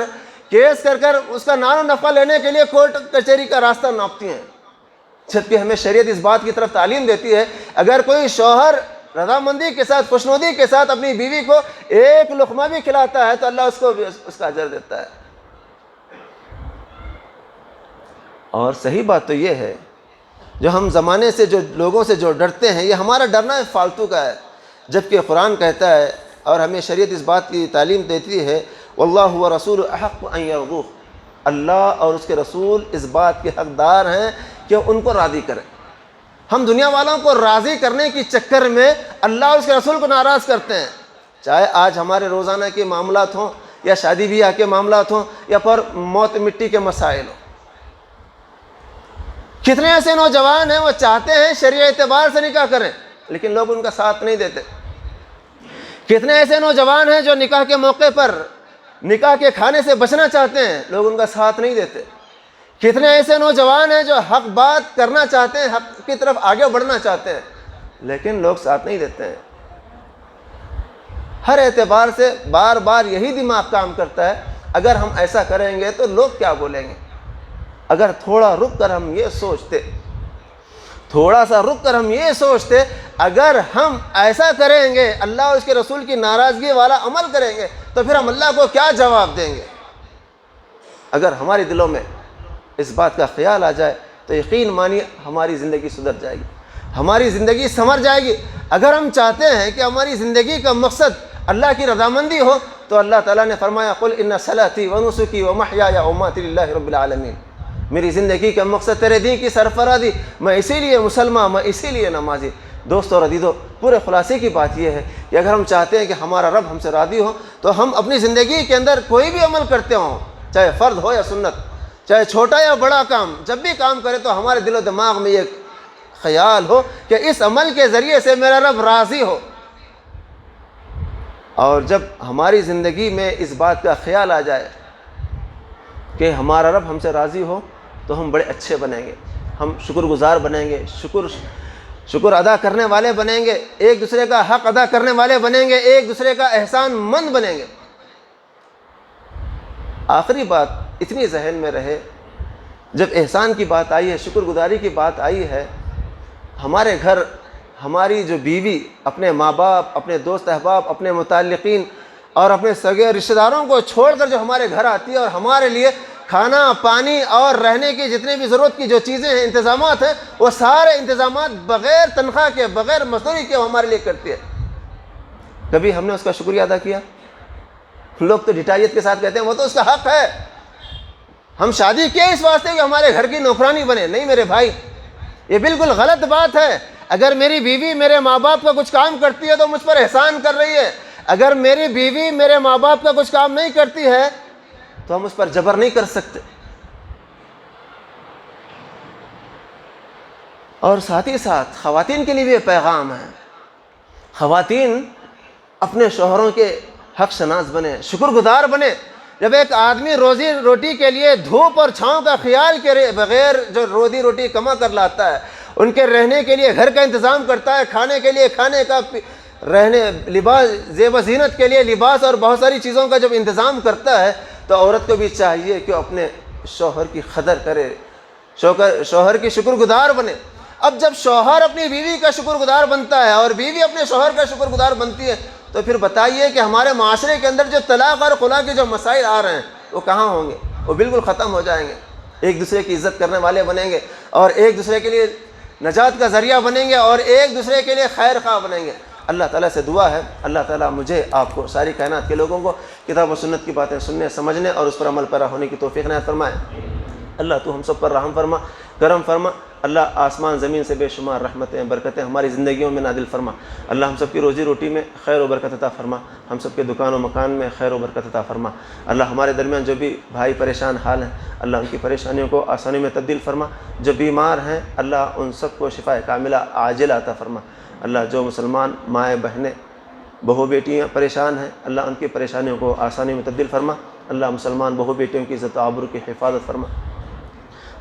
کیس کر اس کا نان و نفع لینے کے لیے کورٹ کچہری کا راستہ ناپتی ہیں، جبکہ ہمیں شریعت اس بات کی طرف تعلیم دیتی ہے اگر کوئی شوہر رضامندی کے ساتھ، خوشنودی کے ساتھ اپنی بیوی کو ایک لقمہ بھی کھلاتا ہے تو اللہ اس کو بھی اس کا اجر دیتا ہے۔ اور صحیح بات تو یہ ہے جو ہم زمانے سے، جو لوگوں سے جو ڈرتے ہیں، یہ ہمارا ڈرنا فالتو کا ہے، جبکہ قرآن کہتا ہے اور ہمیں شریعت اس بات کی تعلیم دیتی ہے واللہ ورسول احق ان یرضوہ، اللہ اور اس کے رسول اس بات کے حقدار ہیں کہ ان کو راضی کریں۔ ہم دنیا والوں کو راضی کرنے کی چکر میں اللہ اور اس کے رسول کو ناراض کرتے ہیں، چاہے آج ہمارے روزانہ کے معاملات ہوں یا شادی بیاہ کے معاملات ہوں یا پر موت مٹی کے مسائل ہوں۔ کتنے ایسے نوجوان ہیں وہ چاہتے ہیں شرعی اعتبار سے نکاح کریں لیکن لوگ ان کا ساتھ نہیں دیتے۔ کتنے ایسے نوجوان ہیں جو نکاح کے موقع پر نکاح کے کھانے سے بچنا چاہتے ہیں، لوگ ان کا ساتھ نہیں دیتے۔ کتنے ایسے نوجوان ہیں جو حق بات کرنا چاہتے ہیں، حق کی طرف آگے بڑھنا چاہتے ہیں، لیکن لوگ ساتھ نہیں دیتے ہیں۔ ہر اعتبار سے بار بار یہی دماغ کام کرتا ہے اگر ہم ایسا کریں گے تو لوگ کیا بولیں گے۔ اگر تھوڑا رک کر ہم یہ سوچتے تھوڑا سا رک کر ہم یہ سوچتے اگر ہم ایسا کریں گے, اللہ اور اس کے رسول کی ناراضگی والا عمل کریں گے, تو پھر ہم اللہ کو کیا جواب دیں گے. اگر ہمارے دلوں میں اس بات کا خیال آ جائے تو یقین مانیے ہماری زندگی سدھر جائے گی, ہماری زندگی سنور جائے گی. اگر ہم چاہتے ہیں کہ ہماری زندگی کا مقصد اللہ کی رضامندی ہو تو اللہ تعالیٰ نے فرمایا قل ان صلاتی ونسکی ومحیای ومماتی للہ رب العالمین, میری زندگی کا مقصد تیرے دین کی سرفرازی, میں اسی لیے مسلمان, میں اسی لیے نمازی. دوستو اور عزیزو, پورے خلاصے کی بات یہ ہے کہ اگر ہم چاہتے ہیں کہ ہمارا رب ہم سے راضی ہو تو ہم اپنی زندگی کے اندر کوئی بھی عمل کرتے ہوں, چاہے فرض ہو یا سنت, چاہے چھوٹا یا بڑا کام, جب بھی کام کرے تو ہمارے دل و دماغ میں یہ خیال ہو کہ اس عمل کے ذریعے سے میرا رب راضی ہو. اور جب ہماری زندگی میں اس بات کا خیال آ جائے کہ ہمارا رب ہم سے راضی ہو تو ہم بڑے اچھے بنیں گے, ہم شکر گزار بنیں گے, شکر ادا کرنے والے بنیں گے, ایک دوسرے کا حق ادا کرنے والے بنیں گے, ایک دوسرے کا احسان مند بنیں گے. آخری بات اتنی ذہن میں رہے, جب احسان کی بات آئی ہے, شکر گزاری کی بات آئی ہے, ہمارے گھر ہماری جو بیوی اپنے ماں باپ, اپنے دوست احباب, اپنے متعلقین اور اپنے سگے رشتہ داروں کو چھوڑ کر جو ہمارے گھر آتی ہے اور ہمارے لیے کھانا پانی اور رہنے کی جتنی بھی ضرورت کی جو چیزیں ہیں, انتظامات ہیں, وہ سارے انتظامات بغیر تنخواہ کے, بغیر مزدوری کے ہمارے لیے کرتی ہے. کبھی ہم نے اس کا شکریہ ادا کیا؟ لوگ تو ڈٹائیت کے ساتھ کہتے ہیں وہ تو اس کا حق ہے, ہم شادی کیے اس واسطے کہ ہمارے گھر کی نوکرانی بنے. نہیں میرے بھائی, یہ بالکل غلط بات ہے. اگر میری بیوی میرے ماں باپ کا کچھ کام کرتی ہے تو مجھ پر احسان کر رہی ہے, اگر میری بیوی میرے ماں باپ کا کچھ کام نہیں کرتی ہے تو ہم اس پر جبر نہیں کر سکتے. اور ساتھ ہی ساتھ خواتین کے لیے بھی یہ پیغام ہے, خواتین اپنے شوہروں کے حق شناس بنے, شکر گزار بنے. جب ایک آدمی روزی روٹی کے لیے دھوپ اور چھاؤں کا خیال کے بغیر جو روزی روٹی کما کر لاتا ہے, ان کے رہنے کے لیے گھر کا انتظام کرتا ہے, کھانے کے لیے کھانے کا, رہنے لباس, زیب و زینت کے لیے لباس اور بہت ساری چیزوں کا جب انتظام کرتا ہے تو عورت کو بھی چاہیے کہ اپنے شوہر کی قدر کرے, شوہر کی شکر گزار بنے. اب جب شوہر اپنی بیوی کا شکر گزار بنتا ہے اور بیوی اپنے شوہر کا شکر گزار بنتی ہے تو پھر بتائیے کہ ہمارے معاشرے کے اندر جو طلاق اور خلا کے جو مسائل آ رہے ہیں وہ کہاں ہوں گے؟ وہ بالکل ختم ہو جائیں گے. ایک دوسرے کی عزت کرنے والے بنیں گے اور ایک دوسرے کے لیے نجات کا ذریعہ بنیں گے اور ایک دوسرے کے لیے خیر خواہ بنیں گے. اللہ تعالیٰ سے دعا ہے اللہ تعالیٰ مجھے آپ کو ساری کائنات کے لوگوں کو کتاب و سنت کی باتیں سننے, سمجھنے اور اس پر عمل پیرا ہونے کی توفیق عنایت فرمائے. اللہ تو ہم سب پر رحم فرما, کرم فرما. اللہ آسمان زمین سے بے شمار رحمتیں برکتیں ہماری زندگیوں میں نازل فرما. اللہ ہم سب کی روزی روٹی میں خیر و برکت عطا فرما, ہم سب کے دکان و مکان میں خیر و برکت عطا فرما. اللہ ہمارے درمیان جو بھی بھائی پریشان حال ہیں اللہ ان کی پریشانیوں کو آسانی میں تبدیل فرما. جو بیمار ہیں اللہ ان سب کو شفاء کاملہ عاجلہ عطا فرما. اللہ جو مسلمان مائیں بہنیں بہو بیٹیاں پریشان ہیں اللہ ان کی پریشانیوں کو آسانی میں تبدیل فرما. اللہ مسلمان بہو بیٹیوں کی عزت و آبرو کی حفاظت فرما.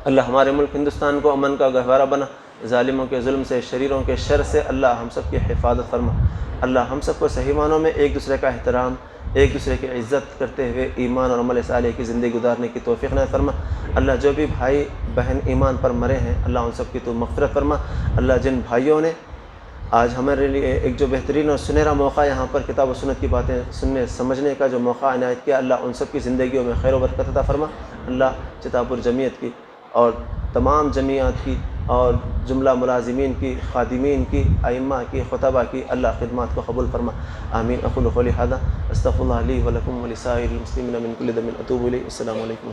اللہ ہمارے ملک ہندوستان کو امن کا گہوارہ بنا, ظالموں کے ظلم سے, شریروں کے شر سے اللہ ہم سب کی حفاظت فرما. اللہ ہم سب کو صحیح معنوں میں ایک دوسرے کا احترام, ایک دوسرے کی عزت کرتے ہوئے ایمان اور عمل صالح کی زندگی گزارنے کی توفیق عنایت فرما. اللہ جو بھی بھائی بہن ایمان پر مرے ہیں اللہ ان سب کی تو مغفرت فرما. اللہ جن بھائیوں نے آج ہمارے لیے ایک جو بہترین اور سنہرا موقع یہاں پر کتاب و سنت کی باتیں سننے سمجھنے کا جو موقع عنایت کیا اللہ ان سب کی زندگیوں میں خیر و برکت عطا فرما. اللہ چتاپور جمعیت کی اور تمام جمعیات کی اور جملہ ملازمین کی, خادمین کی, ائمہ کی, خطبہ کی اللہ خدمات کو قبول فرما. آمین. اقول قولی ھذا استغفر اللہ لی ولکم ولسائر المسلمین من کل ذنب اتوب الیہ. السلام علیکم.